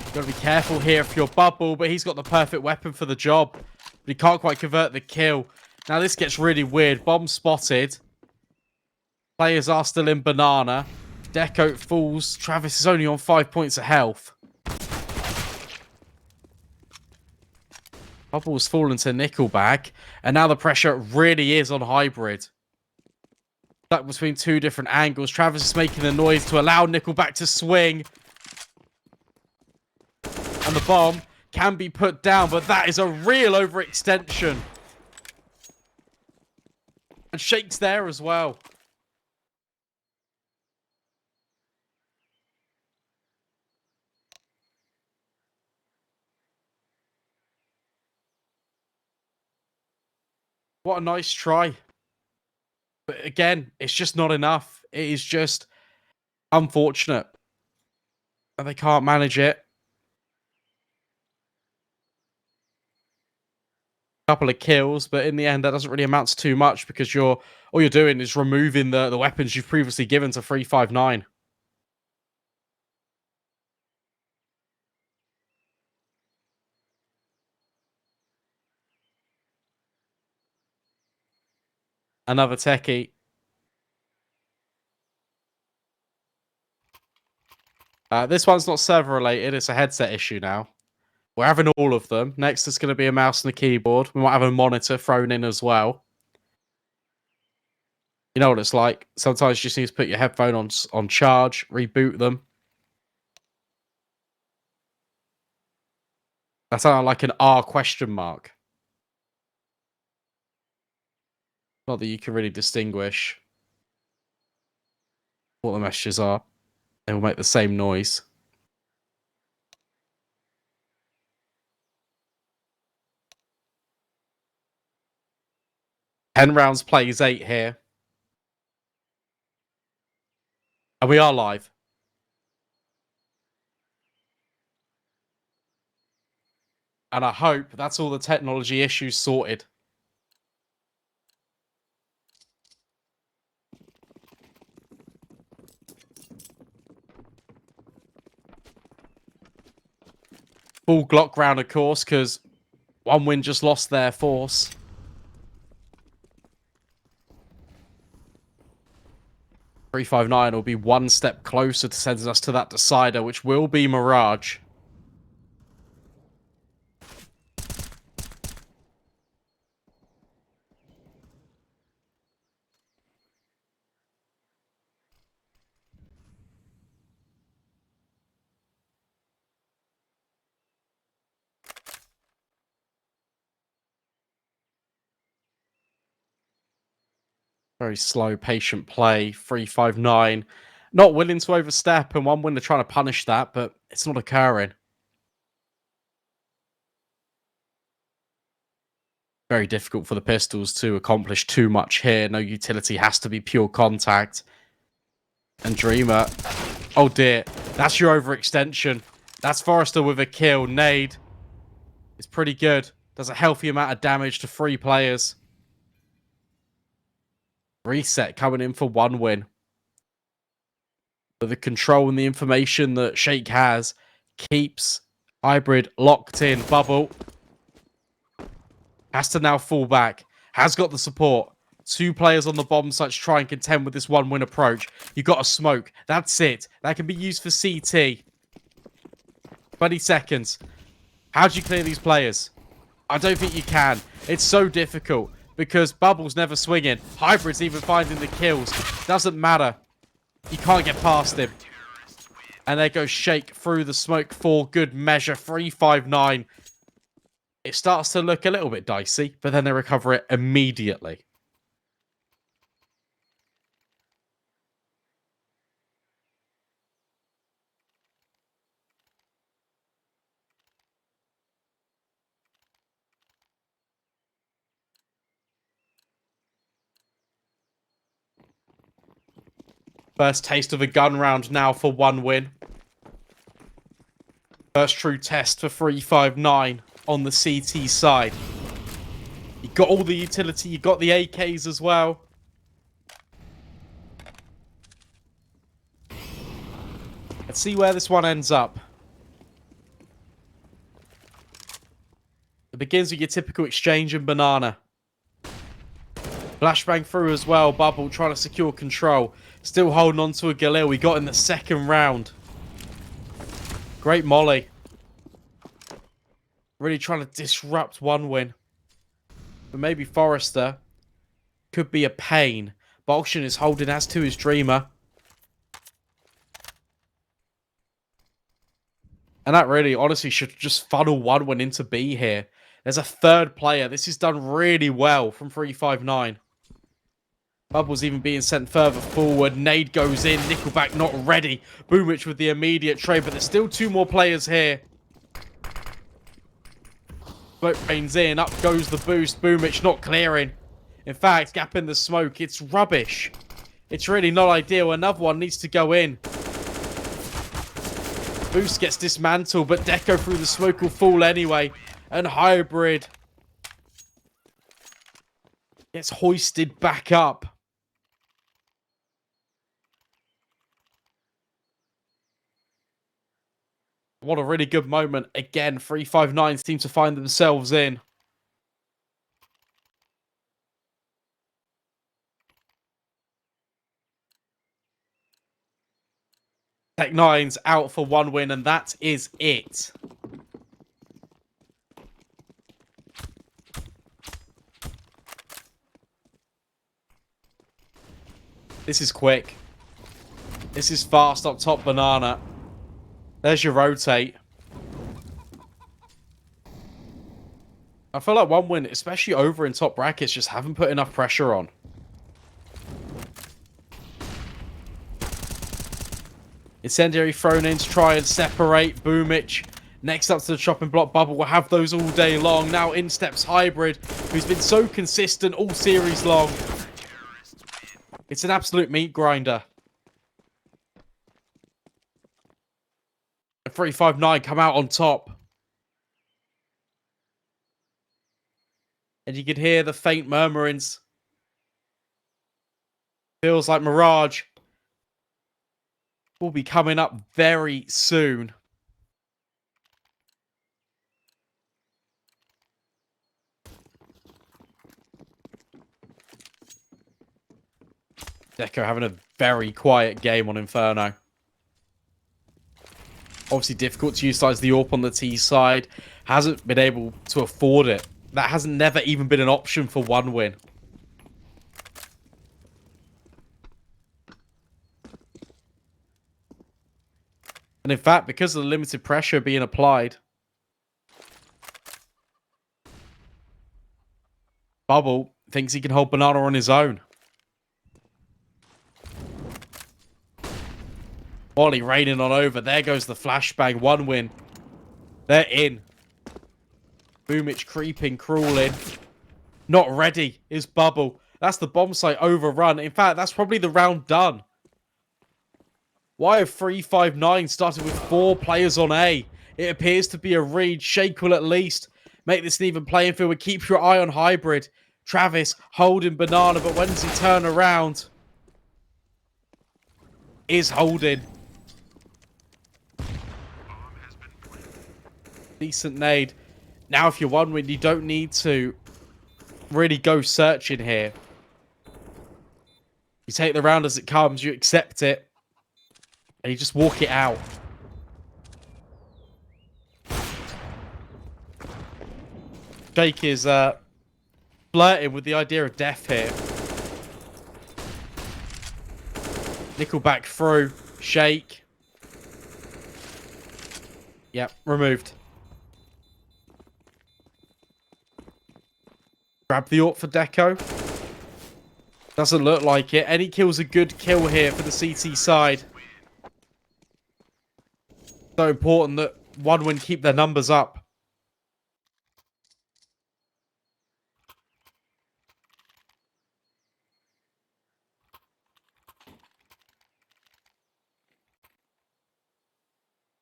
You've got to be careful here for your bubble, but he's got the perfect weapon for the job. But he can't quite convert the kill. Now this gets really weird. Bomb spotted. Players are still in banana. Deco falls. Travis is only on 5 points of health. Bubble's fallen to Nickelback. And now the pressure really is on Hybrid. Stuck between two different angles. Travis is making the noise to allow Nickelback to swing. And the bomb can be put down, but that is a real overextension. And Shake's there as well. What a nice try. But again, it's just not enough. It is just unfortunate. And they can't manage it. Couple of kills, but in the end, that doesn't really amount to too much because all you're doing is removing the weapons you've previously given to 359. Another techie. This one's not server related, it's a headset issue now. We're having all of them. Next is going to be a mouse and a keyboard. We might have a monitor thrown in as well. You know what it's like. Sometimes you just need to put your headphone on charge, reboot them. That sounded like an R question mark. Not that you can really distinguish what the messages are. They will make the same noise. 10 rounds plays 8 here. And we are live. And I hope that's all the technology issues sorted. Full Glock round, of course, because one win just lost their force. .359 will be one step closer to sending us to that decider, which will be Mirage. Very slow, patient play. 359. Not willing to overstep, and one win they're trying to punish that, but it's not occurring. Very difficult for the Pistols to accomplish too much here. No utility, has to be pure contact. And Dreamer. Oh dear. That's your overextension. That's Forrester with a kill. Nade. It's pretty good. Does a healthy amount of damage to 3 players. Reset coming in for 1 win. But the control and the information that Shake has keeps Hybrid locked in. Bubble has to now fall back. Has got the support. 2 players on the bomb site to try and contend with this 1-win approach. You got a smoke. That's it. That can be used for CT. 20 seconds. How do you clear these players? I don't think you can. It's so difficult because Bubble's never swinging. Hybrid's even finding the kills. Doesn't matter. You can't get past him. And there goes Shake through the smoke for good measure. 359. It starts to look a little bit dicey, but then they recover it immediately. First taste of a gun round now for 1 win. First true test for 359 on the CT side. You got all the utility, you got the AKs as well. Let's see where this one ends up. It begins with your typical exchange and banana. Flashbang through as well. Bubble trying to secure control. Still holding on to a Galil we got in the second round. Great molly. Really trying to disrupt 1 win. But maybe Forrester could be a pain. Bolshin is holding, as to his Dreamer. And that really, honestly, should just funnel 1 win into B here. There's a 3rd player. This is done really well from 359. Bubble's even being sent further forward. Nade goes in. Nickelback not ready. Boomich with the immediate trade, but there's still 2 more players here. Smoke rains in. Up goes the boost. Boomich not clearing. In fact, gap in the smoke. It's rubbish. It's really not ideal. Another one needs to go in. Boost gets dismantled, but Deco through the smoke will fall anyway. And Hybrid Gets hoisted back up. What a really good moment. Again, 359 seem to find themselves in. Tech9's out for one win, and that is it. This is quick. This is fast up top, Banana. There's your rotate. I feel like one win, especially over in top brackets, just haven't put enough pressure on. Incendiary thrown in to try and separate Boomich. Next up to the chopping block bubble. We'll have those all day long. Now in steps Hybrid, who's been so consistent all series long. It's an absolute meat grinder. And 359 come out on top. And you can hear the faint murmurings. Feels like Mirage will be coming up very soon. Deco having a very quiet game on Inferno. Obviously difficult to utilize the AWP on the T side. Hasn't been able to afford it. That hasn't never even been an option for one win. And in fact, because of the limited pressure being applied, Bubble thinks he can hold Banana on his own. Molly raining on over. There goes the flashbang. One win. They're in. Boomich creeping, crawling. Not ready is Bubble. That's the bomb site overrun. In fact, that's probably the round done. Why have 359 started with 4 players on A? It appears to be a read. Shake will at least make this an even playing field. And keep your eye on Hybrid. Travis holding Banana, but when does he turn around? Is holding. Decent nade. Now, if you're one win, you don't need to really go searching here. You take the round as it comes, you accept it, and you just walk it out. Jake is flirting with the idea of death here. Nickelback through. Shake. Yep, removed. Grab the AWP for Deco. Doesn't look like it. Any kill's a good kill here for the CT side. So important that one win keep their numbers up.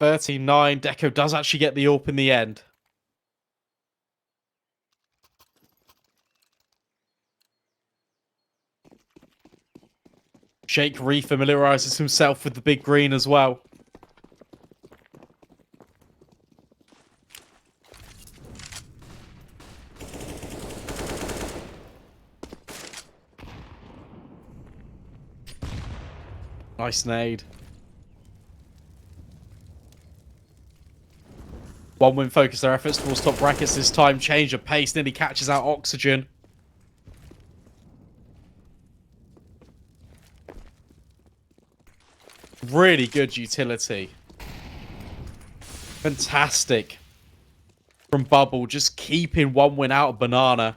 $39. Deco does actually get the AWP in the end. Shake refamiliarizes himself with the big green as well. Nice nade. One win focus their efforts towards top brackets this time. Change of pace. Nearly catches out Oxygen. Really good utility. Fantastic. From Bubble. Just keeping one win out of Banana.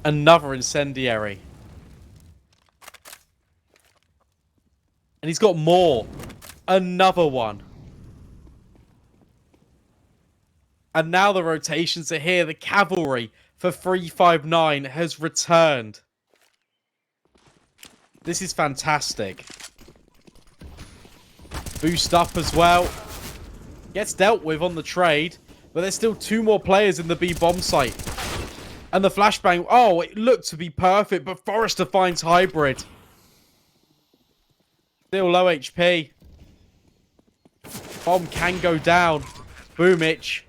Another incendiary. And he's got more. Another one. And now the rotations are here. The cavalry for 359 has returned. This is fantastic. Boost up as well. Gets dealt with on the trade, but there's still 2 more players in the B bomb site. And the flashbang, oh, it looked to be perfect, but Forrester finds hybrid. Still low HP. Bomb can go down. Boomich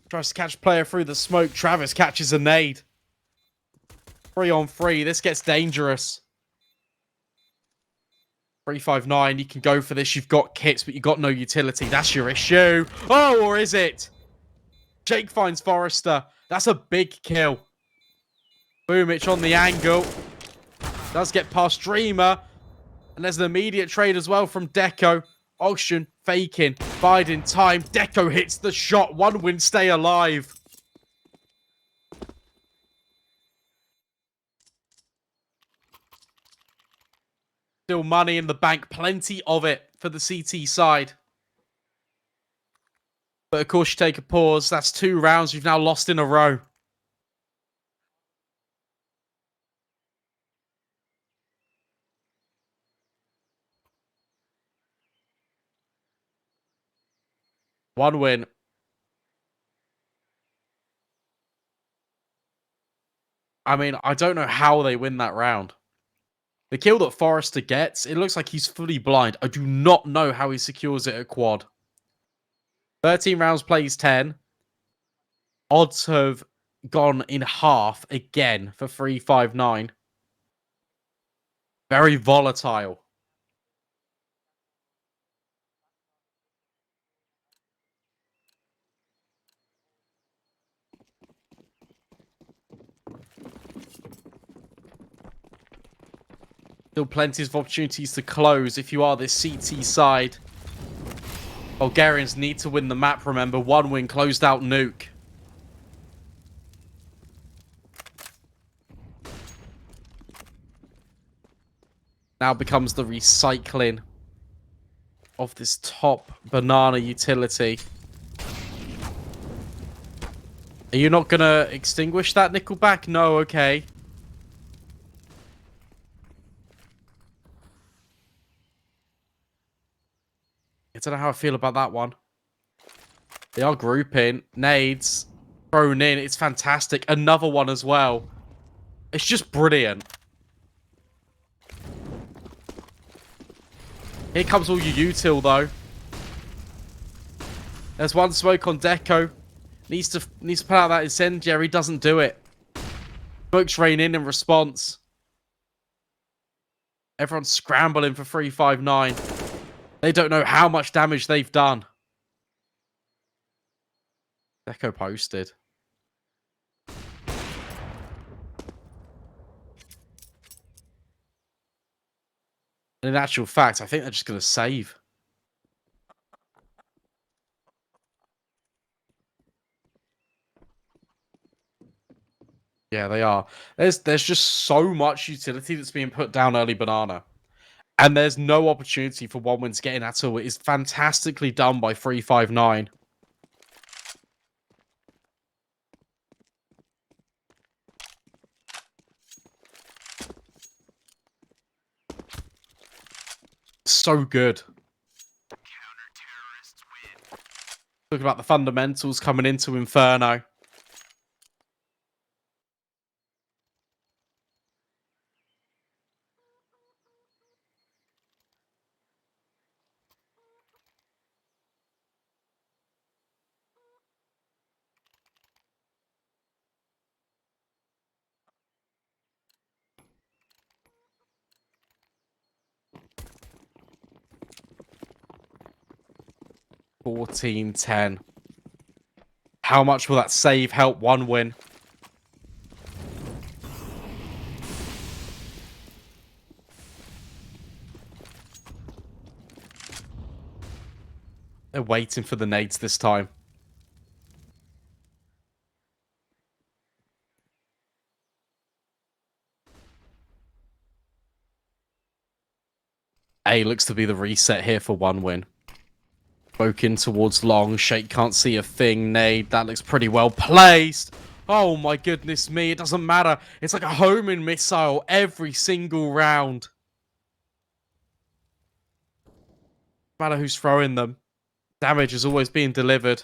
tries to catch player through the smoke. Travis catches a nade. 3 on 3. This gets dangerous. 359. You can go for this. You've got kits, but you've got no utility. That's your issue. Oh, or is it? Jake finds Forrester. That's a big kill. Boomich on the angle. Does get past Dreamer. And there's an immediate trade as well from Deco. Auction, faking, biding time. Deco hits the shot. 1 win, stay alive. Still money in the bank. Plenty of it for the CT side. But of course, you take a pause. That's 2 rounds you've now lost in a row. One win. I mean, I don't know how they win that round. The kill that Forrester gets, it looks like he's fully blind. I do not know how he secures it at quad. 13 rounds plays 10. Odds have gone in half again for 359. Very volatile. Still plenty of opportunities to close if you are this CT side. Bulgarians need to win the map, remember. 1 win, closed out nuke. Now becomes the recycling of this top banana utility. Are you not going to extinguish that Nickelback? No, okay. I don't know how I feel about that one. They are grouping. Nades thrown in. It's fantastic. Another one as well. It's just brilliant. Here comes all your util, though. There's one smoke on Deco. Needs to put out that incendiary. Doesn't do it. Smokes rain in response. Everyone's scrambling for 359. They don't know how much damage they've done. Deco posted. In actual fact, I think they're just going to save. Yeah, they are. There's just so much utility that's being put down early banana. And there's no opportunity for 1 win to get in at all. It is fantastically done by 359. So good. Talk about the fundamentals coming into Inferno. $14-10. How much will that save help 1 win? They're waiting for the nades this time. A looks to be the reset here for 1 win. Smoke in towards long. Shake can't see a thing. Nade, that looks pretty well placed. Oh my goodness me, it doesn't matter. It's like a homing missile every single round. No matter who's throwing them. Damage is always being delivered.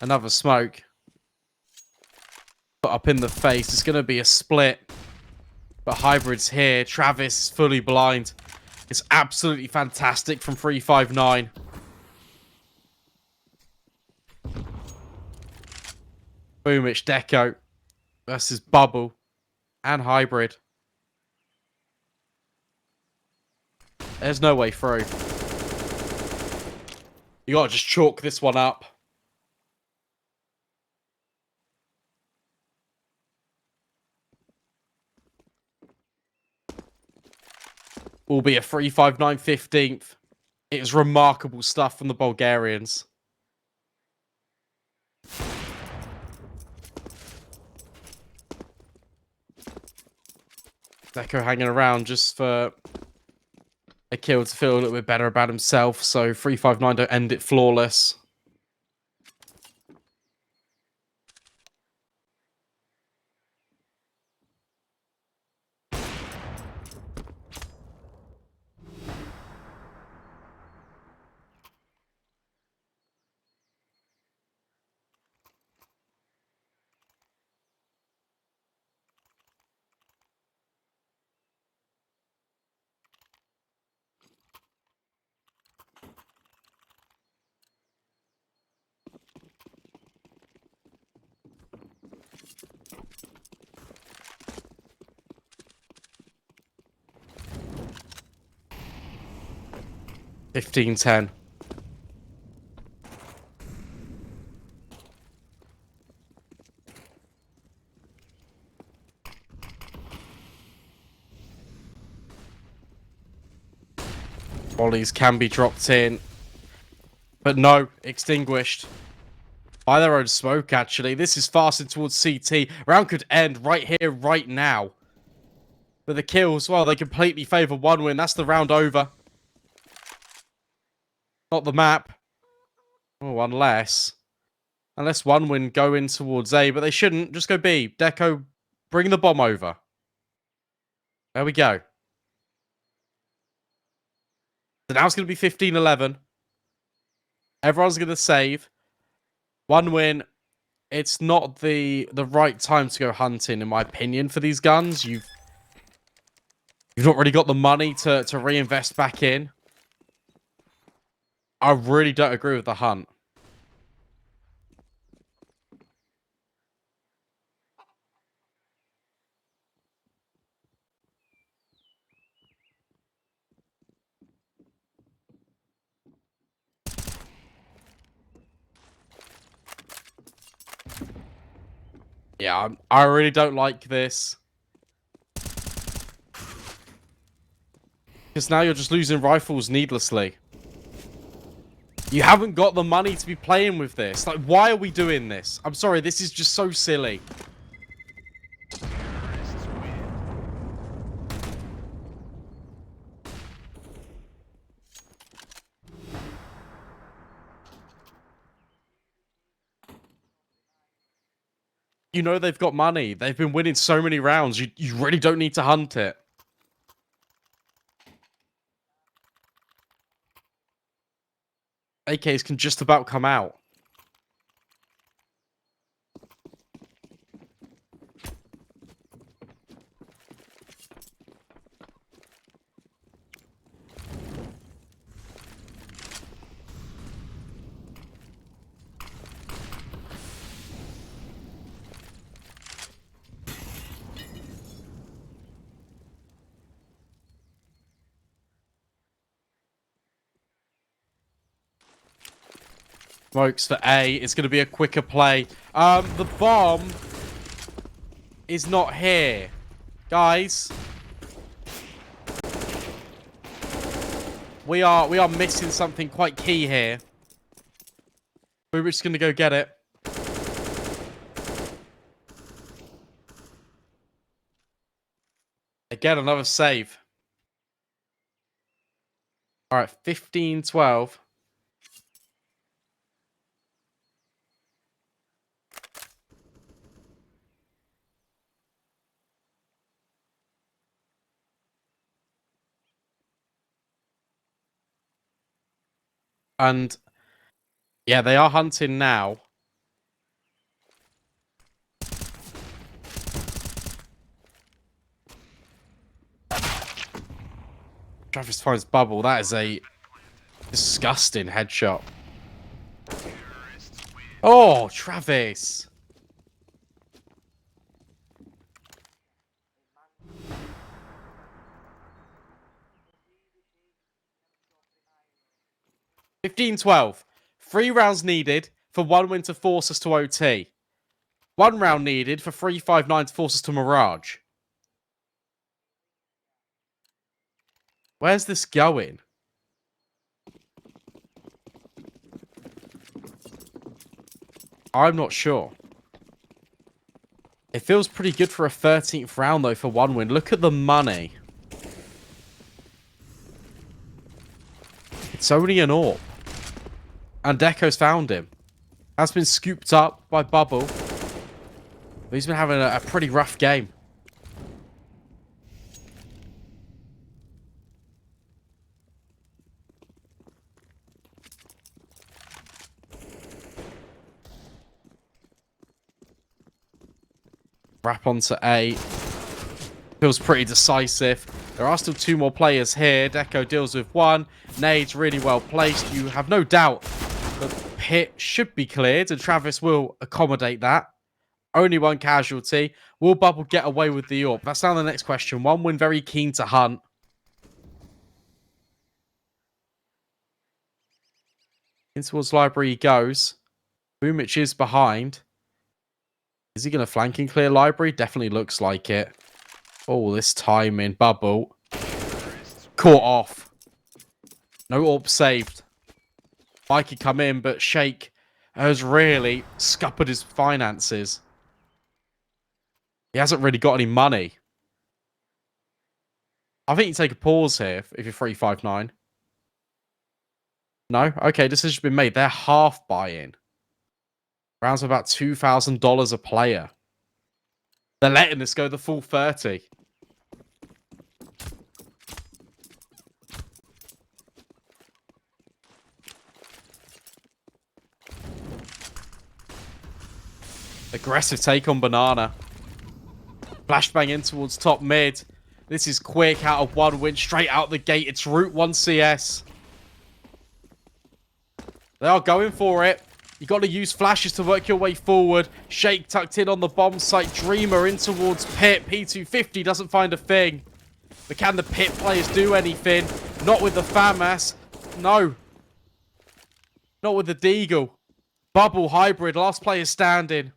Another smoke. Put up in the face. It's going to be a split. But Hybrid's here. Travis is fully blind. It's absolutely fantastic from 359. Boomich Deco versus Bubble and Hybrid. There's no way through. You gotta just chalk this one up. Will be a 359 15th. It was remarkable stuff from the Bulgarians. Deco hanging around just for a kill to feel a little bit better about himself. So 359 don't end it flawless. $15-10. Volleys can be dropped in. But no, extinguished. By their own smoke, actually. This is faster towards CT. Round could end right here, right now. But the kills, well, they completely favour one win. That's the round over. Not the map. Oh, unless one win go in towards A, but they shouldn't. Just go B. Deco, bring the bomb over. There we go. So now it's going to be 15-11. Everyone's going to save. One win. It's not the right time to go hunting, in my opinion, for these guns. You've not really got the money to reinvest back in. I really don't agree with the hunt. Yeah, I really don't like this. Because now you're just losing rifles needlessly. You haven't got the money to be playing with this. Like, why are we doing this? I'm sorry, this is just so silly. You know they've got money. They've been winning so many rounds. You really don't need to hunt it. AKs can just about come out. Smokes for A. It's going to be a quicker play. The bomb is not here. Guys. We are missing something quite key here. We're just going to go get it. Again, another save. All right, 15-12. And yeah, they are hunting now. Travis finds bubble. That is a disgusting headshot. Oh, Travis. $15-12. 3 rounds needed for 1 win to force us to OT. 1 round needed for 3-5-9 to force us to Mirage. Where's this going? I'm not sure. It feels pretty good for a 13th round, though, for 1 win. Look at the money. It's only an AWP. And Deco's found him. Has been scooped up by Bubble. He's been having a pretty rough game. Wrap onto A. Feels pretty decisive. There are still 2 more players here. Deco deals with 1. Nade's really well placed. You have no doubt that the pit should be cleared, and Travis will accommodate that. Only 1 casualty. Will Bubble get away with the AWP? That's now the next question. 1 win, very keen to hunt. In towards library he goes. Boomich is behind. Is he going to flank and clear library? Definitely looks like it. Oh, this timing. Bubble. Caught off. No AWP saved. Mikey come in, but Shake has really scuppered his finances. He hasn't really got any money. I think you take a pause here if you're 3-5-9. No? Okay, decision's been made. They're half buy-in. Rounds of about $2,000 a player. They're letting this go the full 30. Aggressive take on Banana. Flashbang in towards top mid. This is quick out of 1 win. Straight out the gate. It's Route 1 CS. They are going for it. You got to use flashes to work your way forward. Shake tucked in on the bomb site. Dreamer in towards Pit. P250 doesn't find a thing. But can the Pit players do anything? Not with the FAMAS. No. Not with the Deagle. Bubble hybrid. Last player standing.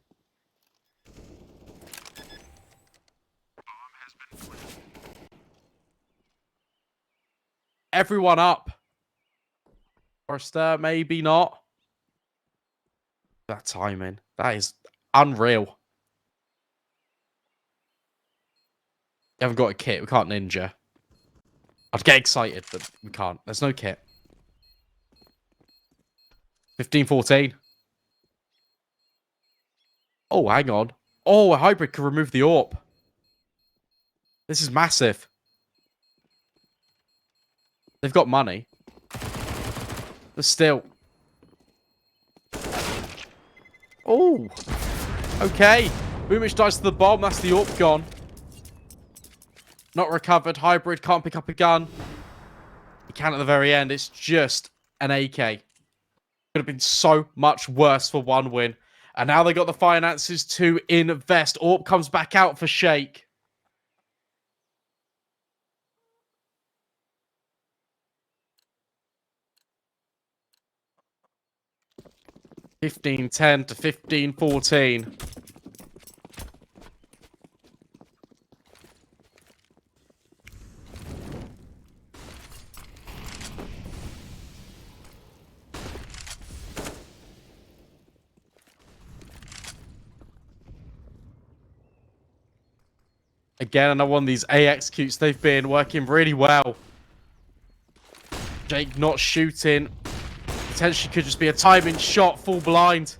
Everyone up. Forrester, maybe not. That timing. That is unreal. You haven't got a kit. We can't ninja. I'd get excited, but we can't. There's no kit. 15-14. Oh, hang on. Oh, a hybrid can remove the AWP. This is massive. They've got money. But still. Oh. Okay. Boomich dies to the bomb. That's the AWP gone. Not recovered. Hybrid can't pick up a gun. He can at the very end. It's just an AK. Could have been so much worse for 1 win. And now they got the finances to invest. AWP comes back out for Shake. $15-10 to 15-14. Again, another one of these A executes. They've been working really well. Jake not shooting. Potentially could just be a timing shot, full blind.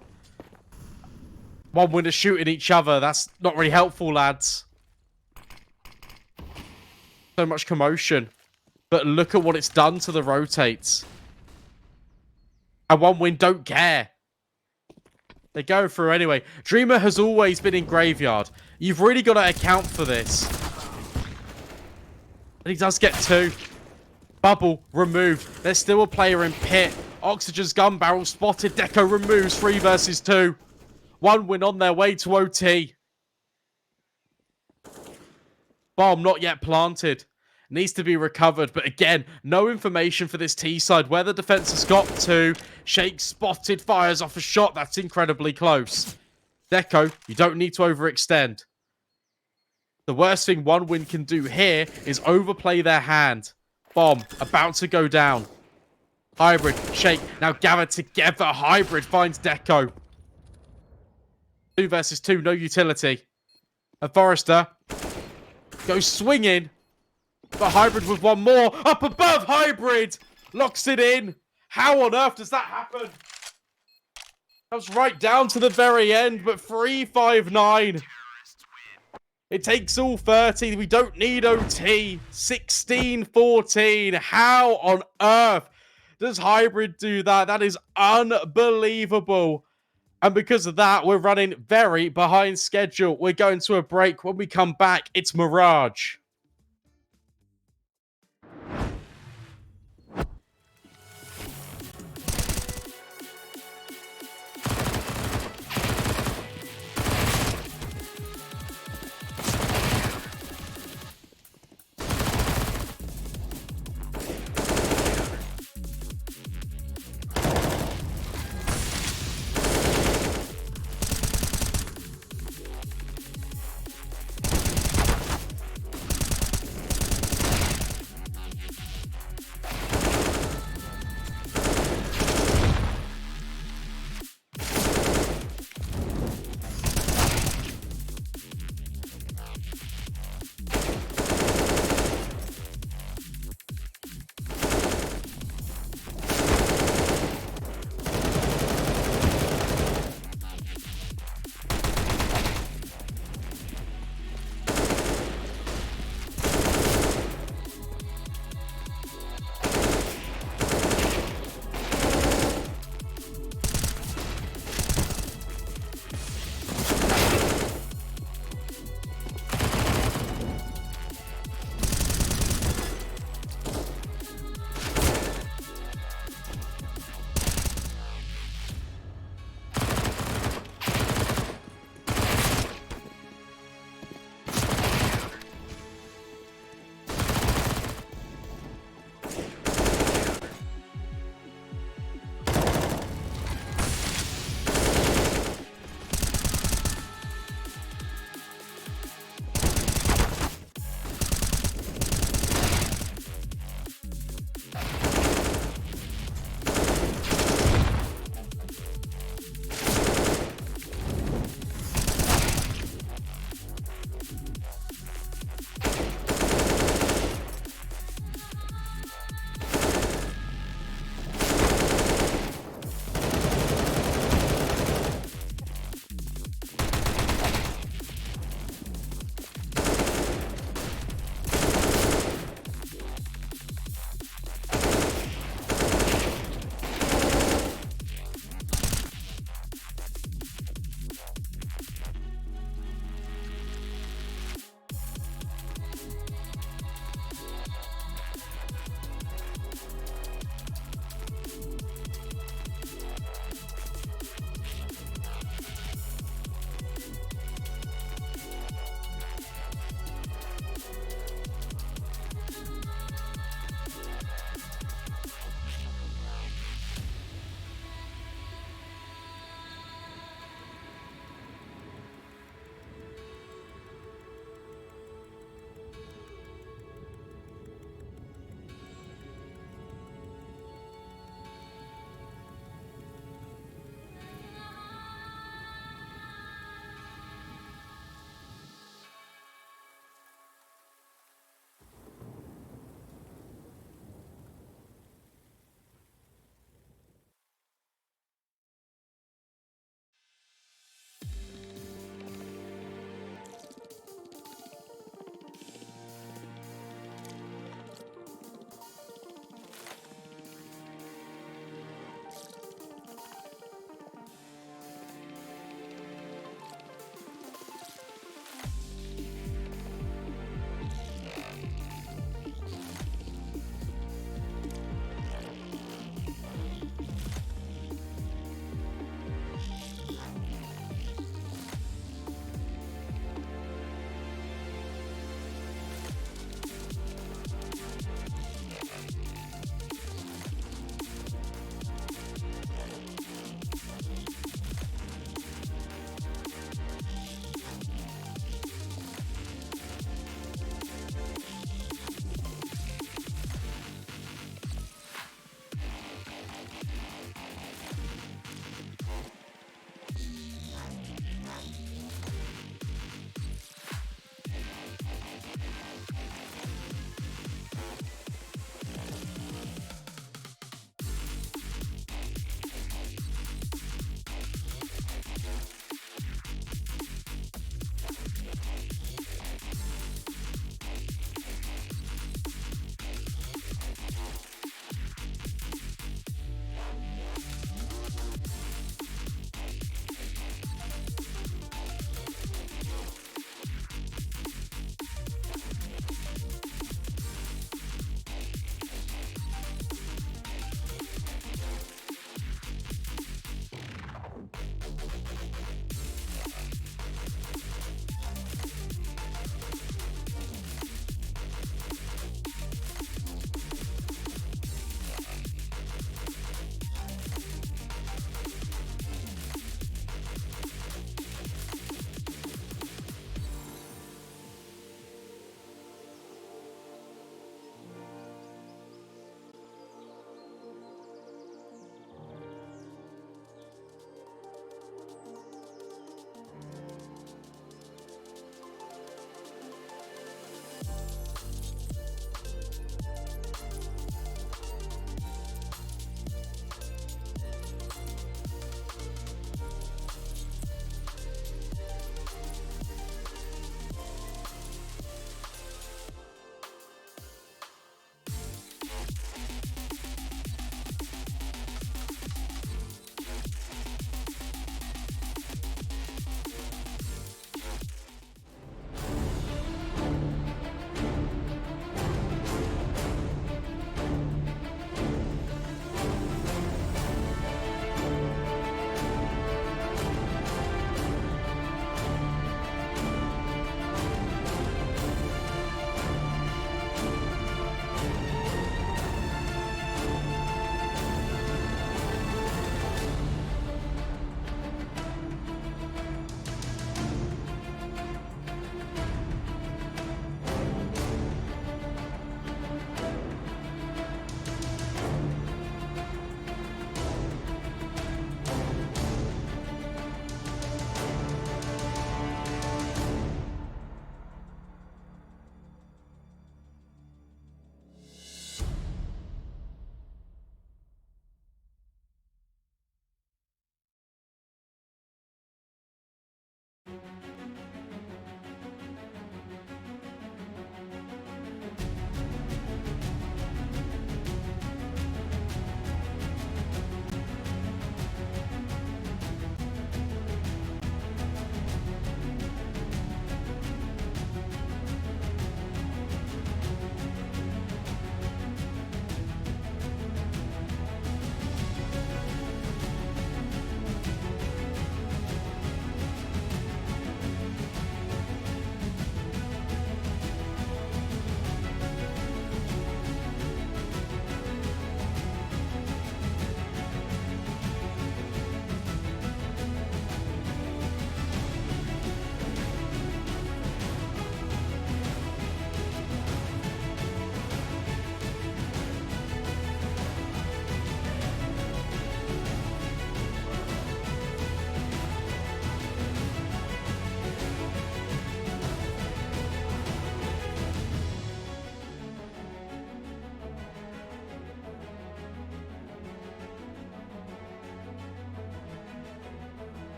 One winner shooting each other. That's not really helpful, lads. So much commotion. But look at what it's done to the rotates. And one win don't care. They go through anyway. Dreamer has always been in graveyard. You've really got to account for this. And he does get 2. Bubble removed. There's still a player in pit. Oxygen's gun barrel spotted. Deco removes 3 versus 2. 1 win on their way to OT. Bomb not yet planted. Needs to be recovered. But again, no information for this T side. Where the defense has got to. Shake spotted. Fires off a shot. That's incredibly close. Deco, you don't need to overextend. The worst thing 1 win can do here is overplay their hand. Bomb about to go down. Hybrid, Shake, now gathered together. Hybrid finds Deco. 2 versus 2, no utility. And Forrester goes swinging. But Hybrid with 1 more. Up above, Hybrid locks it in. How on earth does that happen? That was right down to the very end, but 3-5-9. It takes all 30. We don't need OT. 16-14. How on earth does Hybrid do that? That is unbelievable. And because of that, we're running very behind schedule. We're going to a break. When we come back, it's Mirage.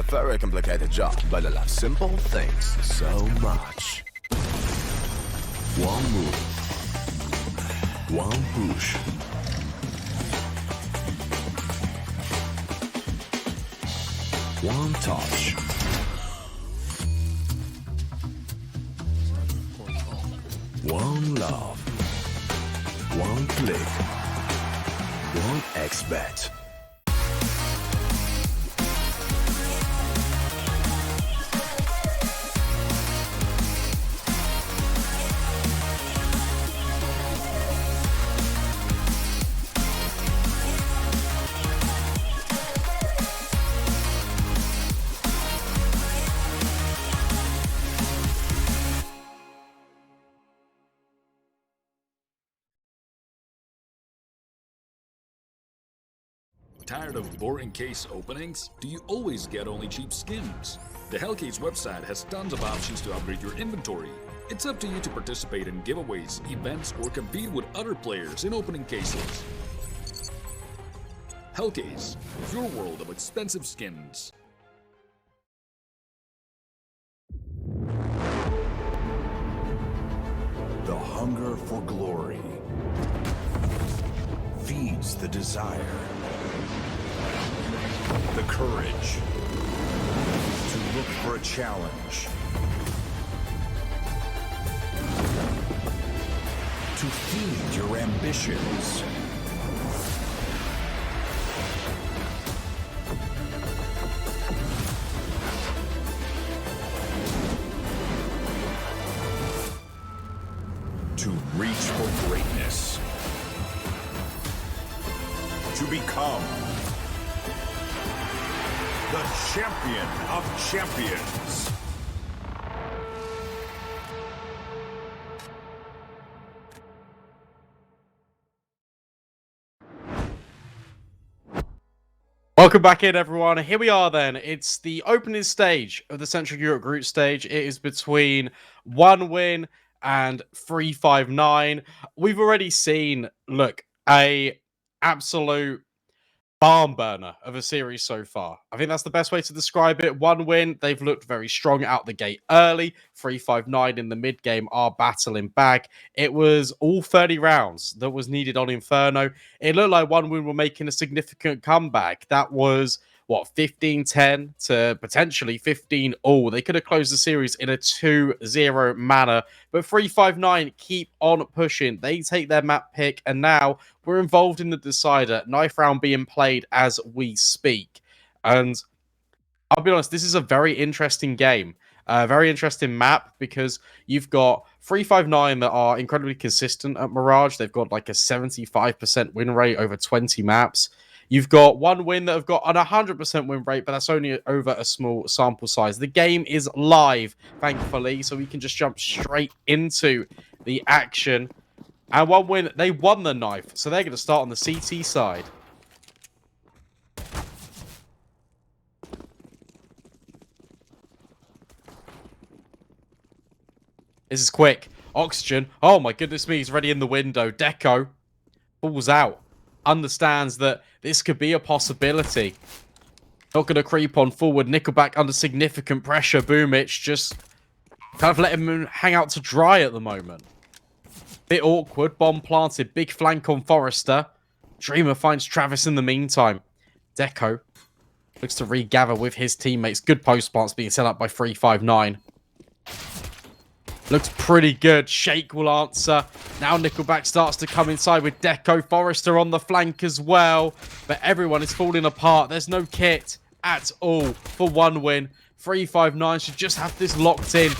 A very complicated job, but I love simple things so much. One move. One push. One touch. One love. One click. One X-Bet. Tired of boring case openings? Do you always get only cheap skins? The Hellcase website has tons of options to upgrade your inventory. It's up to you to participate in giveaways, events, or compete with other players in opening cases. Hellcase, your world of expensive skins. The hunger for glory feeds the desire, the courage to look for a challenge, to feed your ambitions. To reach for greatness. To become the champion of champions. Welcome back in, everyone. Here we are then. It's the opening stage of the Central Europe group stage. It is between 1win and 359. We've already seen, look, a absolute barn burner of a series so far. I think that's the best way to describe it. 1win, they've looked very strong out the gate early. 359 in the mid game are battling back. It was all 30 rounds that was needed on Inferno. It looked like 1win were making a significant comeback. That was what, 15-10 to potentially 15-all. They could have closed the series in a 2-0 manner, but 359 keep on pushing. They take their map pick, and now we're involved in the decider. Knife round being played as we speak. And I'll be honest, this is a very interesting game. A very interesting map because you've got 359 that are incredibly consistent at Mirage. They've got like a 75% win rate over 20 maps. You've got 1win that have got an 100% win rate, but that's only over a small sample size. The game is live, thankfully, so we can just jump straight into the action. And 1win, they won the knife, so they're going to start on the CT side. This is quick. Oxygen. Oh my goodness me, he's already in the window. Deco falls out. Understands that this could be a possibility. Not going to creep on forward. Nickelback under significant pressure. Boomich just kind of let him hang out to dry at the moment. Bit awkward. Bomb planted. Big flank on Forrester. Dreamer finds Travis in the meantime. Deco looks to regather with his teammates. Good post plants being set up by 359. Looks pretty good. Shake will answer. Now Nickelback starts to come inside with Deco. Forrester on the flank as well. But everyone is falling apart. There's no kit at all for 1win. 359 should just have this locked in.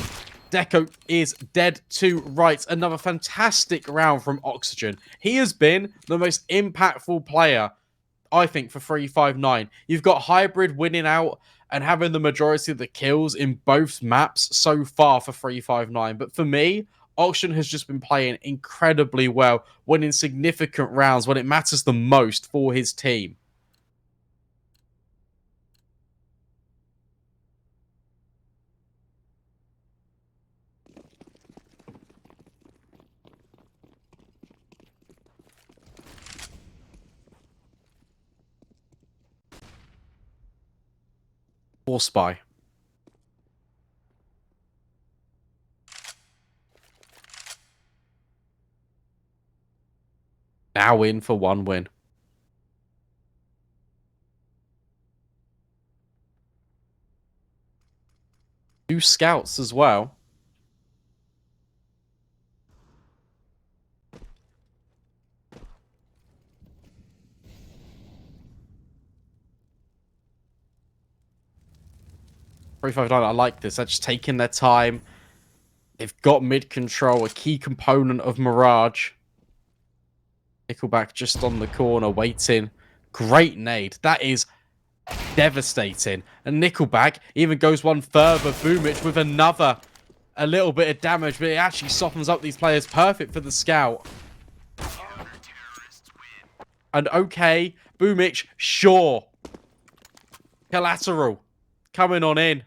Deco is dead to rights. Another fantastic round from Oxygen. He has been the most impactful player, I think, for 359. You've got Hybrid winning out and having the majority of the kills in both maps so far for 359. But for me, Oxygen has just been playing incredibly well, winning significant rounds when it matters the most for his team. Force Spy. Now in for 1 win. Two scouts as well. .359, I like this. They're just taking their time. They've got mid control, a key component of Mirage. Nickelback just on the corner, waiting. Great nade. That is devastating. And Nickelback even goes one further. Boomich with a little bit of damage, but it actually softens up these players. Perfect for the scout. And okay, Boomich, sure. Collateral. Coming on in.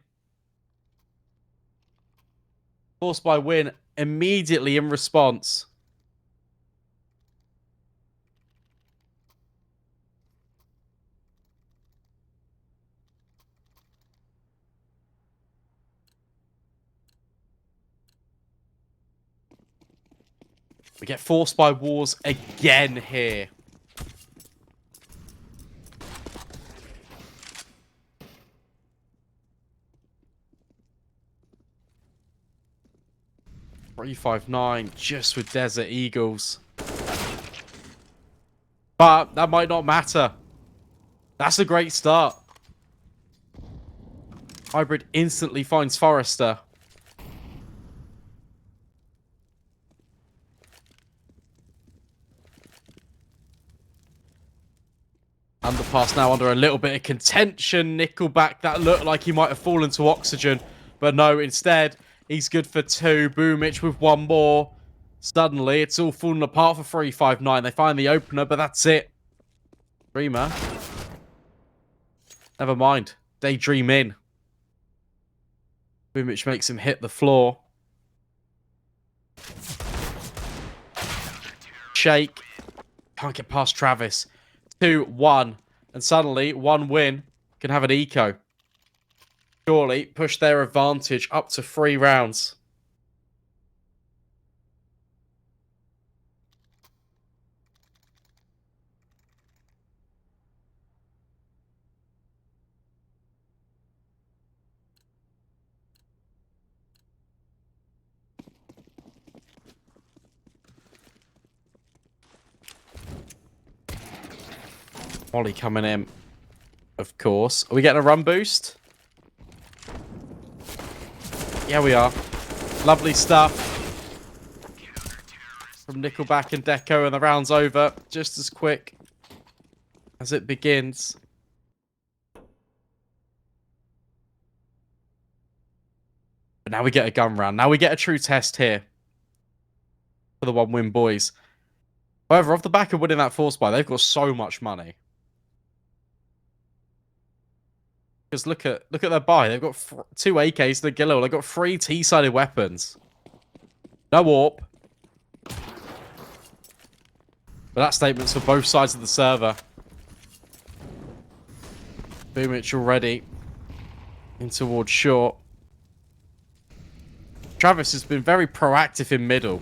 Force by win immediately in response. We get forced by wars again here. .359 just with Desert Eagles. But that might not matter. That's a great start. Hybrid instantly finds Forrester. Underpass now under a little bit of contention. Nickelback, that looked like he might have fallen to oxygen. But no, instead, he's good for 2. Boomich with 1 more. Suddenly, it's all falling apart for .359. They find the opener, but that's it. Dreamer. Never mind. Daydream in. Boomich makes him hit the floor. Shake. Can't get past Travis. 2-1. And suddenly, 1 win can have an eco. Surely push their advantage up to 3 rounds. Molly coming in, of course. Are we getting a run boost? Yeah, we are. Lovely stuff from Nickelback and Deco, and the round's over just as quick as it begins. But now we get a gun round. Now we get a true test here for the 1 win boys. However, off the back of winning that force buy, they've got so much money. Because look at their buy. They've got 2 AKs, the Gillo. They've got 3 T-sided weapons. No warp. But that statement's for both sides of the server. Boomich already in towards short. Travis has been very proactive in middle.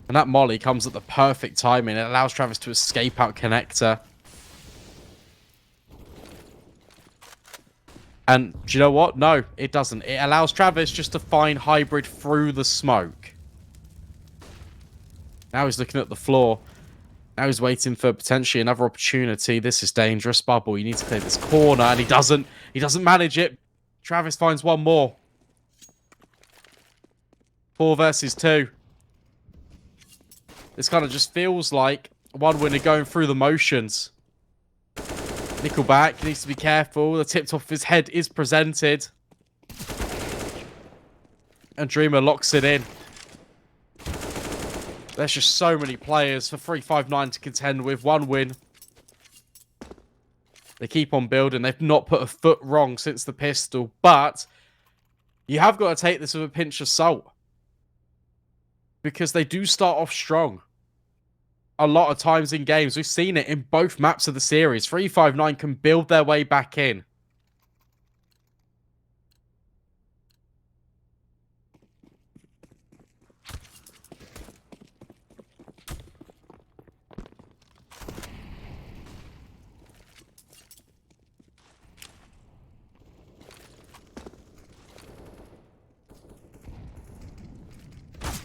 And that molly comes at the perfect timing. It allows Travis to escape out connector. And do you know what? No, it doesn't. It allows Travis just to find hybrid through the smoke. Now he's looking at the floor. Now he's waiting for potentially another opportunity. This is dangerous. Bubble, you need to clear this corner. And he doesn't manage it. Travis finds 1 more. 4 versus 2. This kind of just feels like 1 winner going through the motions. Nickelback needs to be careful. The tip top of his head is presented. And Dreamer locks it in. There's just so many players for .359 to contend with. 1 win. They keep on building. They've not put a foot wrong since the pistol. But you have got to take this with a pinch of salt. Because they do start off strong. a lot of times in games. We've seen it in both maps of the series. 359 can build their way back in.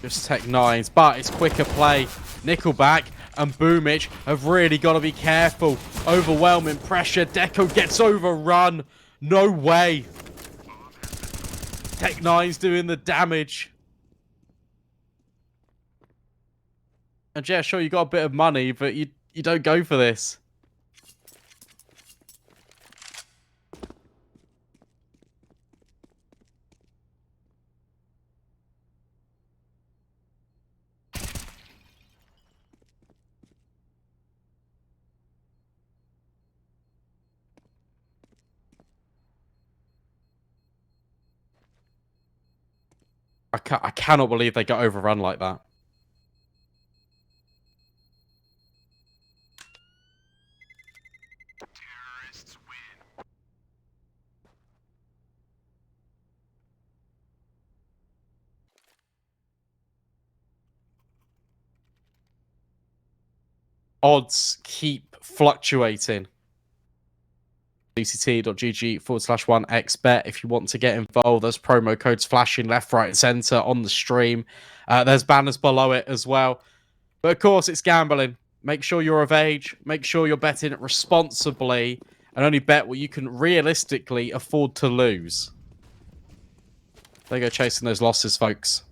Just Tech 9s, but it's quicker play. Nickelback and Boomich have really got to be careful. Overwhelming pressure. Deco gets overrun. No way. Tech 9's doing the damage. And yeah, sure, you got a bit of money, but you don't go for this. I cannot believe they got overrun like that. Terrorists win. Odds keep fluctuating. CCT.gg/1xbet if you want to get involved. There's promo codes flashing left, right, and center on the stream. There's banners below it as well. But of course, it's gambling. Make sure you're of age. Make sure you're betting responsibly. And only bet what you can realistically afford to lose. They go chasing those losses, folks.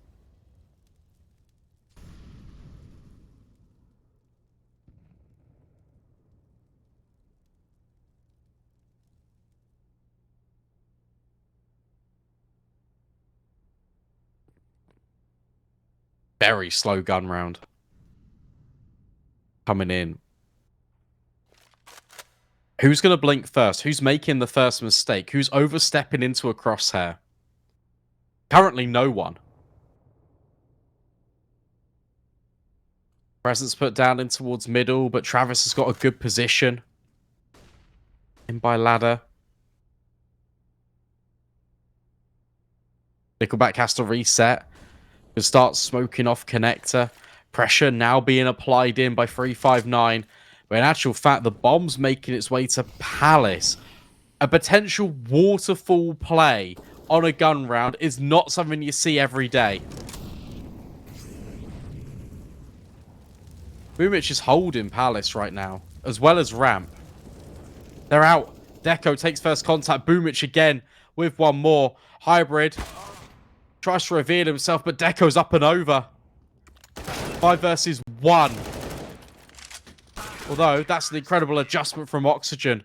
Very slow gun round. Coming in. Who's going to blink first? Who's making the first mistake? Who's overstepping into a crosshair? Currently, no one. Presence put down in towards middle, but Travis has got a good position. In by ladder. Nickelback has to reset. Can start smoking off connector. Pressure now being applied in by 359. But in actual fact, the bomb's making its way to Palace. A potential waterfall play on a gun round is not something you see every day. Boomich is holding Palace right now, as well as Ramp. They're out. Deco takes first contact. Boomich again with one more. Hybrid tries to reveal himself, but Deco's up and over. 5 versus 1. Although, that's an incredible adjustment from Oxygen.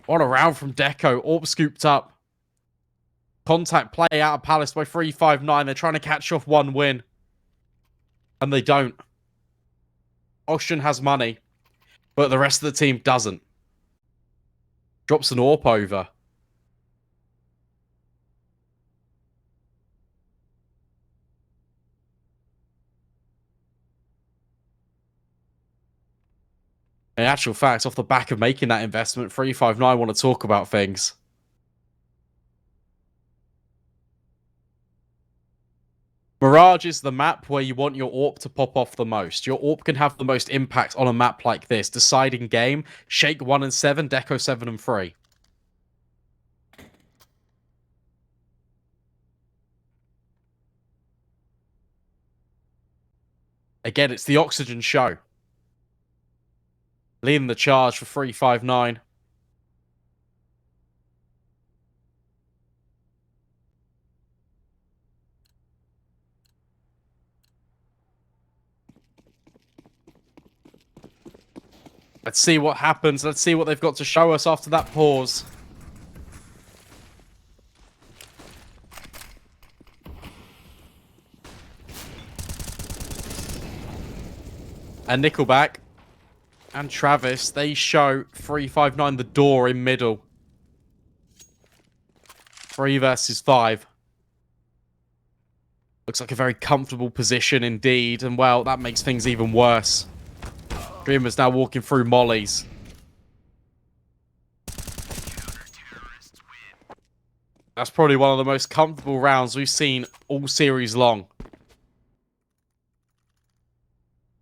What a round from Deco. Orb scooped up. Contact play out of Palace by 359. They're trying to catch off one win. And they don't. Oxygen has money, but the rest of the team doesn't. Drops an AWP over. In actual fact, off the back of making that investment, 359 want to talk about things. Mirage is the map where you want your AWP to pop off the most. Your AWP can have the most impact on a map like this. Deciding game, Shake 1 and 7, Deco 7 and 3. Again, it's the Oxygen show. Leading the charge for 359. Let's see what happens. Let's see what they've got to show us after that pause. And Nickelback and Travis, they show 359 the door in middle. 3 versus 5. Looks like a very comfortable position indeed. And, well, that makes things even worse. Dreamer's now walking through mollies. That's probably one of the most comfortable rounds we've seen all series long.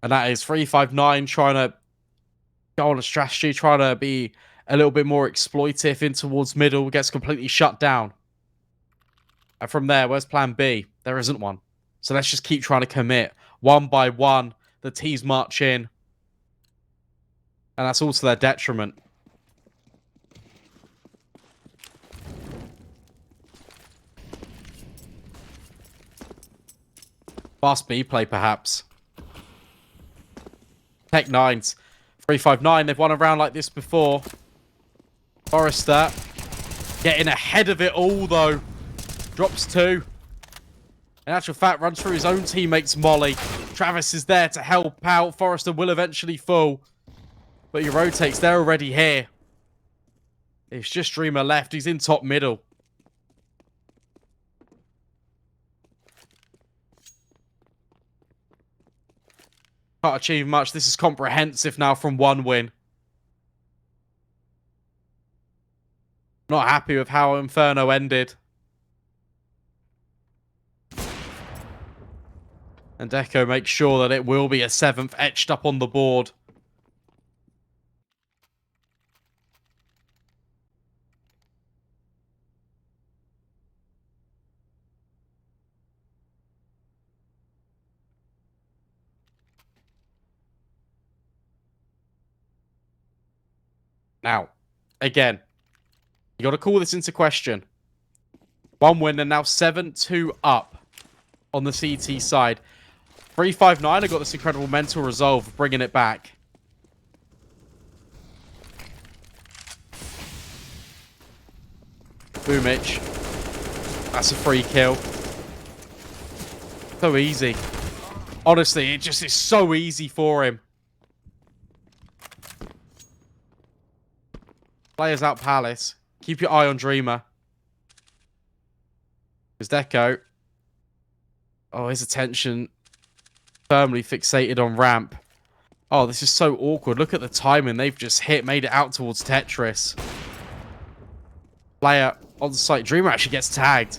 And that is 359 trying to go on a strategy, trying to be a little bit more exploitive in towards middle, gets completely shut down. And from there, where's plan B? There isn't one. So let's just keep trying to commit. One by one, the T's march in. And that's all to their detriment. Fast B play, perhaps. Tech 9s. 359, they've won a round like this before. Forrester getting ahead of it all, though. Drops 2. In actual fact, runs through his own teammate's molly. Travis is there to help out. Forrester will eventually fall. But he rotates. They're already here. It's just Dreamer left. He's in top middle. Can't achieve much. This is comprehensive now from 1 win. Not happy with how Inferno ended. And Deco makes sure that it will be a 7th etched up on the board. Now, again, you got to call this into question. 1 win and now 7-2 up on the CT side. 359 have got this incredible mental resolve of bringing it back. Boomich. That's a free kill. So easy. Honestly, it just is so easy for him. Players out Palace. Keep your eye on Dreamer. There's Deco. Oh, his attention firmly fixated on ramp. Oh, this is so awkward. Look at the timing. They've just made it out towards Tetris. Player on site. Dreamer actually gets tagged.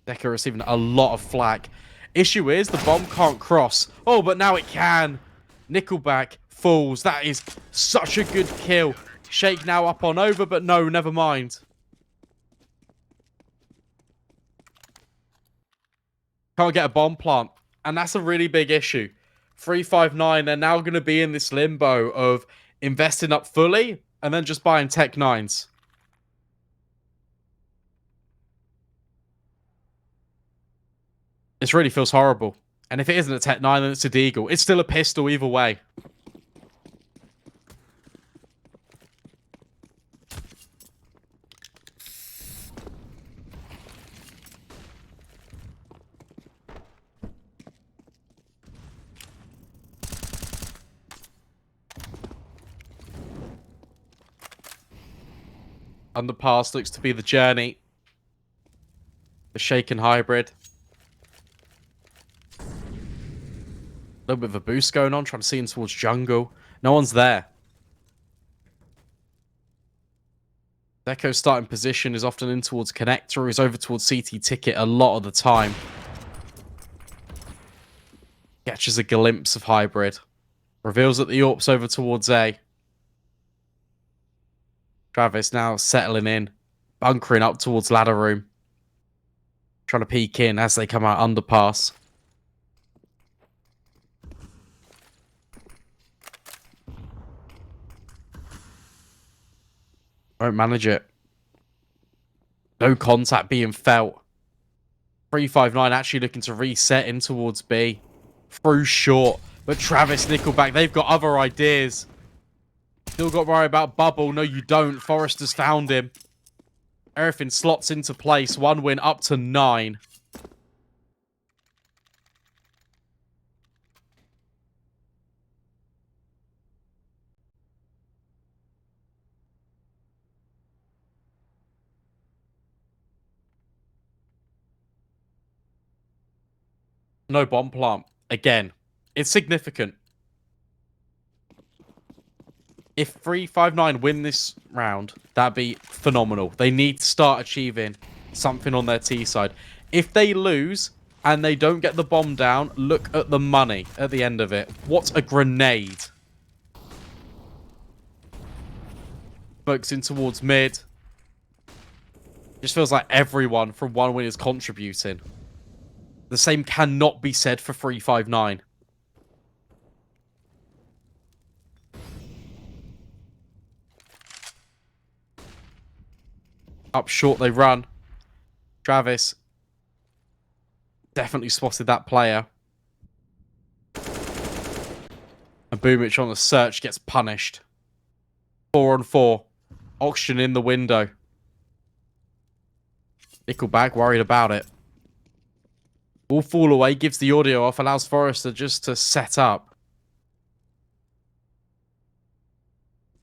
Deco receiving a lot of flack. Issue is the bomb can't cross. Oh, but now it can. Nickelback falls. That is such a good kill. Shake now up on over, but no, never mind. Can't get a bomb plant. And that's a really big issue. 359, they're now going to be in this limbo of investing up fully and then just buying Tech 9s. This really feels horrible. And if it isn't a Tech 9, then it's a Deagle. It's still a pistol either way. Underpass looks to be the journey. The shaken hybrid. A little bit of a boost going on, trying to see him towards jungle. No one's there. Deco's starting position is often in towards connector. He's over towards CT ticket a lot of the time. Catches a glimpse of hybrid. Reveals that the AWP's over towards A. Travis now settling in. Bunkering up towards ladder room. Trying to peek in as they come out underpass. Won't manage it. No contact being felt. 359 actually looking to reset in towards B. Through short. But Travis, Nickelback, they've got other ideas. Still got to worry about bubble. No, you don't. Forrester's found him. Everything slots into place. 1 win up to 9. No bomb plant. Again, it's significant. If 359 win this round, that'd be phenomenal. They need to start achieving something on their T side. If they lose and they don't get the bomb down, look at the money at the end of it. What a grenade. Smokes in towards mid. Just feels like everyone from 1win is contributing. The same cannot be said for 359. Up short they run. Travis definitely spotted that player. And Boomich on the search gets punished. 4-on-4. Oxygen in the window. Nickelback worried about it. All fall away, gives the audio off, allows Forrester just to set up.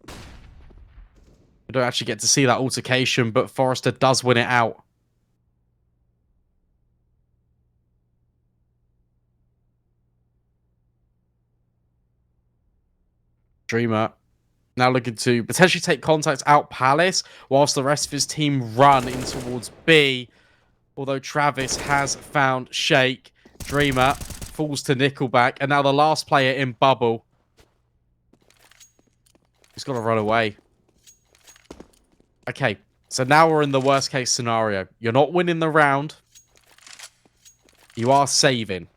We don't actually get to see that altercation, but Forrester does win it out. Dreamer now looking to potentially take contact out Palace, whilst the rest of his team run in towards B. Although Travis has found Shake. Dreamer falls to Nickelback, and now the last player in bubble. He's got to run away. Okay, so now we're in the worst case scenario. You're not winning the round. You are saving.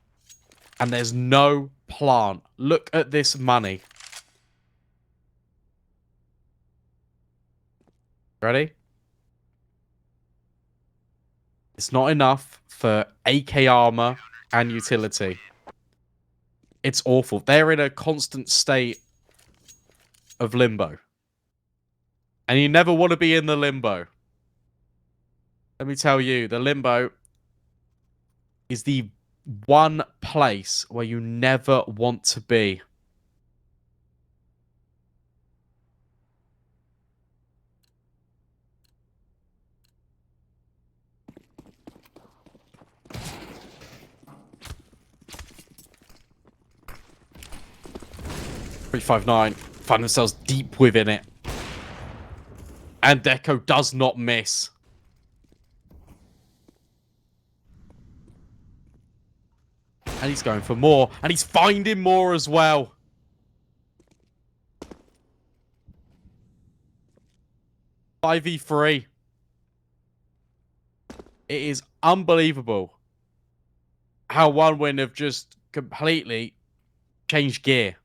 And there's no plant. Look at this money. Ready? It's not enough for AK armor and utility. It's awful. They're in a constant state of limbo. And you never want to be in the limbo. Let me tell you, the limbo is the one place where you never want to be. .359 find themselves deep within it. And Deco does not miss. And he's going for more. And he's finding more as well. .5v3. It is unbelievable how 1win have just completely changed gear.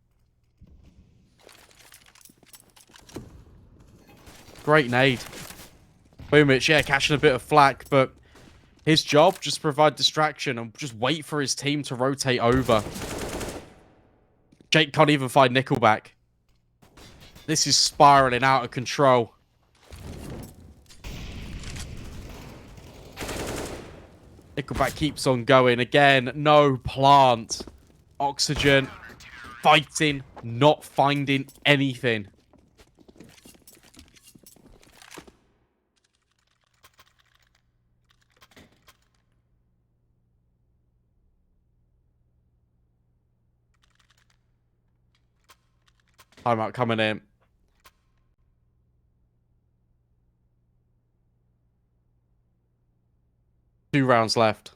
Great nade. Boomich, yeah, catching a bit of flack, but his job, just provide distraction and just wait for his team to rotate over. Jake can't even find Nickelback. This is spiraling out of control. Nickelback keeps on going. Again, no plant. Oxygen. Fighting. Not finding anything. Timeout coming in. Two rounds left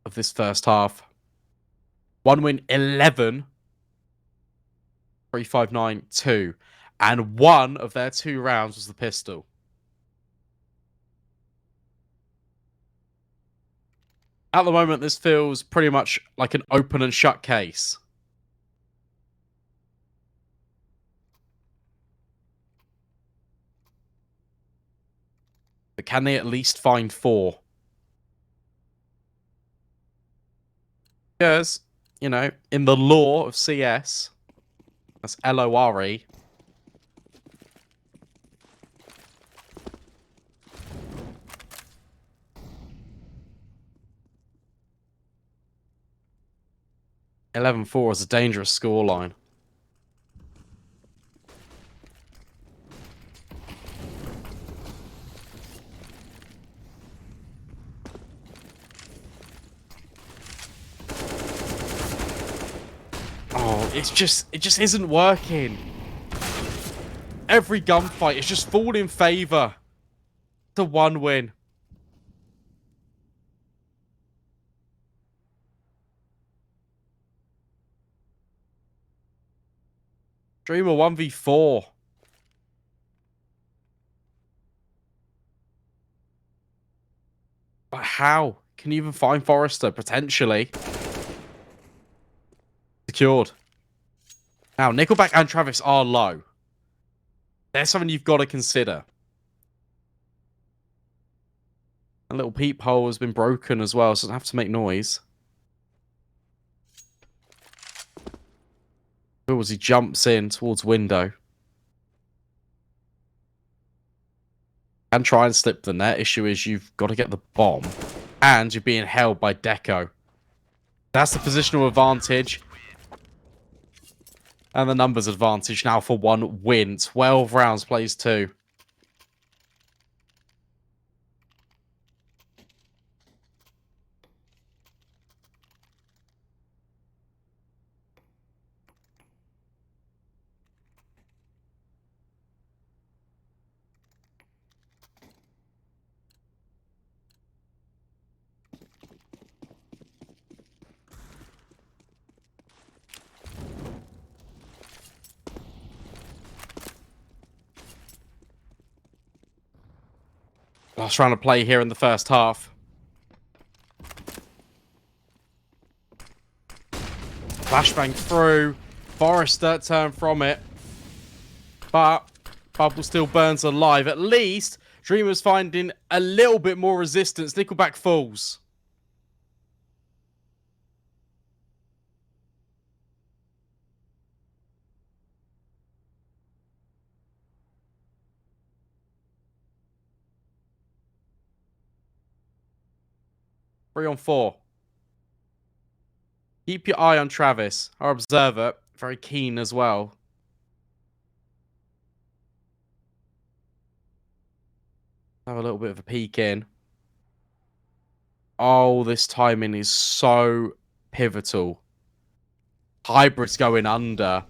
of this first half. 1win 11. 359 2. And one of their 2 rounds was the pistol. At the moment, this feels pretty much like an open and shut case. But can they at least find 4? Because, you know, in the lore of CS, that's LORE. .11-4 is a dangerous scoreline. it just isn't working. Every gunfight is just falling in favor to one win. Dreamer 1v4. But how? Can you even find Forrester? Potentially. Secured. Now, Nickelback and Travis are low. There's something you've got to consider. A little peephole has been broken as well, so it doesn't have to make noise. Oh, as he jumps in towards window. And try and slip the net. Issue is you've got to get the bomb. And you're being held by Deco. That's the positional advantage. And the numbers advantage now for one win. 12 rounds, plays 2. Last round of play here in the first half. Flashbang through. Forrester turned from it. But Bubble still burns alive. At least Dreamer's finding a little bit more resistance. Nickelback falls. Three on 4. Keep your eye on Travis, our observer. Very keen as well. Have a little bit of a peek in. Oh, this timing is so pivotal. Hybrid's going under.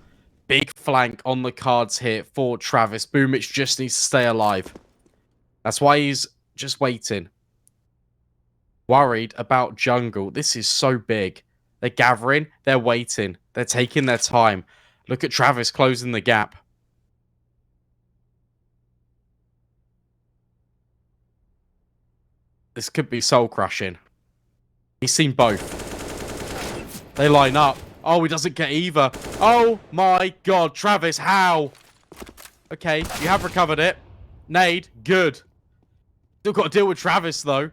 Big flank on the cards here for Travis. Boomich just needs to stay alive. That's why he's just waiting. Worried about jungle. This is so big. They're gathering. They're waiting. They're taking their time. Look at Travis closing the gap. This could be soul crushing. He's seen both. They line up. Oh, he doesn't get either. Oh my god, Travis, how? Okay, you have recovered it. Nade, good. Still got to deal with Travis, though.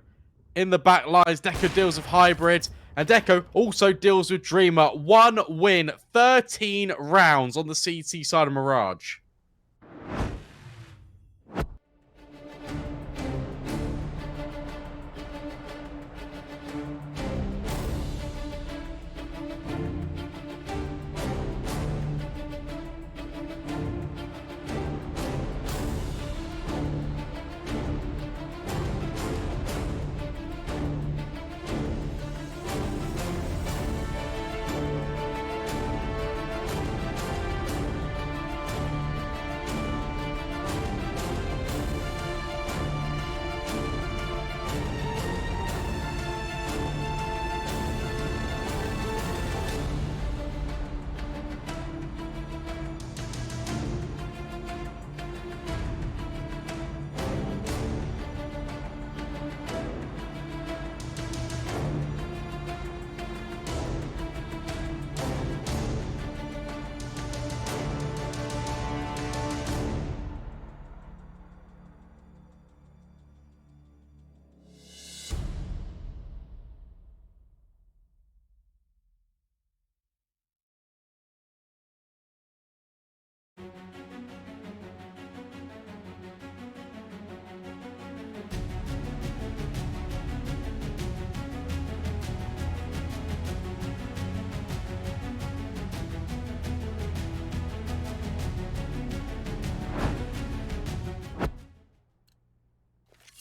In the back lines, Deco deals with Hybrid. And Deco also deals with Dreamer. 1 win, 13 rounds on the CT side of Mirage.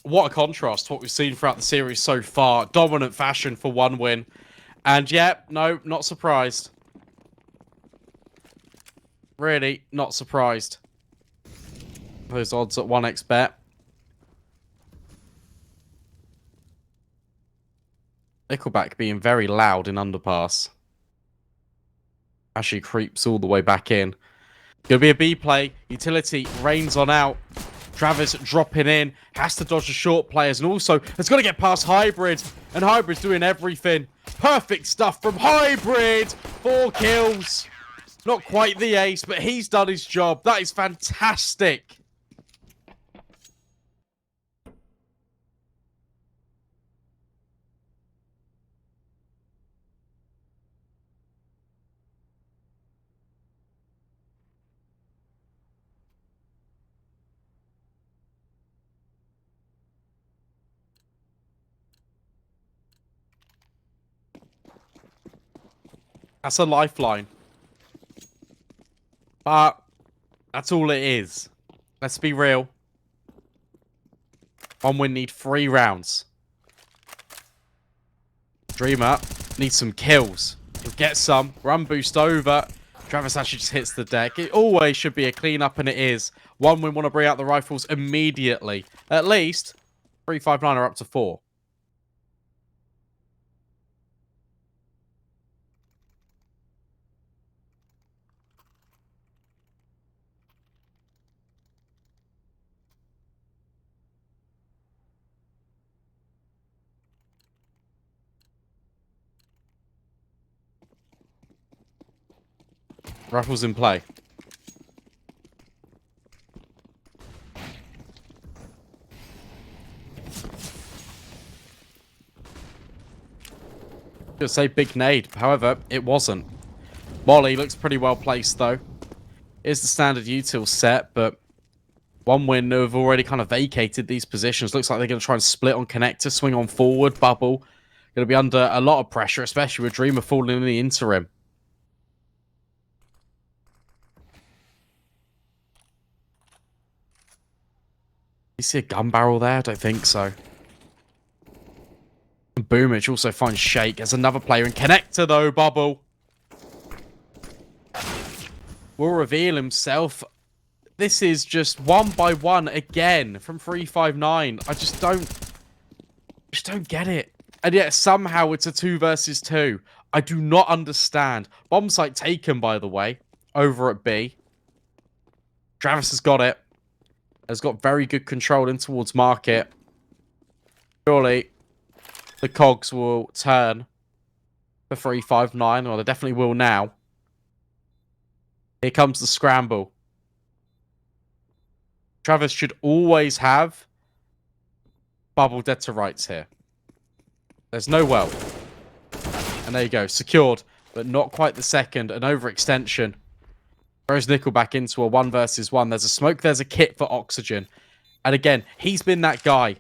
What a contrast to what we've seen throughout the series so far. Dominant fashion for 1 win. And yeah, no, not surprised. Really not surprised. Those odds at 1x bet. Nickelback being very loud in underpass. Actually creeps all the way back in. Gonna be a B play. Utility rains on out. Travis dropping in. Has to dodge the short players. And also has got to get past Hybrid. And Hybrid's doing everything. Perfect stuff from Hybrid. 4 kills. Not quite the ace, but he's done his job. That is fantastic. That's a lifeline. But that's all it is. Let's be real. One win need 3 rounds. Dreamer needs some kills. He'll get some. Run boost over. Travis actually just hits the deck. It always should be a cleanup, and it is. One win want to bring out the rifles immediately. At least 359 are up to 4. Rifles in play. Should say big nade. However, it wasn't. Molly looks pretty well placed though. Is the standard util set, but one win have already kind of vacated these positions. Looks like they're going to try and split on connector, swing on forward, bubble. Going to be under a lot of pressure, especially with Dreamer falling in the interim. You see a gun barrel there? I don't think so. Boomage also finds Shake as another player in connector though, bubble. Will reveal himself. This is just 1 by 1 again from 359. I just don't get it. And yet somehow it's a 2 versus 2. I do not understand. Bomb site taken, by the way, over at B. Travis has got it. Has got very good control in towards market. Surely the cogs will turn for 359. Well, they definitely will now. Here comes the scramble. Travis should always have bubble dead to rights here. There's no well. And there you go. Secured, but not quite the second. An overextension. Throws Nickelback into a 1 versus 1. There's a smoke. There's a kit for oxygen. And again, he's been that guy.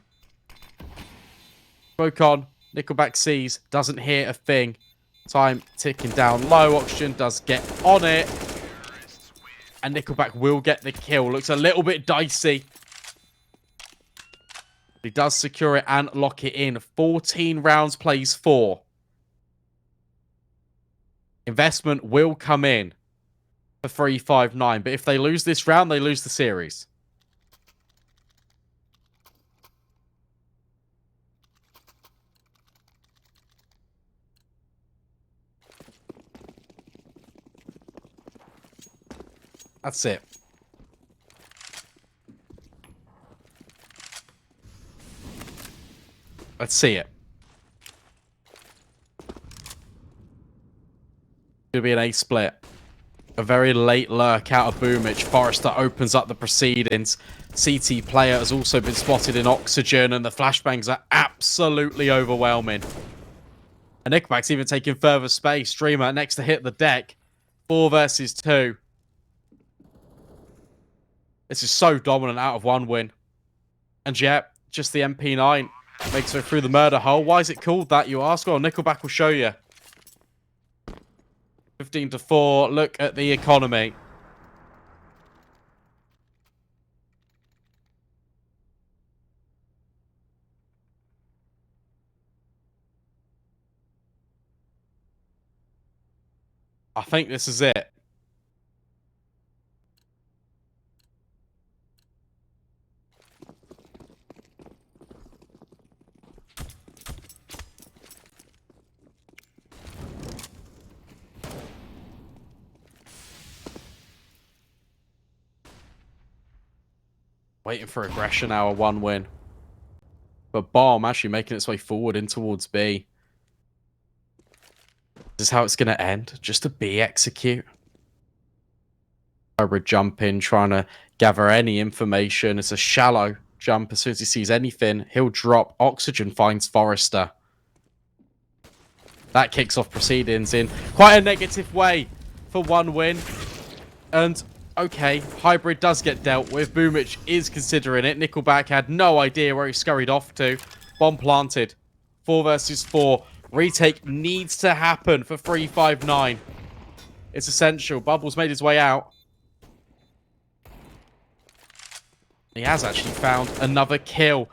Smoke on. Nickelback sees. Doesn't hear a thing. Time ticking down low. Oxygen does get on it. And Nickelback will get the kill. Looks a little bit dicey. He does secure it and lock it in. 14 rounds, plays 4. Investment will come in for 359. But if they lose this round, they lose the series. That's it. Let's see it. Could be an A split. A very late lurk out of Boomage. Forrester opens up the proceedings. CT player has also been spotted in oxygen, and the flashbangs are absolutely overwhelming. And Nickelback's even taking further space. Dreamer next to hit the deck. 4 versus 2. This is so dominant out of 1 win. And yet, just the MP9 makes it through the murder hole. Why is it called that, you ask? Well, Nickelback will show you. 15 to 4. Look at the economy. I think this is it. Waiting for aggression now, a 1 win. But Bomb actually making its way forward in towards B. This is how it's going to end. Just a B execute. Hybrid jump in, trying to gather any information. It's a shallow jump. As soon as he sees anything, he'll drop. Oxygen finds Forrester. That kicks off proceedings in quite a negative way for 1 win. And, okay, Hybrid does get dealt with. Boomich is considering it. Nickelback had no idea where he scurried off to. Bomb planted. 4 versus 4. Retake needs to happen for 359. It's essential. Bubbles made his way out. He has actually found another kill.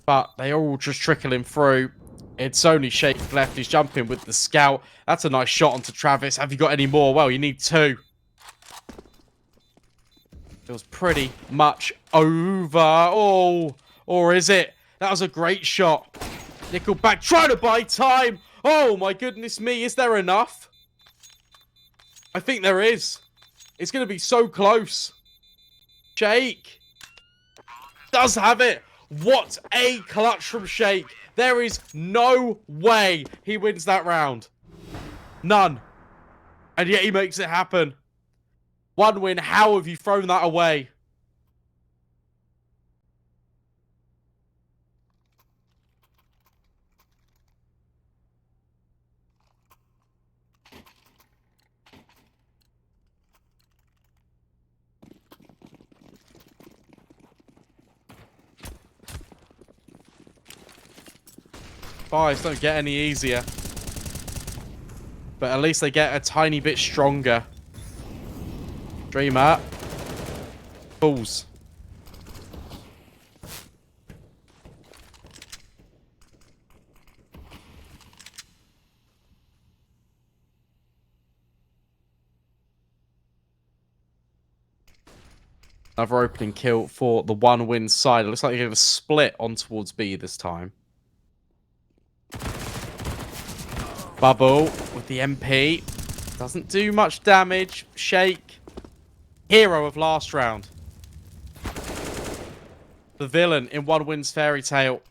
But they are all just trickling through. It's only Shake left. He's jumping with the scout. That's a nice shot onto Travis. Have you got any more? Well, you need 2. It was pretty much over. Oh, or is it? That was a great shot. Nickelback trying to buy time. Oh, my goodness me. Is there enough? I think there is. It's going to be so close. Shake does have it. What a clutch from Shake. There is no way he wins that round. None. And yet he makes it happen. 1 win. How have you thrown that away? Fives don't get any easier. But at least they get a tiny bit stronger. Dreamer. Fools. Another opening kill for the 1 win side. It looks like they have a split on towards B this time. Bubble with the MP. Doesn't do much damage. Shake. Hero of last round. The villain in 1 win's fairy tale.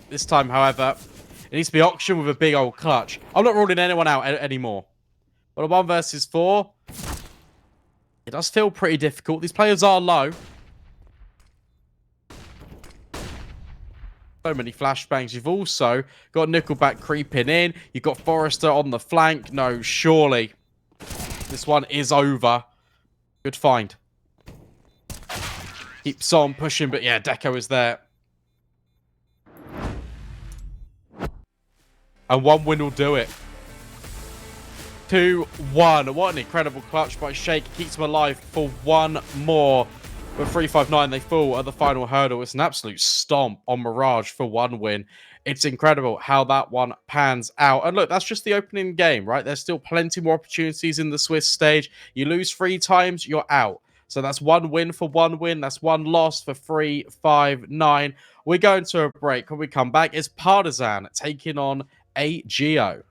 This time, however, it needs to be auction with a big old clutch. I'm not ruling anyone out anymore. But a 1 versus 4. It does feel pretty difficult. These players are low. So many flashbangs. You've also got Nickelback creeping in. You've got Forrester on the flank. No, surely. This one is over. Good find. Keeps on pushing, but yeah, Deco is there. And 1 win will do it. 2-1. What an incredible clutch by Shake. Keeps him alive for 1 more. With 359, they fall at the final hurdle. It's an absolute stomp on Mirage for 1 win. It's incredible how that one pans out. And look, that's just the opening game, right? There's still plenty more opportunities in the Swiss stage. You lose 3 times, you're out. So that's 1 win for 1 win. That's 1 loss for 359. We're going to a break. When we come back, it's Partisan taking on AGO.